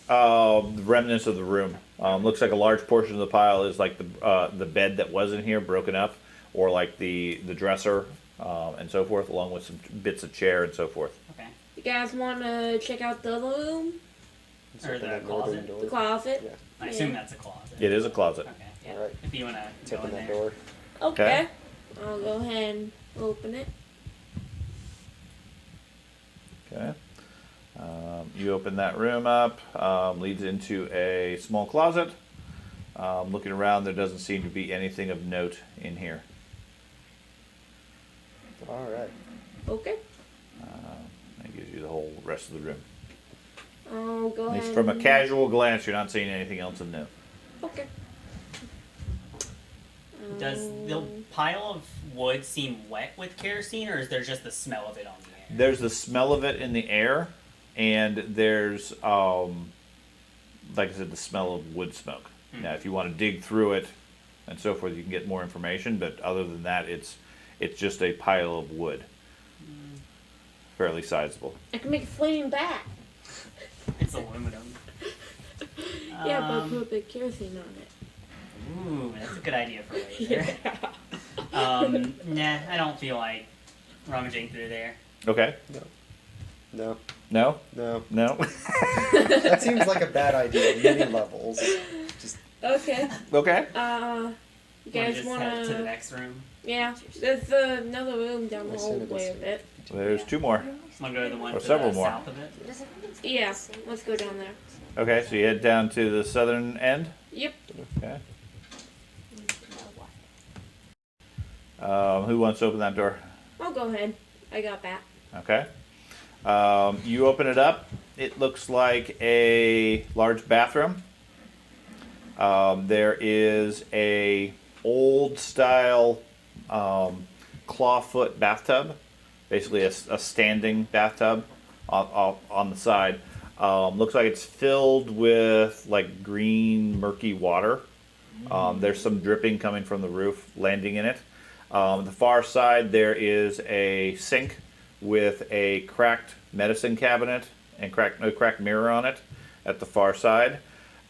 The remnants of the room. Looks like a large portion of the pile is like the bed that was in here broken up, or like the dresser and so forth, along with some bits of chair and so forth. Okay. You guys want to check out the other room? Let's Or open the that northern closet. door. The closet? Yeah. I assume that's a closet. It is a closet. Okay. Yeah. All right. If you wanna Let's go open in that there. door. Okay. I'll go ahead and open it. Okay. You open that room up, leads into a small closet. Looking around, there doesn't seem to be anything of note in here. All right. Okay. That gives you the whole rest of the room. I'll go At ahead. least from a and- casual glance, you're not seeing anything else of note. Okay. Does the pile of wood seem wet with kerosene, or is there just the smell of it on the air? There's the smell of it in the air, and there's, like I said, the smell of wood smoke. Now, if you want to dig through it and so forth, you can get more information. But other than that, it's just a pile of wood, fairly sizable. I can make a flaming bat. It's aluminum. Yeah, but put a big kerosene on it. Ooh, that's a good idea for later. Nah, I don't feel like rummaging through there. Okay. No. No. No. No. That seems like a bad idea. Many levels. Just Okay. Okay. You Wanna guys just head to the wanna? next room? Yeah. There's another room down the I assume it hallway is. of it. There's two more. Wanna go to the one Or to several the more. south of it? Yeah. Let's go down there. Okay, so you head down to the southern end. Yep. Okay. Who wants to open that door? I'll go ahead. I got that. Okay. You open it up. It looks like a large bathroom. There is a old style clawfoot bathtub, basically a standing bathtub on the side. Looks like it's filled with like green murky water. There's some dripping coming from the roof, landing in it. The far side there is a sink with a cracked medicine cabinet and cracked mirror on it at the far side.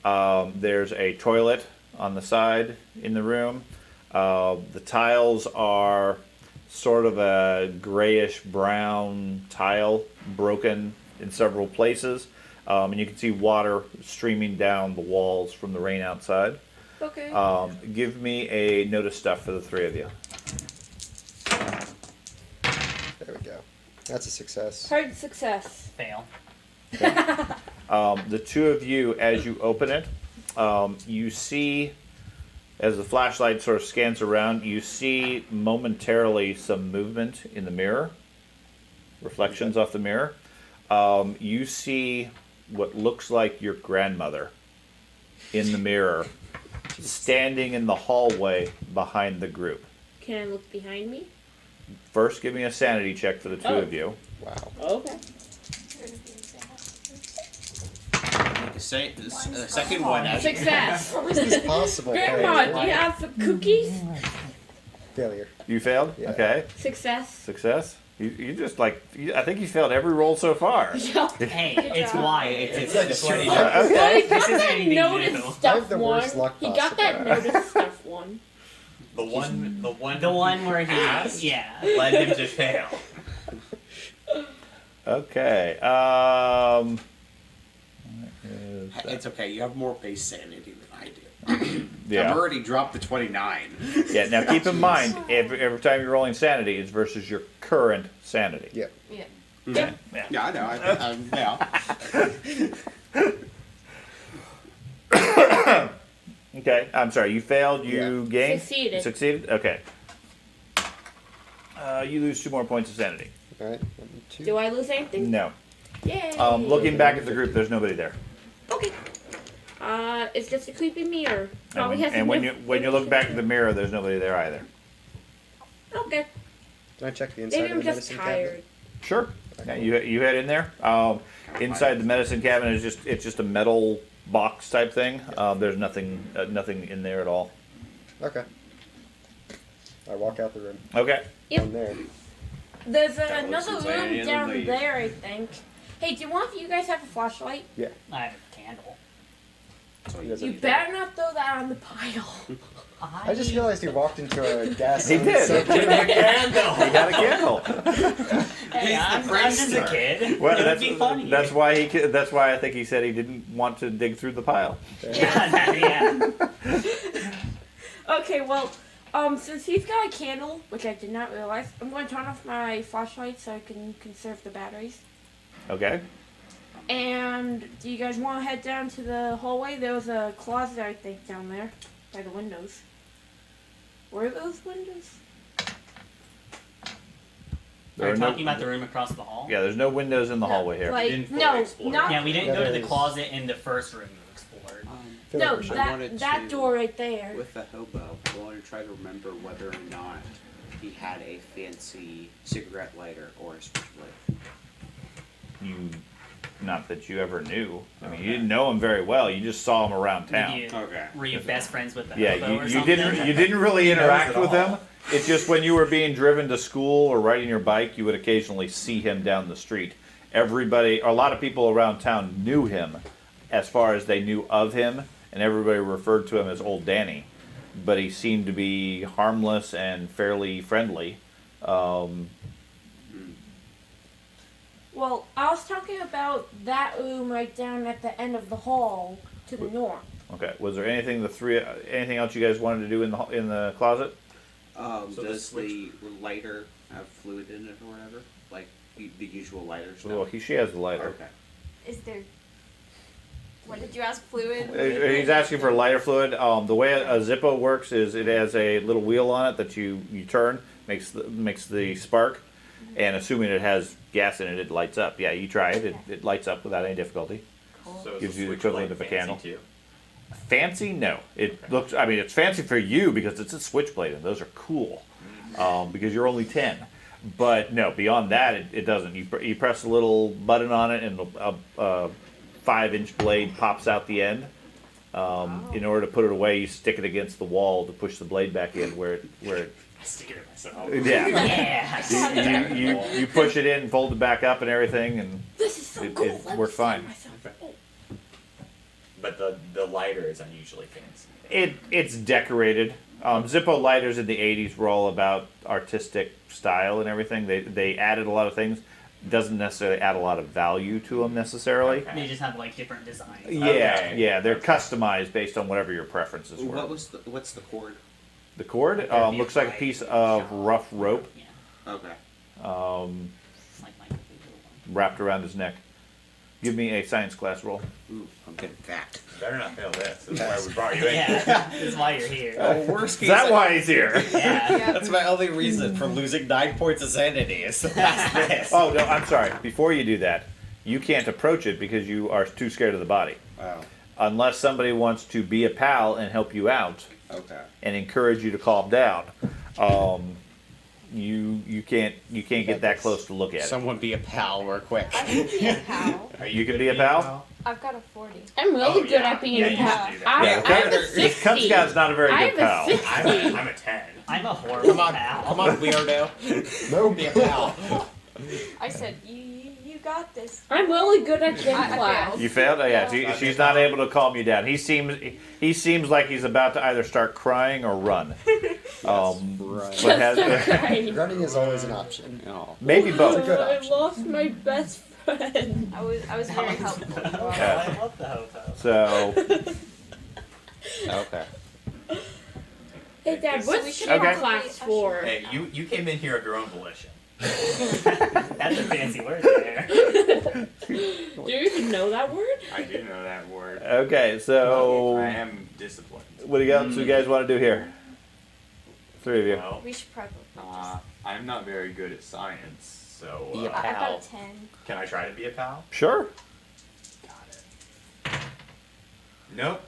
There's a toilet on the side in the room. The tiles are sort of a grayish brown tile, broken in several places. And you can see water streaming down the walls from the rain outside. Okay. Give me a notice stuff for the three of you. there we go. That's a success. Hard success. Fail. The two of you, as you open it, you see, as the flashlight sort of scans around, you see momentarily some movement in the mirror, reflections off the mirror. You see what looks like your grandmother in the mirror, standing in the hallway behind the group. Can I look behind me? First, give me a sanity check for the two of you. Wow. Okay. The second one, as Success. How is this possible? Grandma, do Hey, you have some cookies? Failure. You failed? Yeah. Okay. Success. Success? You just like, I think you failed every roll so far. Hey, it's job. why. It's like just a what it shitty- is. Okay. Well, he got This isn't that anything notice new. I stuff have the one. worst luck He got that possible. notice stuff one. The one The one where Asked? he, yeah. led him to fail. Okay. it's okay. You have more base sanity than I do. Yeah. I've already dropped the 29. Yeah. Now keep in mind, every time you're rolling sanity, it's versus your current sanity. Yeah. Yeah. Yeah. Yeah, I know. Yeah. Okay. I'm sorry. You failed. You gained. Succeeded. Succeeded. Okay. You lose 2 more points of sanity. All right. 1, 2. Do I lose anything? No. Yay. Looking back at the group, there's nobody there. Okay. It's just a creepy mirror. Probably has And a when you roof- look back at the mirror, there's nobody there either. Okay. Can I check the inside Maybe of I'm the just medicine tired. cabinet? Sure. Yeah, you head in there. Inside the medicine cabinet is just a metal box type thing. There's nothing in there at all. Okay. I walk out the room. Okay. Yep. Down there. There's That another looks like room an down alien. there, I think. Hey, do one of you guys have a flashlight? Yeah. I have a candle. So He does You it. better not throw that on the pile. I just realized he walked into a gas. He did. So He got a candle. Hey, I'm just a kid. Well, it would be funny. That's why That's why I think he said he didn't want to dig through the pile. yeah. Okay, well, since he's got a candle, which I did not realize, I'm going to turn off my flashlight so I can conserve the batteries. Okay. And do you guys want to head down to the hallway? There was a closet, I think, down there by the windows. Were those windows? Are There you are talking about the room across the hall? Yeah, there's no windows in the hallway here. Like, didn't fully no, explore. not Yeah, we didn't Yeah, go to there the is. closet in the first room you explored. feel no, like we should- I wanted that to- door right there. With the hobo, I want to try to remember whether or not he had a fancy cigarette lighter or a switchblade. Not that you ever knew. I mean, you didn't know him very well. You just saw him around town. Were you best friends with the Yeah, hobo or you something? didn't really interact it with all. him. It's just when you were being driven to school or riding your bike, you would occasionally see him down the street. Everybody, or a lot of people around town knew him as far as they knew of him, and everybody referred to him as Old Danny. But he seemed to be harmless and fairly friendly. Well, I was talking about that room right down at the end of the hall to the north. Okay. Was there anything anything else you guys wanted to do in the closet? So the Does switch- the lighter have fluid in it or whatever? Like the usual lighter stuff? Well, she has the lighter. Okay. Is there? What did you ask? Fluid? He's asking for lighter fluid. The way a Zippo works is it has a little wheel on it that you turn, makes the spark, and assuming it has gas in it, it lights up. Yeah, you try it. It lights up without any difficulty. So is Gives the you the switch equivalent light of a fancy candle. too? Fancy? No. It looks. I mean, it's fancy for you because it's a switchblade, and those are cool. Because you're only 10. But no, beyond that, it doesn't. You press a little button on it, and a 5-inch blade pops out the end. In order to put it away, you stick it against the wall to push the blade back in where it. I stick it in myself. Yeah. Yeah. You push it in, fold it back up, and everything, and This is so It- cool. it Let me worked see fine. myself. Oh. But the lighter is unusually fancy. it's decorated. Zippo lighters in the 80s were all about artistic style and everything. They added a lot of things. Doesn't necessarily add a lot of value to them necessarily. Okay. They just have like different designs. Yeah, Okay. yeah, they're customized based on whatever your preferences were. What's the cord? The cord looks like a piece of rough rope Yeah. Okay. Like my little one. wrapped around his neck. Give me a science class roll. Ooh, I'm good at that. Better not fail this. That's why we brought you in. Yeah, that's why you're here. Worst Is case, that why he's here? Yeah. that's my only reason for losing 9 points of sanity is to pass this. Oh no, I'm sorry. Before you do that, you can't approach it because you are too scared of the body. Wow. Unless somebody wants to be a pal and help you out Okay. and encourage you to calm down, you can't get that close to look at it. Someone be a pal real quick. I can be a pal. You can be a pal. I've got a 40. I'm really Oh, good yeah. at being Yeah, a you pal. should do that. I have a This Cub 60. Scout's not a very I good have pal. a 60. I'm a 10. I'm a horrible Come on, pal. come on, weirdo. No. Be a pal. I said, you got this. I'm really good at gym I class. failed. You failed. Oh, yeah, she's not able to calm you down. He seems like he's about to either start crying or run. Right. But has Running is always an option. No. maybe both. It's a good I option. lost my best friend. I was very helpful. Oh, I love the hobo. So Okay. Hey, Dad, So what's we should gym Okay. class for? Hey, you came in here of your own volition. That's a fancy word there. Do you even know that word? I do know that word. okay, I so am disciplined. what do you guys want to do here? 3 of you. Well, We should probably I'm not very good at science, so Be a I got pal. a 10. can I try to be a pal? Sure. Got it. Nope.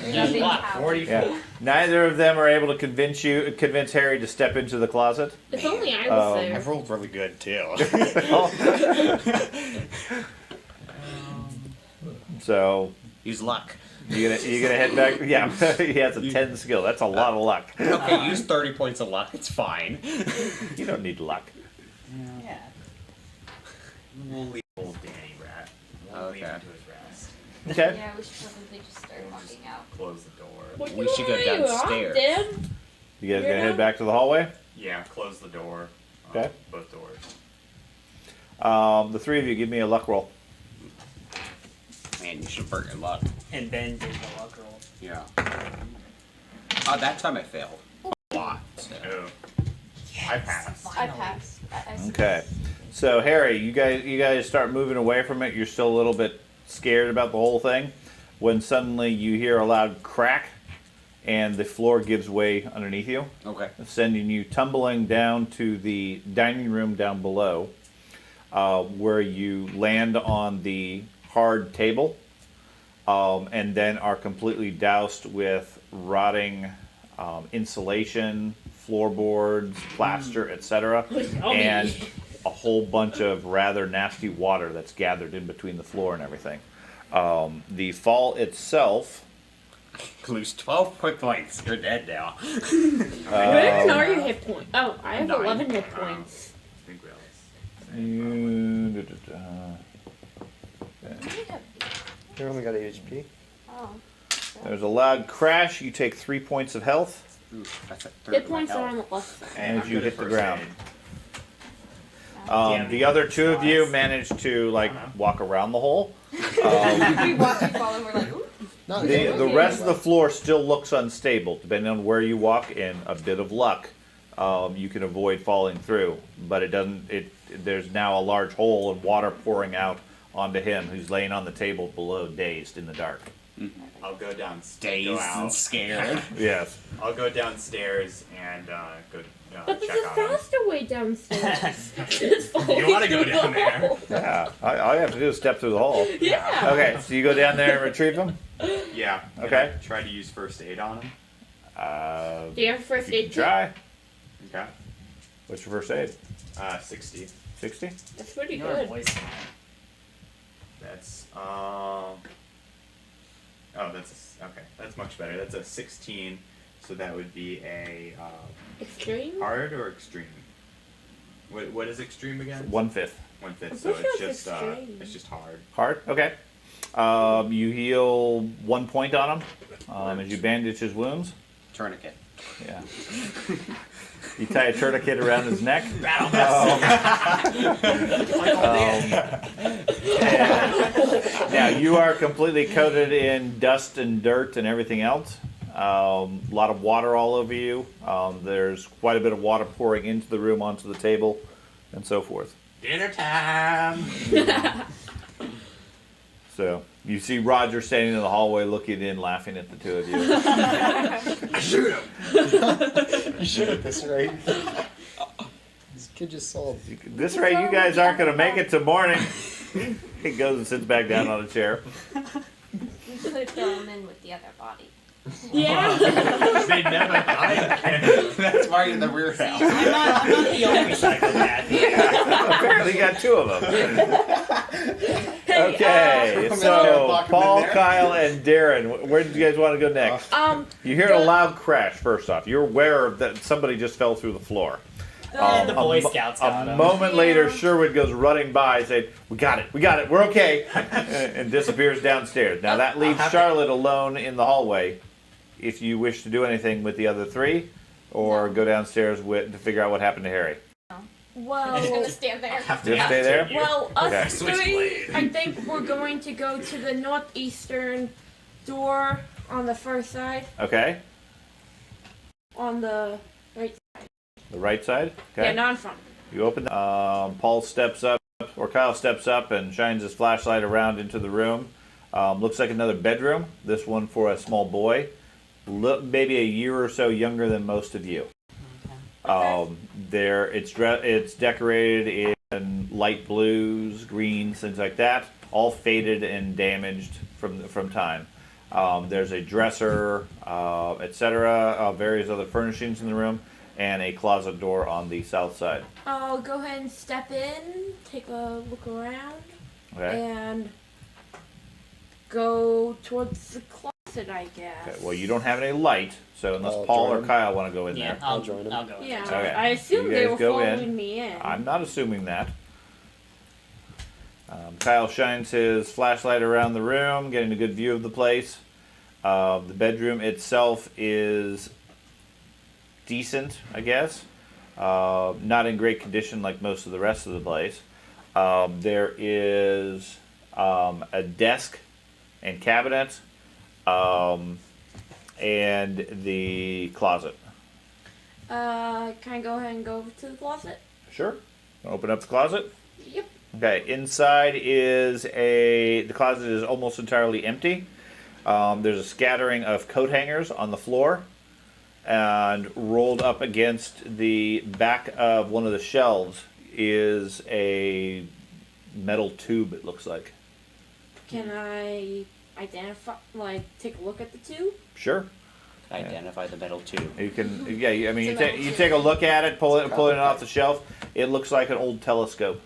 Use luck. 44. Yeah. Neither of them are able to convince Harry to step into the closet. If only I was there. I've rolled really good too. So Use luck. you gonna head back? Yeah, he has a 10 skill. That's a lot of luck. Okay, use 30 points of luck. It's fine. You don't need luck. Yeah. We'll leave old Danny rat. We'll leave Okay. him to his rest. Okay. Yeah, we should probably just start walking out. Close the door. What We you should go wanna do? downstairs. I'm dead. You guys gonna head back to the hallway? Yeah, close the door. Okay. Both doors. The three of you, give me a luck roll. Man, you should have burnt your luck. And Ben did the luck roll. Yeah. That time I failed. A lot. So. Oh. I passed. I passed. I Okay. So Harry, you guys start moving away from it. You're still a little bit scared about the whole thing, when suddenly you hear a loud crack, and the floor gives way underneath you, Okay. sending you tumbling down to the dining room down below, where you land on the hard table, and then are completely doused with rotting insulation, floorboards, plaster, etc., and a whole bunch of rather nasty water that's gathered in between the floor and everything. The fall itself. Lose 12 quick points. You're dead now. Where are your hit points? Oh, I have 9. 11 hit points. I think we all You only got 8 HP. Oh. There's a loud crash. You take 3 points of health Ooh, that's a third Hit of my points are on health. the left side. And as I'm you good at hit the first ground. aid. The other two of you managed to walk around the hole. We watch you fall and we're like, ooh. No, The rest of the floor still looks unstable. Depending on where you walk, and a bit of luck, you can avoid falling through. But it doesn't. There's now a large hole and water pouring out onto him, who's laying on the table below, dazed in the dark. I'll go downstairs. Dazed Go and out. scared. Yes. I'll go downstairs and go But check there's a on him. faster way downstairs. You wanna go down there? Yeah. All you have to do is step through the hole. Yeah. Okay. So you go down there and retrieve him. Yeah. Can Okay. I try to use first aid on him. Do you have a first You aid can kit? try. Okay. What's your first aid? 60. 60. That's pretty Your good. voice. That's okay. That's much better. That's a 16. So that would be a Extreme? hard or extreme. What is extreme again? 1/5. 1/5. I'm So pretty sure it's it's extreme. just hard. Hard. Okay. You heal 1 point on him as you bandage his wounds. Tourniquet. Yeah. You tie a tourniquet around his neck. Now you are completely coated in dust and dirt and everything else. A lot of water all over you. There's quite a bit of water pouring into the room, onto the table, and so forth. Dinner time. So you see Roger standing in the hallway, looking in, laughing at the two of you. Shoot him. You should at this rate. This kid just solved. This rate, you guys aren't going to make it to morning. He goes and sits back down on a chair. We could throw him in with the other body. Yeah. They never die again. That's why you're in the rear house. I'm not the only psychopath here. Apparently got two of them. Hey, Okay, I'm gonna so lock 'em in Paul, there. Kyle, and Darren, where did you guys want to go next? You hear a loud crash first off. You're aware of that somebody just fell through the floor. And the Boy a mo- Scouts got A him. moment later, Yeah. Sherwood goes running by, saying, "We got it, we're okay," and disappears downstairs. Now that leaves Charlotte alone in the hallway. If you wish to do anything with the other three, or go downstairs to figure out what happened to Harry. I'm just gonna Well, stand there. Just stay there. well, us Okay. three, Switchblade. I think we're going to go to the northeastern door on the first side, Okay, on the right. the right side. Okay. Yeah, not in front. You open. Paul steps up, or Kyle steps up and shines his flashlight around into the room. Looks like another bedroom. This one for a small boy, maybe a year or so younger than most of you. It's decorated in light blues, greens, things like that. All faded and damaged from time. There's a dresser, etc., various other furnishings in the room, and a closet door on the south side. I'll go ahead and step in, take a look around, Okay. and go towards the closet, I guess. Okay. Well, you don't have any light, so unless I'll Paul join or him. Kyle want to go in Yeah, there, I'll join him. I'll go. Yeah, Okay. I assumed You they guys were go in. following me in. I'm not assuming that. Kyle shines his flashlight around the room, getting a good view of the place. The bedroom itself is decent, I guess. Not in great condition like most of the rest of the place. There is a desk and cabinet, and the closet. Can I go ahead and go over to the closet? Sure. Open up the closet. Yep. Okay, inside is the closet is almost entirely empty. There's a scattering of coat hangers on the floor, and rolled up against the back of one of the shelves is a metal tube, it looks like. Can I identify, take a look at the tube? Sure. Identify the metal tube. You can, yeah, I mean, It's a metal you tube. take a look at it, pull it off the shelf. It looks like an old telescope.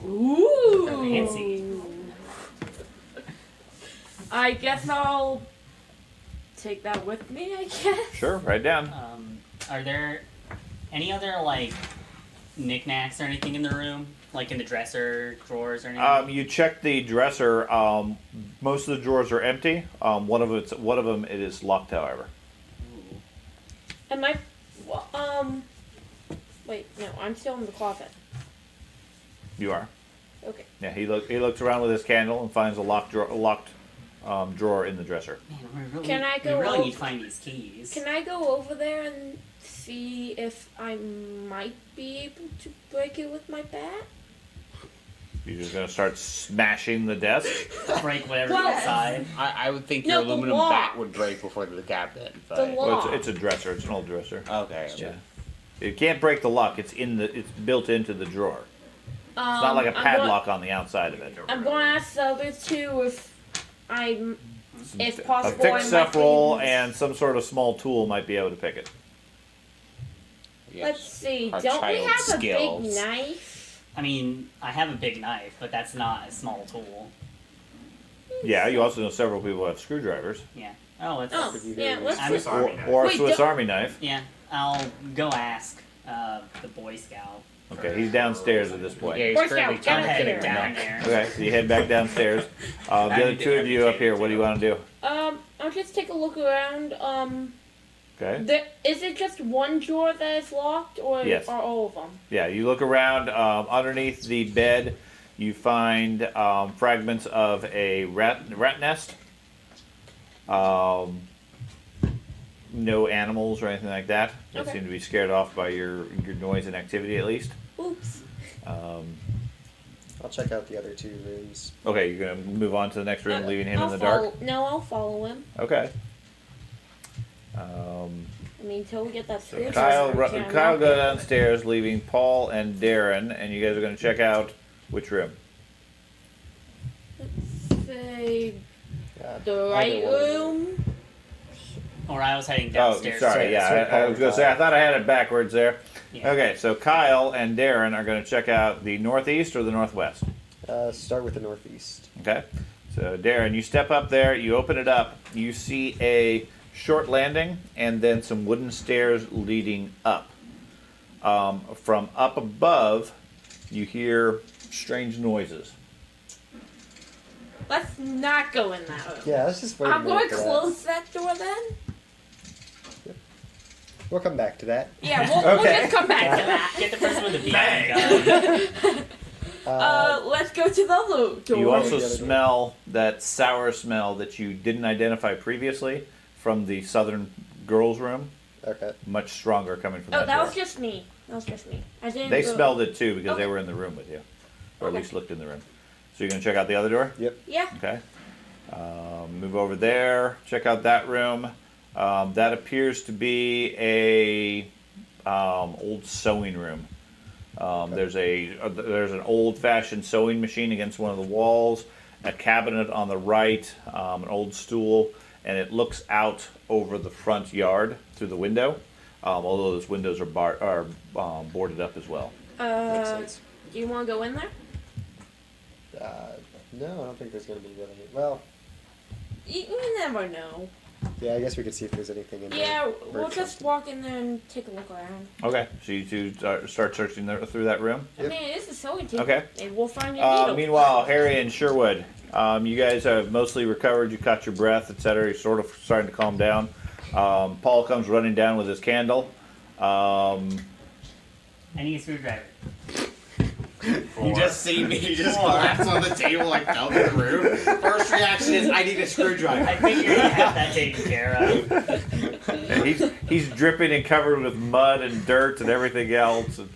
Ooh. Fancy. I guess I'll take that with me, I guess. Sure, write down. Are there any other like knickknacks or anything in the room, like in the dresser, drawers, or anything? You check the dresser. Most of the drawers are empty. One of them it is locked, however. Ooh. Am I? Wait, no, I'm still in the closet. You are. Okay. Yeah, he looks around with his candle and finds a locked drawer in the dresser. Man, we Can I go We really over- need to find these keys. Can I go over there and see if I might be able to break it with my bat? You're just gonna start smashing the desk. Break whatever's Well- inside. I would think No, your the aluminum wall. bat would break before the cabinet. But The wall. Well, it's a dresser. It's an old dresser. Okay. Yeah. It can't break the lock. It's built into the drawer. It's not like a padlock on the outside of it. I'm going to ask the other two if A possible. fixed I stuff might be roll able to- and some sort of small tool might be able to pick it. Yes. Let's see. Our Don't we child have a skills. big knife? I mean, I have a big knife, but that's not a small tool. Yeah, you also know several people who have screwdrivers. Yeah. Oh, let's. Oh, yeah. Let's I'm- Swiss Or, Army knife. or a Wait, Swiss don't- Army knife. Yeah, I'll go ask the Boy Scout. Okay, he's downstairs at this point. Yeah, he's Boy currently Scout, I'm Down heading here. down there. Okay, so you head back downstairs. The I other need to two of you up here, what do you want to do? I'll just take a look around. Okay. Is it just one drawer that is locked, or Yes. are all of them? Yeah, you look around. Underneath the bed, you find fragments of a rat nest. No animals or anything like that. They Okay. seem to be scared off by your noise and activity, at least. Oops. I'll check out the other two rooms. Okay, you're gonna move on to the next room, leaving him I'll in the dark. No, I'll follow him. Okay. I mean, until we get that So screwdriver. Kyle we can't Kyle lock go it. downstairs, leaving Paul and Darren, and you guys are gonna check out which room. Let's say Yeah, the either right one of them. room. Or I was heading Oh, downstairs. sorry. So- Yeah, so I Paul was gonna and say I Kyle. thought I had it backwards there. Yeah. Okay, so Kyle and Darren are gonna check out the northeast or the northwest. Start with the northeast. Okay. So Darren, you step up there, you open it up, you see a short landing and then some wooden stairs leading up. From up above, you hear strange noises. Let's not go in that room. Yeah, let's just wait a I'm minute going to for that. close that door then. We'll come back to that. Yeah, we'll Okay. just come back to that. Get the person with the BB gun. Let's go to the other door. You also the other door. smell that sour smell that you didn't identify previously from the southern girls' room. Okay. Much stronger coming from Oh, that that door. was just me. That was just me. I didn't. They go- smelled it too because they Okay. were in the room with you, or at Okay. least looked in the room. So you're gonna check out the other door. Yep. Yeah. Okay. Move over there. Check out that room. That appears to be a old sewing room. There's an old-fashioned sewing machine against one of the walls, a cabinet on the right, an old stool, and it looks out over the front yard through the window. Although those windows are boarded up as well. Makes sense. Do you want to go in there? No, I don't think there's going to be really. Well, You never know. yeah, I guess we could see if there's anything in there. Yeah, we'll Or just something. walk in there and take a look around. Okay, so you two start searching through that room. I Yep. mean, it is a sewing team. Okay. Maybe we'll find a needle. Meanwhile, Harry and Sherwood, you guys have mostly recovered. You caught your breath, etc. You're sort of starting to calm down. Paul comes running down with his candle. I need a screwdriver. You just see me just collapse on the table like fell to the roof. First reaction is I need a screwdriver. I figured you have that taken care of. And he's dripping and covered with mud and dirt and everything else. And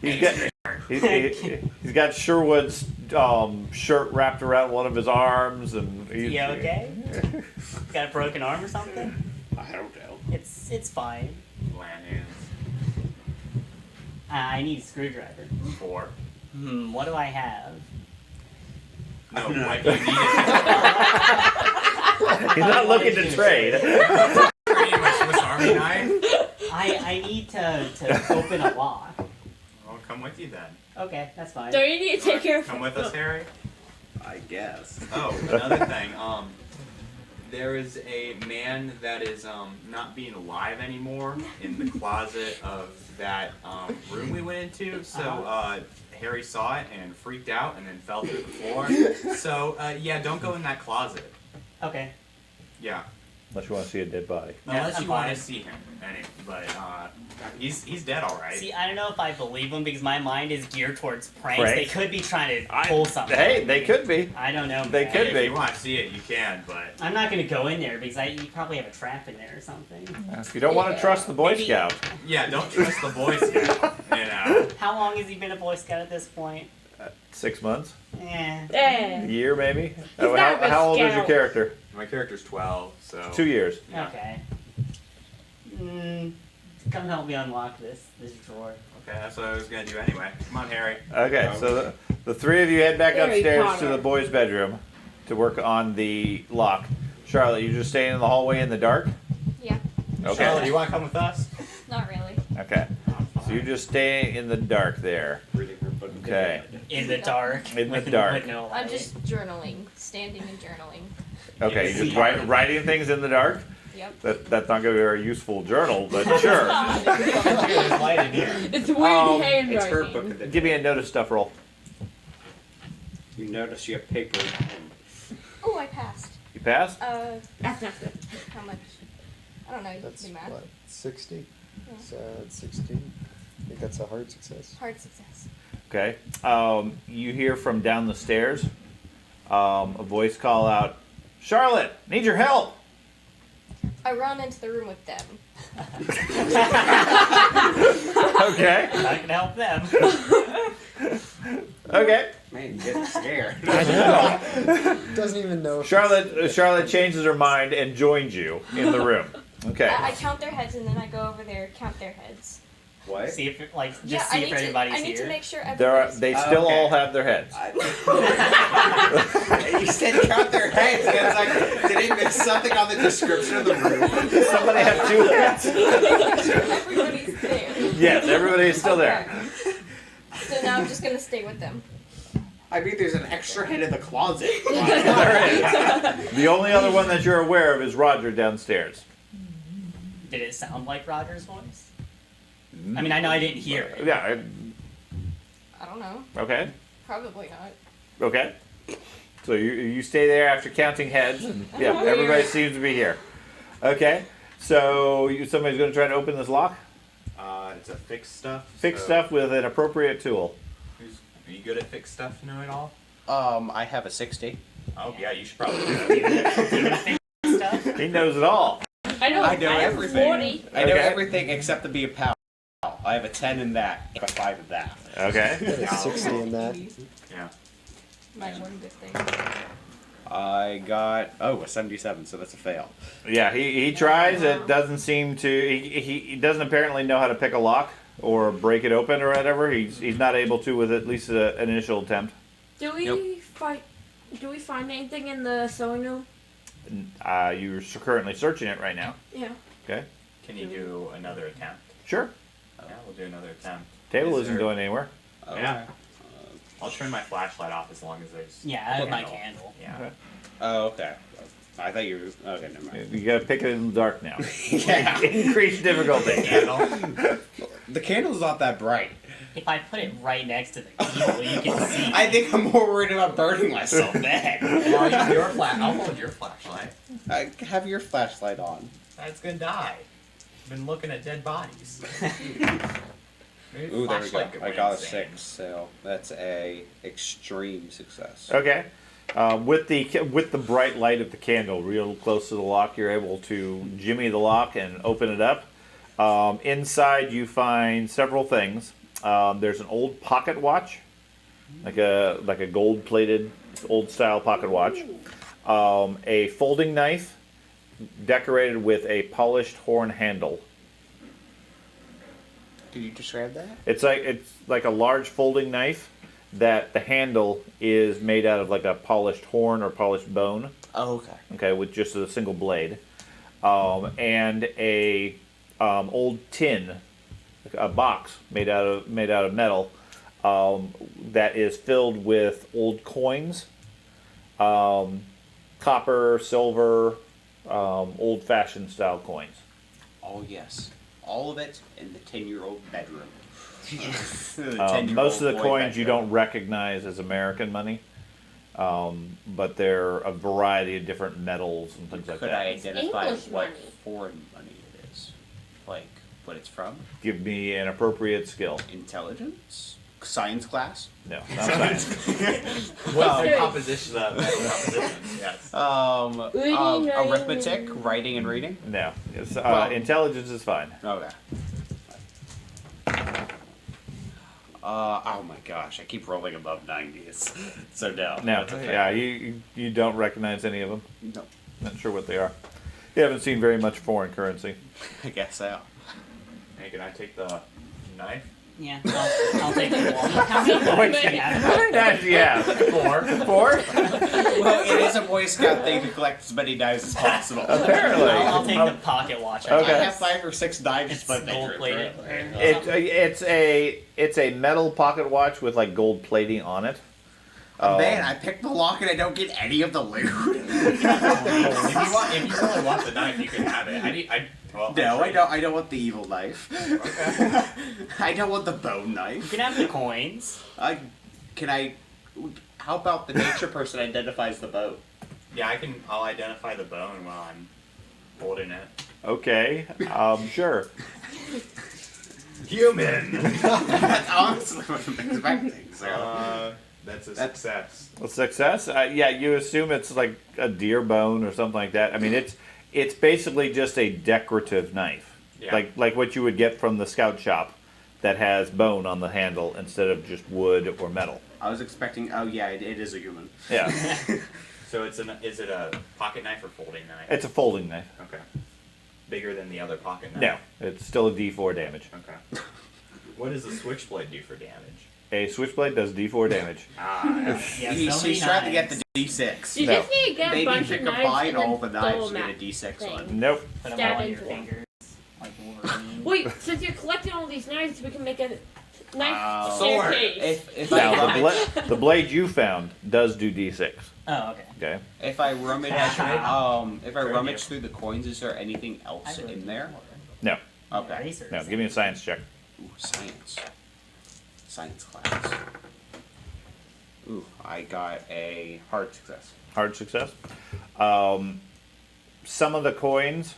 he's got Sherwood's shirt wrapped around one of his arms, and he's You okay? Got a broken arm or something? I don't know. It's fine. Land hands. I need a screwdriver. 4. What do I have? No, what you need is He's not looking to trade. pretty much Swiss Army knife. I need to open a lock. I'll come with you then. Okay, that's fine. So you need to take care of Come with us, Harry. I guess. Oh, another thing. There is a man that is not being alive anymore in the closet of that room we went into. So Harry saw it and freaked out and then fell through the floor. So yeah, don't go in that closet. Okay. Yeah, Unless you want to see a dead body. Yeah, unless I'm you want fine. to see him. But he's dead, all right. See, I don't know if I believe them because my mind is geared towards pranks. Pranks? They could be trying to pull something. Hey, they could be. I don't know. They man. could If be. you want to see it, you can. But I'm not gonna go in there because you probably have a trap in there or something. If you don't want to trust the Boy Maybe- Scout. yeah, don't trust the Boy Scout. You know. How long has he been a Boy Scout at this point? 6 months, Eh. a Eh. year maybe. not a How old is your scout. character? My character's 12, so 2 years. Yeah. Okay. Come help me unlock this drawer. Okay, that's what I was gonna do anyway. Come on, Harry. Okay, so the three of you head back Harry upstairs to Potter. the boys' bedroom to work on the lock. Charlotte, you just staying in the hallway in the dark? Yeah, Okay. Charlotte, you want to come with us? not really. Okay. So you just stay in the dark there. Okay. In the dark. In the with- dark. with no I'm light. just journing, standing and journaling. Okay, you're just writing things in the dark? Yep. That's not going to be a very useful journal, but sure. There's light in here. It's weird handwriting. It's her book of the Give me a notice stuff roll. You notice you have paper in hand. Oh, I passed. You passed? That's not good. How much? I don't know. You That's do math. what, 60? Yeah. So it's 16. I think that's a hard success. Hard success. Okay. You hear from down the stairs a voice call out, Charlotte, need your help. I run into the room with them. Okay. I can help them. Okay. Man, you get scared. Doesn't even know. if Charlotte changes her mind and joins you in the room. Okay. I count their heads and then I go over there, count their heads. What? See if just Yeah, see if everybody's I need here. to make sure There are, everybody's they still Okay. all have their heads. You said count their heads. And it's like, did he miss something on the description of the room? Somebody have 2 heads. everybody's there. Yes, everybody is still there. Okay. So now I'm just gonna stay with them. I mean, there's an extra head in the closet. There is. The only other one that you're aware of is Roger downstairs. Did it sound like Roger's voice? I mean, I know I didn't hear it. Yeah. I don't know. Okay. Probably not. Okay. So you stay there after counting heads, and yeah, everybody seems to be here. Okay. So somebody's going to try to open this lock. It's a fixed stuff. Fix so stuff with an appropriate tool. Are you good at fixed stuff? You know it all? I have a 60. Oh yeah, you should probably do it. Do you think stuff? He knows it all. I know. I know have everything. 40. I know Okay. everything except to be a pal. I have a 10 in that, a 5 in that. Okay. Got a 60 in that. Yeah. My one good thing. I got, a 77, so that's a fail. Yeah, he tries. It doesn't seem to. He doesn't apparently know how to pick a lock or break it open or whatever. He's not able to with at least an initial attempt. Do we Do we find anything in the sewing room? You're currently searching it right now. Yeah. Okay. Can you do another attempt? Sure. Yeah, we'll do another attempt. Table Is isn't there- going anywhere. Yeah. I'll turn my flashlight off as long as there's. Yeah, I have my candle. candle. Yeah. Okay. Oh, okay. I thought you were. Okay, never mind. You gotta pick it in the dark now. Yeah. Increase difficulty. Candle. The candle's not that bright. If I put it right next to the keyhole, you can see. I think I'm more worried about burning myself then. Well, I'll use your I'll hold your flashlight. Have your flashlight on. That's gonna die. Been looking at dead bodies. Maybe Ooh, there we go. flashlight could I win got a insane. 6, so that's a extreme success. Okay. With the bright light of the candle real close to the lock, you're able to jimmy the lock and open it up. Inside, you find several things. There's an old pocket watch, like a gold-plated, old-style pocket watch. A folding knife, decorated with a polished horn handle. Can you describe that? It's like a large folding knife that the handle is made out of like a polished horn or polished bone. Oh, okay. Okay, with just a single blade, and a old tin, a box made out of metal, that is filled with old coins, copper, silver, old-fashioned style coins. Oh, yes. All of it in the 10-year-old bedroom. Most of the coins you don't recognize as American money, but they're a variety of different metals and things like Could that. I identify English what money. foreign money it is? Like, what it's from? Give me an appropriate skill. Intelligence? Science class? No, not science. What's the Well- composition of that? Compositions, yes. Reading, Arithmetic, writing, and reading? No, it's, Well- intelligence is fine. Okay. Oh my gosh, I keep rolling above 90s. So no. No, that's okay. yeah, you don't recognize any of them. No. Not sure what they are. You haven't seen very much foreign currency. I guess so. Hey, can I take the knife? Yeah, I'll take the wall. How many knives do you have? How many knives do you have? Four? Well, it is a Boy Scout thing to collect as many knives as possible. Apparently. I'll take the pocket watch. Okay. I have 5 or 6 knives It's but gold plated. It's a metal pocket watch with like gold plating on it. Man, I picked the lock and I don't get any of the loot. If you really want the knife, you can have it. No, I don't want the evil knife. Okay. I don't want the bone You knife. can have the coins. How about the nature person identifies the boat? Yeah, I'll identify the bone while I'm holding it. Okay, sure. Human. That's honestly what I'm expecting. So. That's a success. A success? Yeah, you assume it's like a deer bone or something like that. I mean, it's basically just a decorative knife, Yeah. like what you would get from the scout shop, that has bone on the handle instead of just wood or metal. I was expecting. Oh yeah, it is a human. Yeah, So is it a pocket knife or folding knife? it's a folding knife. Okay. Bigger than the other pocket knife? No, it's still a D4 damage. Okay. What does the switchblade do for damage? A switchblade does D4 damage. Yeah, so many He's trying to get knives. the D6. You No. just need to get a Maybe bunch if you of knives combine and all then the knives, throw you them get a at D6 thing. one. Nope. Put them Stab all on your into 'em. fingers. Like Wolverine. Wait, since you're collecting all these knives, we can make a knife Sword. staircase. If Now I rummage, the blade you found does do D6. Oh, okay. Okay. if I rummage, if I Turn rummage you. through the coins, is there anything I else really in do there? more. No. Okay. Racers. No. Give me a science check. Ooh, science. Science class. Ooh, I got a hard success. Hard success. Some of the coins,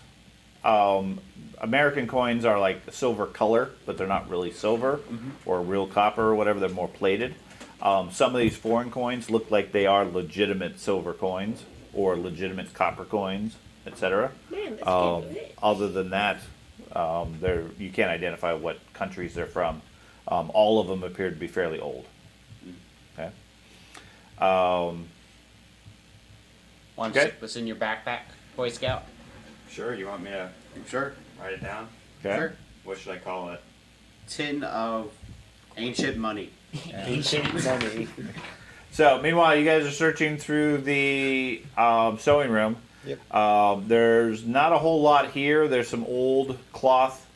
American coins are like silver color, but they're not really silver or real copper or whatever. They're more plated. Some of these foreign coins look like they are legitimate silver coins or legitimate copper coins, etc. Man, this kid's rich. Other than that, you can't identify what countries they're from. All of them appear to be fairly old. Okay. Want Okay. to stick this in your backpack, Boy Scout? Sure, you want me to Sure. write it down? Okay. Sure. What should I call it? Tin of ancient money. Ancient. Money. So, meanwhile, you guys are searching through the sewing room. Yep. There's not a whole lot here. There's some old cloth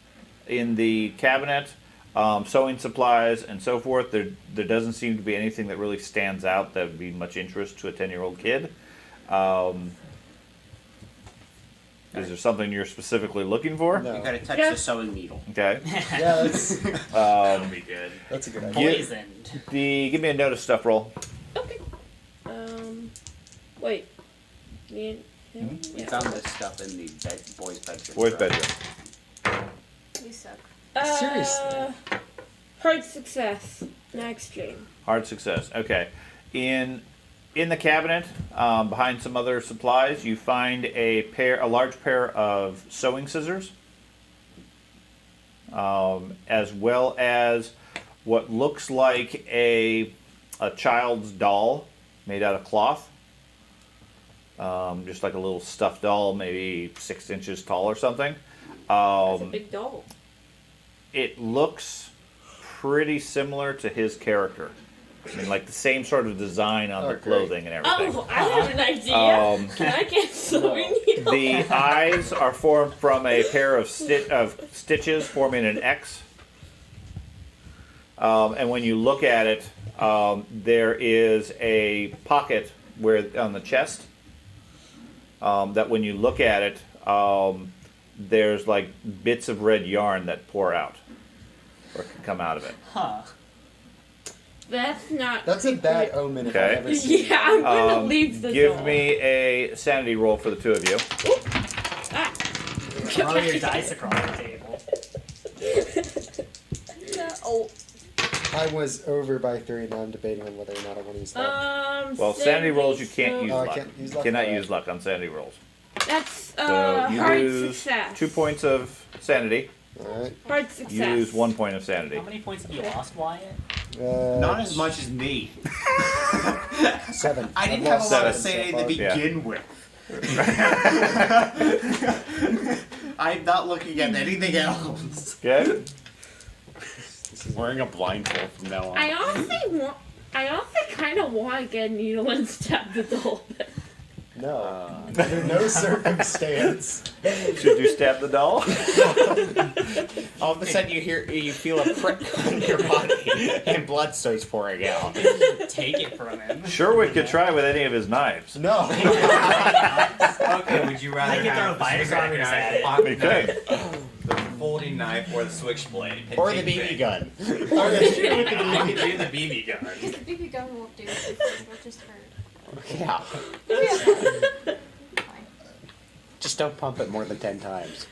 in the cabinet, sewing supplies, and so forth. There doesn't seem to be anything that really stands out that would be much interest to a 10-year-old kid. Is there something you're specifically looking for? No. You gotta touch Yeah. the sewing needle. Okay. Yeah, that's That'll be good. that's a good idea. Poisoned. Give me a notice stuff roll. Okay. Wait. We Yeah. found this stuff in the boys' bedroom. Boys' right? bedroom. You suck. Seriously? Hard success. Next game. Hard success. Okay. In the cabinet, behind some other supplies, you find a large pair of sewing scissors, as well as what looks like a child's doll made out of cloth. Just like a little stuffed doll, maybe 6 inches tall or something. That's a big doll. It looks pretty similar to his character. I mean, like the same sort of design on the great. clothing and everything. Oh, I have an idea. Can I get sewing needles? The eyes are formed from a pair of stitches forming an X. And when you look at it, there is a pocket on the chest. That when you look at it, there's like bits of red yarn that pour out or can come out of it. Huh. That's not. That's a bad omen if Okay. I've ever seen Yeah, I'm gonna Um, leave the Give door. me a sanity roll for the two of you. Ah. Throw your dice across the table. Oh. I was over by 3, now I'm debating on whether or not I want to use luck. Well, sanity rolls you can't use Oh, I luck. can't use You luck? cannot Alright. use luck on sanity rolls. That's So you hard lose success. 2 points of sanity. Alright. Hard success. You lose 1 point of sanity. How many points have you lost, Wyatt? Not as much as me. 7. I didn't I've have a lot of lost sanity seven to so far. begin with. I'm not looking at anything else. Okay? Wearing a blindfold from now on. I honestly kind of want to get a needle and stab the doll. No. Under no circumstance. Should you stab the doll? All of a sudden you feel a prick on your body and blood starts pouring out. Take it from him. Sherwood could try with any of his knives. No. Okay, would you rather I could throw have the firecrackers Swiss at Army it. knife, pocket We could. knife, the folding knife, or the switchblade? And Or the take BB pick. gun. Or the shit with the I BB. could do the BB gun. Because the BB gun won't do anything. It'll just hurt. Yeah. Fine. Just don't pump it more than 10 times.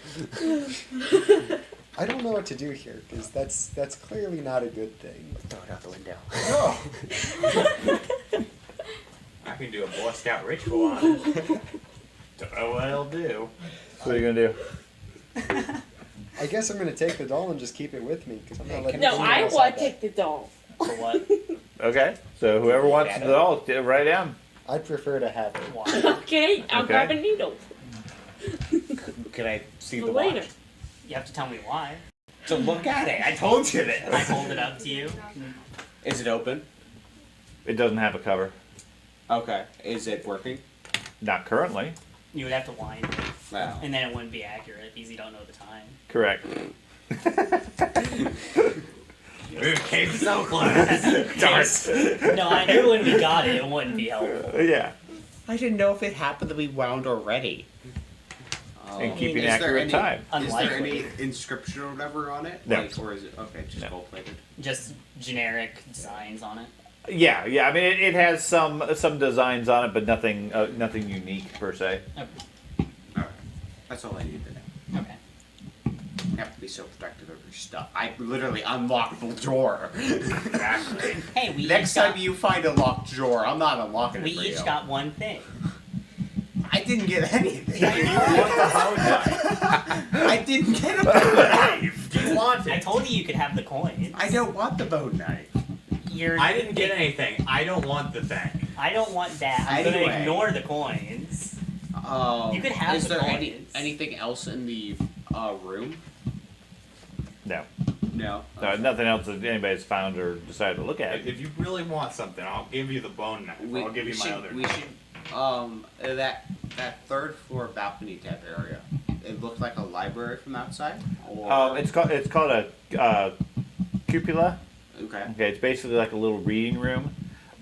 I don't know what to do here, because that's clearly not a good thing. Throw it out the window. No. I can do a Boy Scout ritual on it. Don't know what it'll do. What are you going to do? I guess I'm gonna take the doll and just keep it with me, because I'm not letting No, anyone I else want have to that. take the doll. For what? Okay. So whoever wants the doll, write it down. I'd prefer to have it. Why? Okay, I'll Okay. grab a needle. Can I see For the later. watch? You have to tell me why. So look at it. I told you this. I hold it up to you. Is it open? It doesn't have a cover. Okay. Is it working? Not currently. You would have to wind it, Wow. and then it wouldn't be accurate because you don't know the time. Correct. We came so close. No, I knew when we got it, it wouldn't be helpful. Yeah. I didn't know if it happened to be wound already. And keeping Is there accurate any- time. Is there Unlikely. any inscription or whatever on it? No. Like, or is it okay? Just No. gold plated. Just generic designs on it. Yeah, yeah. I mean, it has some designs on it, but nothing unique per se. Alright, that's all I need to know. Okay. You have to be so protective of your stuff. I literally unlocked the drawer. Exactly. Hey, we Next each got, time you find a locked drawer, I'm not unlocking we it for each you. got one thing. I didn't get anything. I didn't get a bone knife. Do you want I it? told you you could have the coins. I don't want the bone knife. I didn't get anything. I don't want the thing. I don't want that. I'm Anyway. gonna ignore the coins. You could have Is the there coins. anything else in the room? No. No. No, nothing else that anybody's found or decided to look at. If you really want something, I'll give you the bone knife. I'll give you my other. We should. That third floor balcony type area. It looked like a library from outside. Or It's called a cupola. okay. Okay, it's basically like a little reading room.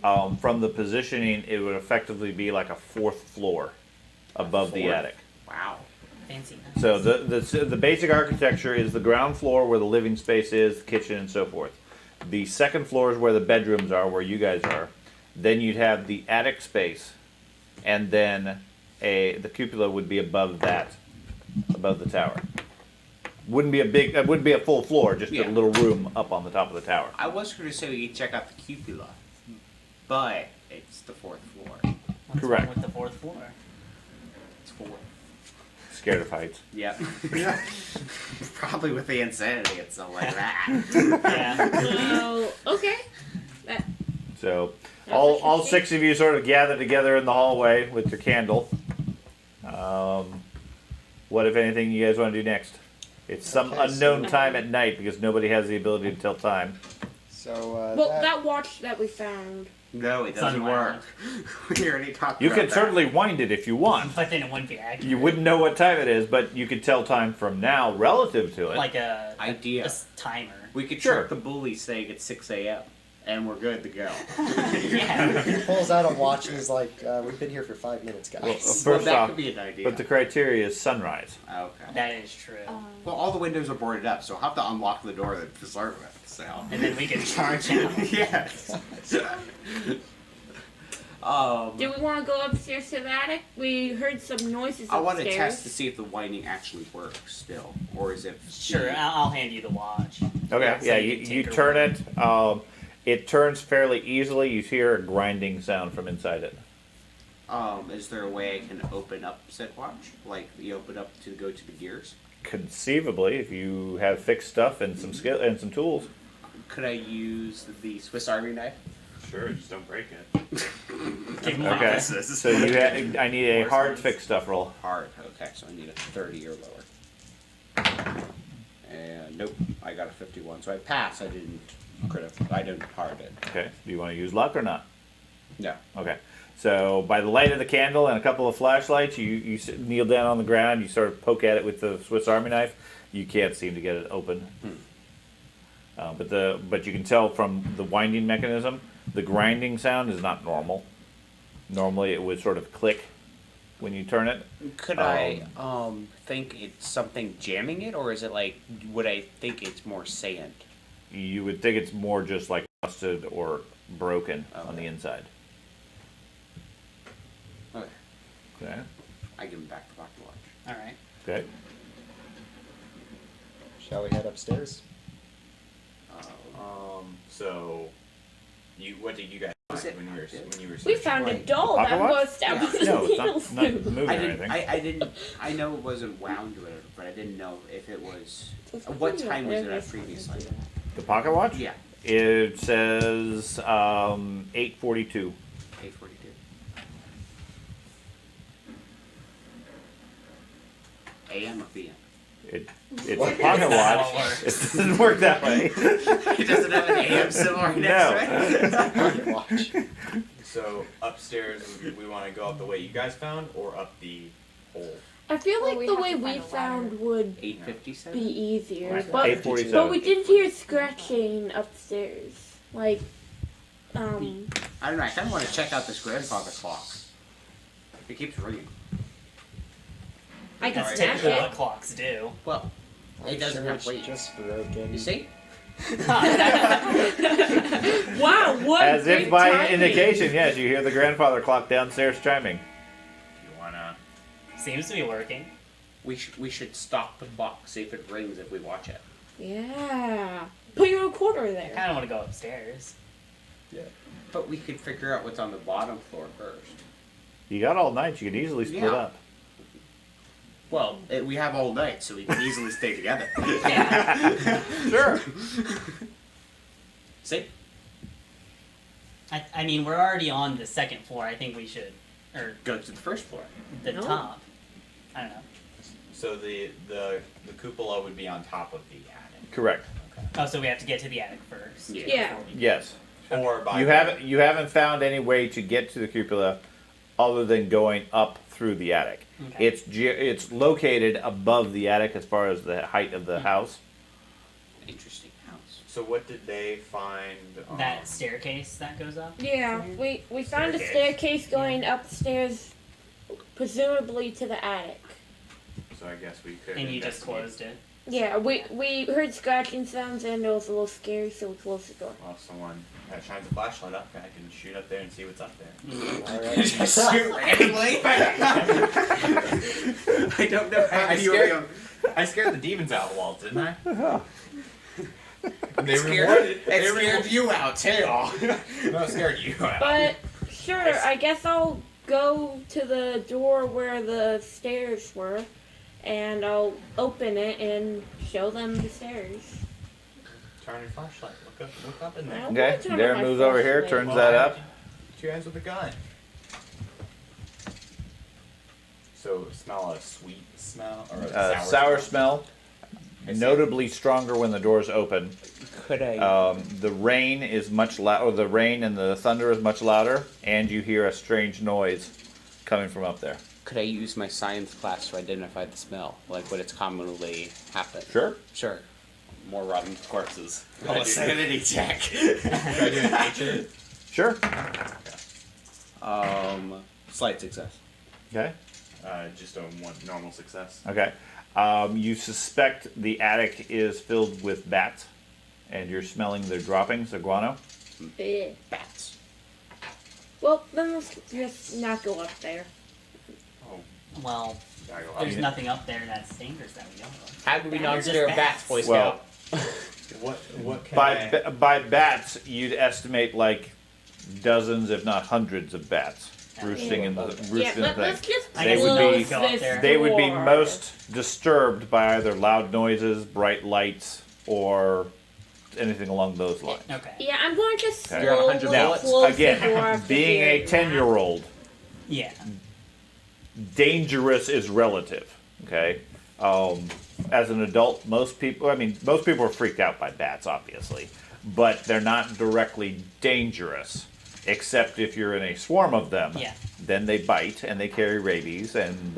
From the positioning, it would effectively be like a fourth floor above the Fourth? attic. Wow. Fancy. So the basic architecture is the ground floor where the living space is, the kitchen, and so forth. The second floor is where the bedrooms are, where you guys are. Then you'd have the attic space, and then the cupola would be above that, above the tower. Wouldn't be a full floor, just Yeah. a little room up on the top of the tower. I was going to say we could check out the cupola, but it's the fourth floor. What's Correct. wrong with the fourth floor? It's 4. Scared of heights. Yep. Probably with the insanity and stuff like that. Yeah. So okay. That, So That's all interesting. 6 of you sort of gather together in the hallway with your candle. What, if anything, you guys want to do next? It's some Okay, unknown so- time at night because nobody has the ability to tell time. So well, that watch that we found. No, it It's doesn't work. unwound. We already talked You about can that. certainly wind it if you want. But then it wouldn't be accurate. You wouldn't know what time it is, but you could tell time from now relative to it. Like a Idea. timer. We could Sure. trick the bully saying it's 6 a.m. and we're good to go. Yeah. he pulls out a watch and is like, "We've been here for 5 minutes, guys." Well, Well, first that off, could be an idea. but the criteria is sunrise. Okay. That is true. Well, all the windows are boarded up, so I'll have to unlock the door to start with. So. And then we can charge out. Yes. Do we want to go upstairs to the attic? We heard some noises upstairs. I want to test to see if the winding actually works still, or is it? Sure, I'll hand you the watch. Okay, So yeah, you you can tinker turn with it. It turns fairly easily. You hear a grinding sound from inside it. Is there a way I can open up said watch? Like you open up to go to the gears? Conceivably, if you have fixed stuff and some skill and some tools. Could I use the Swiss Army knife? Sure, just don't break it. Give him Okay, offices. so I need a Worst hard ones. fixed stuff roll. Hard. Okay, so I need a 30 or lower. And nope, I got a 51. So I passed. I didn't I didn't hard it. Okay, do you want to use luck or not? No. Okay, so by the light of the candle and a couple of flashlights, you kneel down on the ground. You sort of poke at it with the Swiss Army knife. You can't seem to get it open. But you can tell from the winding mechanism, the grinding sound is not normal. Normally, it would sort of click when you turn it. Could I think it's something jamming it, or is it like? Would I think it's more sand? You would think it's more just like busted or broken on the Okay. inside. Okay. Okay. I give him back the pocket watch. Alright. Okay. Shall we head upstairs? So, what did you guys Was it- find when you were We searching? found a Right. doll Pocket that watch? was stabbed with No, it's needles. not moving I or didn't. anything. I didn't. I know it wasn't wound to it, but I didn't know if it was. It's What pretty time was it at hilarious. previously? The pocket watch? Yeah. It says 8:42. 8:42. AM or PM? It's a What? pocket That's watch. how it It doesn't work that way. It doesn't have an AM symbol right next to it. Pocket watch. So upstairs, we want to go up the way you guys found, or up the hole. I feel Well, like we the have way to we find a found ladder. would 8:57. be easier, Right. but 8:47. we did hear scratching upstairs. Like, I don't know. I kind of want to check out this grandfather clock. It keeps ringing. I can That's smash typically it. what clocks do. Well, I'm it doesn't sure have it's weight. just broken. You see? Wow, what As great if by timing. indication, yes, you hear the grandfather clock downstairs chiming. You wanna? Seems to be working. We should stop the clock, see if it rings if we watch it. Yeah. Put your recorder I there. kind of want to go upstairs. But we could figure out what's on the bottom floor first. You got all night. You could easily split Yeah. up. Well, we have all night, so we can easily stay together. Sure. See? I mean, we're already on the second floor. I think we should, or Go to the first floor. the No. top. I don't know. So the cupola would be on top of the attic. Correct. Okay. Oh, so we have to get to the attic first. Yeah. before we- Yes. Or by You haven't found any way to get to the cupola other than going up through the attic. Okay. It's located above the attic as far as the height of the house. Interesting house. So what did they find? That staircase that goes up. Yeah, we found a Staircase. staircase going upstairs, presumably to the attic. So I guess we could. And you just investigate. closed it. Yeah, we heard scratching sounds and it was a little scary, so we closed the door. Well, someone that shines a flashlight up, I can shoot up there and see what's up there. Alright. Just shoot randomly. I don't know how you were. I scared the demons out of the walls, didn't I? They It scared you out too. No, it scared you out. But sure, I guess I'll go to the door where the stairs were, and I'll open it and show them the stairs. Turn your flashlight. Look up in there. I'm Okay. gonna turn on Darren my moves over here, flashlight. turns that up. Two hands with a gun. So smell a sweet smell or a Sour smell. Notably stronger when the doors open. Could I? The rain is much louder. The rain and the thunder is much louder, and you hear a strange noise coming from up there. Could I use my science class to identify the smell, like what it's commonly happen? Sure. Sure. More rotten corpses. Roll a sanity check. Should I do an nature? Sure. Slight success. Okay. Just a one normal success. Okay. You suspect the attic is filled with bats, and you're smelling their droppings, the guano. Yeah. Bats. Well, then let's just not go up there. Well, Gotta go up. there's nothing up there that's dangerous that we know of. How do we not Just scare bats. bats, Boy Well, Scout? What can by bats, you'd estimate like dozens, if not hundreds, of bats roosting in the Yeah, thing. let's just I They guess would close be- go up this there. They would be door. most disturbed by either loud noises, bright lights, or anything along those lines. Okay. Yeah, I'm going to just Okay. You're at slowly 100 Now, bullets? close the door again, after being a hearing that. 10-year-old, Yeah. dangerous is relative. Okay. As an adult, most people are freaked out by bats, obviously, but they're not directly dangerous, except if you're in a swarm of them. Yeah. Then they bite and they carry rabies, and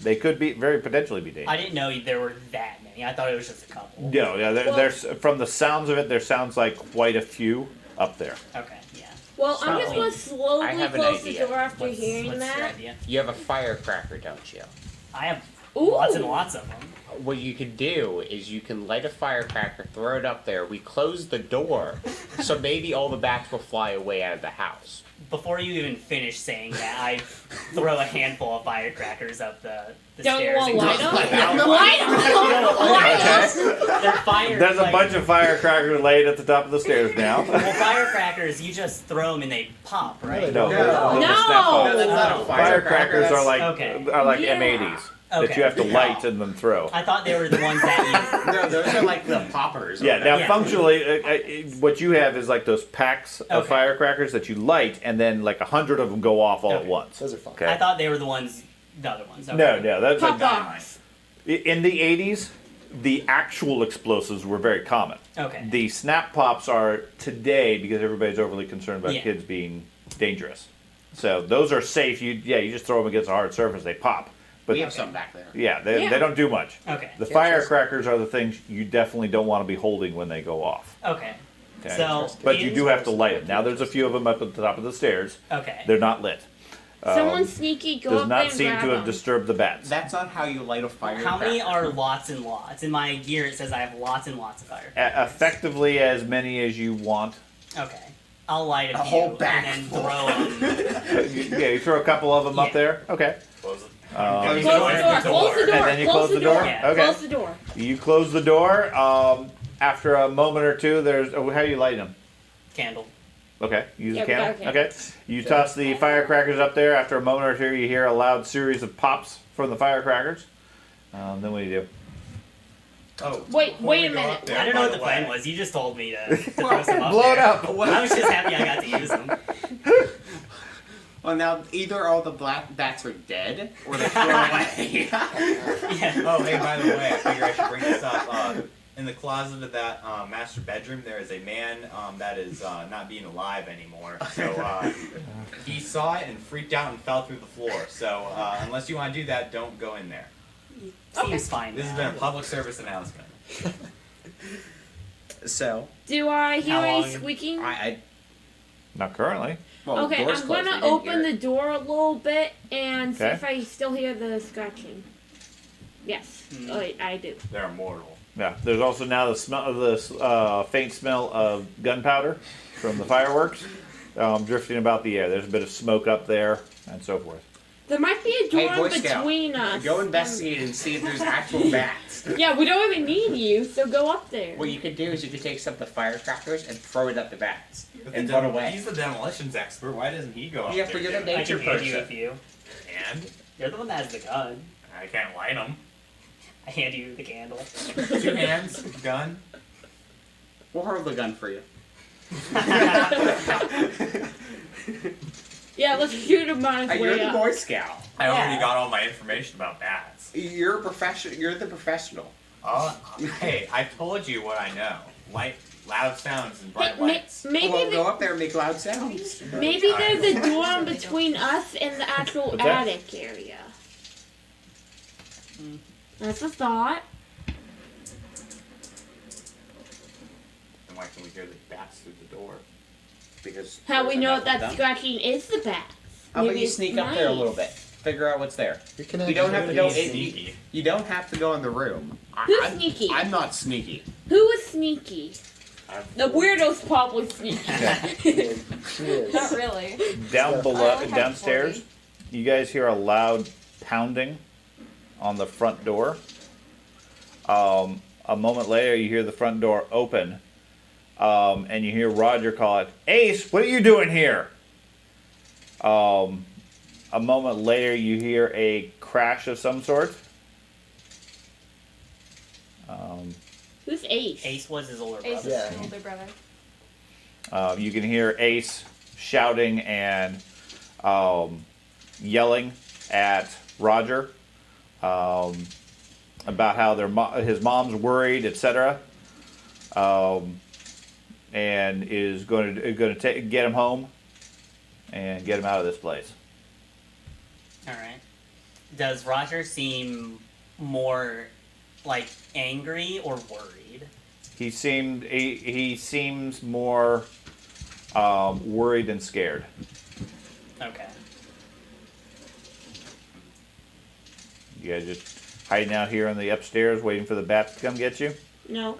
they could be very potentially be dangerous. I didn't know there were that many. I thought it was just a couple. No, yeah, there's from the sounds of it, there sounds like quite a few up there. Okay. Yeah. Well, I'm just So- going to slowly I have an close the idea. door after What's hearing your that. idea? You have a firecracker, don't you? I have Ooh. lots and lots of them. What you could do is you can light a firecracker, throw it up there. We close the door, so maybe all the bats will fly away out of the house. Before you even finish saying that, I throw a handful of firecrackers up the Don't you stairs. want and light go- them? Light them! They're fire. There's a like- bunch of firecrackers laid at the top of the stairs now. Well, firecrackers, you just throw them and they pop, right? No, No. those are No. snap bombs. That's not a Firecrackers are like Okay. Yeah. M80s that Okay. you have to light and then throw. I thought they were the ones that No, those are like the poppers. Yeah, now Yeah. functionally, what you have is like those packs of Okay. firecrackers that you light, and then like 100 of them go off all at Okay. once. Those are fun. you. I Okay. thought they were the ones, the other ones. Okay. No, that's Pop like, off. in the 80s, the actual explosives were very common. Okay. The snap pops are today because everybody's overly concerned about Yeah. kids being dangerous. So those are safe. You just throw them against a hard surface, they pop. But We have some back there. yeah, they Yeah. don't do much. Okay. The firecrackers are the things you definitely don't want to be holding when they go off. Okay. Okay? So, But you in- do have to light them. Now there's a few of them up at the top of the stairs. Okay. They're not lit. Someone sneaky go Does up not and seem grab to have them. disturbed the bats. That's not how you light a firecracker. How many are lots and lots? In my gear, it says I have lots and lots of fire. Effectively as many as you want. Okay. I'll light a few whole bag and then full. throw them. Yeah, you throw a couple of them Yeah. up there. Okay. Close it. Close the door, close the door, And then you close the door? Yeah. Okay. Close the door. You close the door. After a moment or two, there's. Oh, how are you lighting them? Candle. Okay. Use Yeah, a we got a candle. candle. Okay. You toss the firecrackers up there. After a moment or two, you hear a loud series of pops from the firecrackers. Then what do you do? Oh, Wait before we a go minute. up there, I don't know by what the way, plan was. You just told me to throw some up Blow it there. up. I was just happy I got to use them. Well, now either all the black bats are dead or they're thrown away. Yeah. Oh, hey, by the way, I figure I should bring this up. in the closet of that master bedroom, there is a man that is not being alive anymore. So he saw it and freaked out and fell through the floor. So unless you want to do that, don't go in there. Seems fine. This has been a public service announcement. So Do I hear How any long? squeaking? Not currently. Well, Okay, door's I'm closed, gonna we didn't open hear the door a little bit and see Okay. if I still hear the scratching. Yes, I do. They're immortal. Yeah. There's also now the smell of the faint smell of gunpowder from the fireworks drifting about the air. There's a bit of smoke up there and so forth. There might be a door Hey, Boy in Scout, between us. Go investigate and see if there's actual bats. Yeah, we don't even need you, so go up there. What you could do is you could take some of the firecrackers and throw it at the bats But and the run dem- away. He's the demolitions expert. Why doesn't he go up Yeah, there? but you're the do it? I nature can hand you a person. few. And You're the one that has the gun. I can't light him. I hand you the candle. 2 hands, gun. We'll hold the gun for you. Yeah, let's shoot him on his You're way the up. Boy Scout. I already Yeah. got all my information about bats. You're a professional. You're the professional. Hey, I told you what I know. Loud sounds and bright Hey, lights. maybe Well, the- go up there and make loud sounds. Maybe there's a door in between us and the actual What's that? attic area. That's a thought. And why can we hear the bats through the door? Because How we there's know enough of that them. scratching is the bat. How about Maybe you it's sneak up there a little nice. bit? Figure out what's there. You can You don't have to go. Be in- sneaky. You don't have to go in the room. Who's I'm, sneaky? I'm not sneaky. Who is sneaky? The weirdo's probably sneaky. She is. Not really. Down I below, only have downstairs, 40. you guys hear a loud pounding on the front door. A moment later, you hear the front door open, and you hear Roger call it, "Ace, what are you doing here?" A moment later, you hear a crash of some sort. Who's Ace? Ace was his older Ace brother. is Yeah. an older brother. You can hear Ace shouting and yelling at Roger about how his mom's worried, etc. And is going to get him home and get him out of this place. All right. Does Roger seem more like angry or worried? He seems more worried and scared. Okay. You guys just hiding out here on the upstairs, waiting for the bats to come get you. No.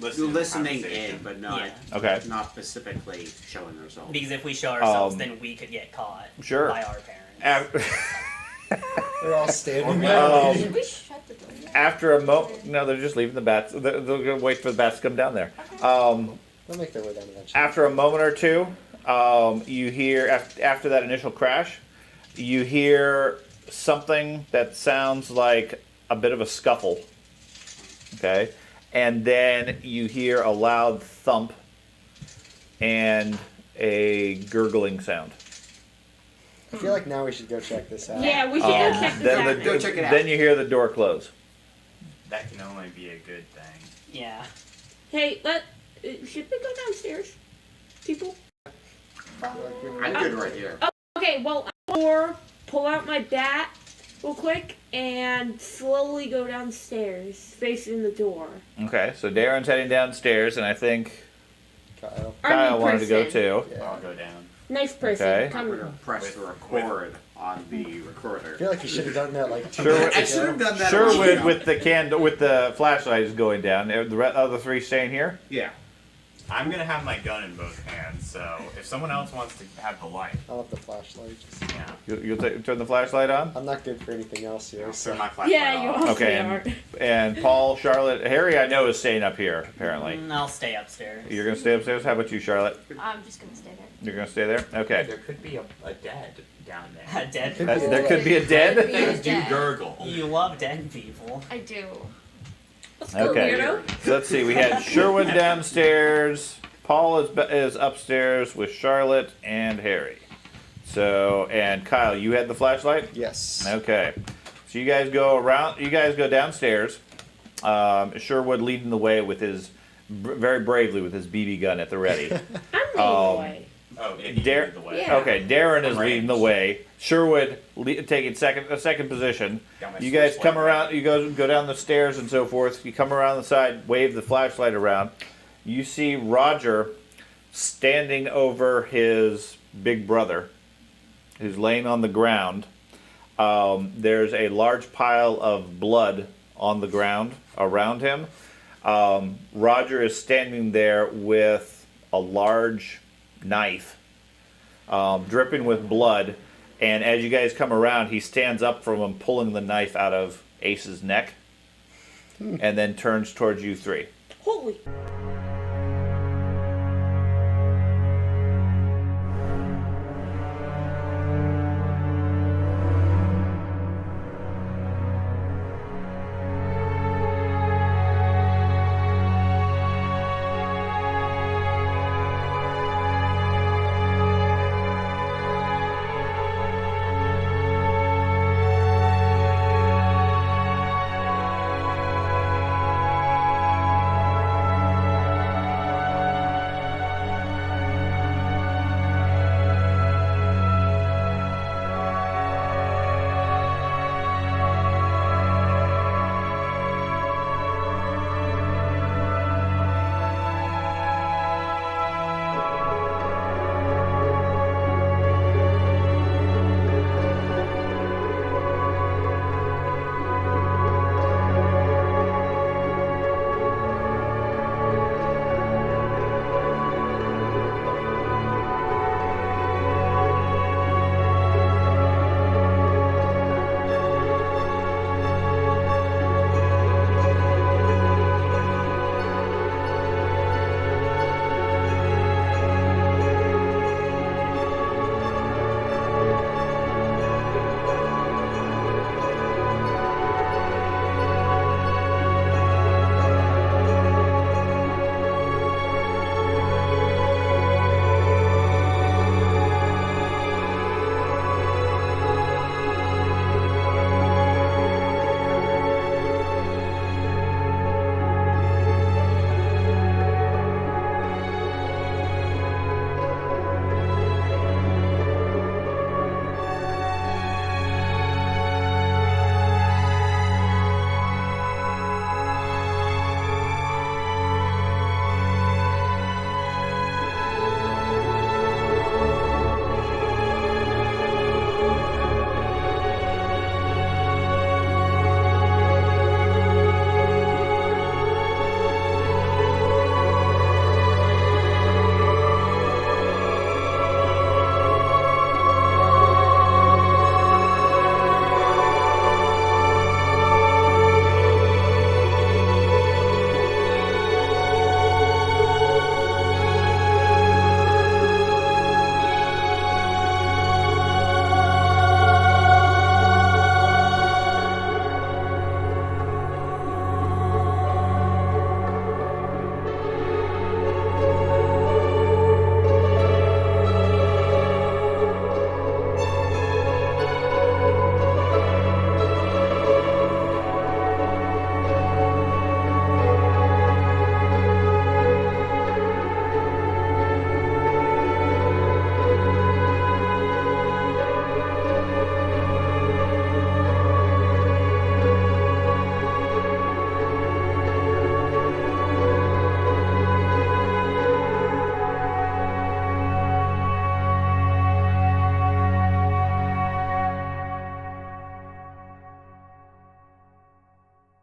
Listening conversation. in, but not Yeah. Okay. not specifically showing results. Because if we show ourselves, Um, then we could get caught Sure. by our parents. They're all standing Um, Should we shut the door? After a no, they're just leaving the bats. They're gonna wait for the bats to come down there. They'll make their way down eventually. After a moment or two, you hear after that initial crash, you hear something that sounds like a bit of a scuffle. Okay, and then you hear a loud thump and a gurgling sound. I feel like now we should go check this out. Yeah, we should go check this Then out. Go check it out. Then you hear the door close. That can only be a good thing. Yeah. Hey, should we go downstairs, people? I'm good right here. Okay, well, or pull out my bat real quick and slowly go downstairs, facing the door. Okay, so Darren's heading downstairs, and I think Kyle. Kyle wanted to go person. too. Yeah. I'll go down. Nice person. Okay. I'm Come. gonna press the record on the recorder. I feel like you should have done that like 2 Sure, minutes I ago. should have done that. Sherwood originally. with the candle with the flashlight is going down. The other three staying here. Yeah. I'm gonna have my gun in both hands, so if someone else wants to have the light, I'll have the flashlight. yeah. You'll turn the flashlight on. I'm not good for anything else here. I'll So. turn my flashlight Yeah, you off. also Okay, are. and Paul, Charlotte, Harry, I know is staying up here. Apparently, I'll stay upstairs. you're gonna stay upstairs. How about you, Charlotte? I'm just gonna stay there. You're gonna stay there. Okay. There could be a dead down there. A dead. Could There could be a dead. Things do Dead. gurgle. You love dead people. I do. Let's go, Okay. weirdo. So let's see. We had Sherwood downstairs. Paul is upstairs with Charlotte and Harry. So, and Kyle, you had the flashlight. Yes. Okay. So you guys go around. You guys go downstairs. Sherwood leading the way with his very bravely with his BB gun at the ready. I'm leading the way. Oh, yeah, he Dar- lead the way. Yeah. Okay, Darren is Range. leading the way. Sherwood taking a second position. Got my You guys switchblade come around. ready. You go down the stairs and so forth. You come around the side, wave the flashlight around. You see Roger standing over his big brother, who's laying on the ground. There's a large pile of blood on the ground around him. Roger is standing there with a large knife, dripping with blood. And as you guys come around, he stands up from him, pulling the knife out of Ace's neck, and then turns towards you three. Holy.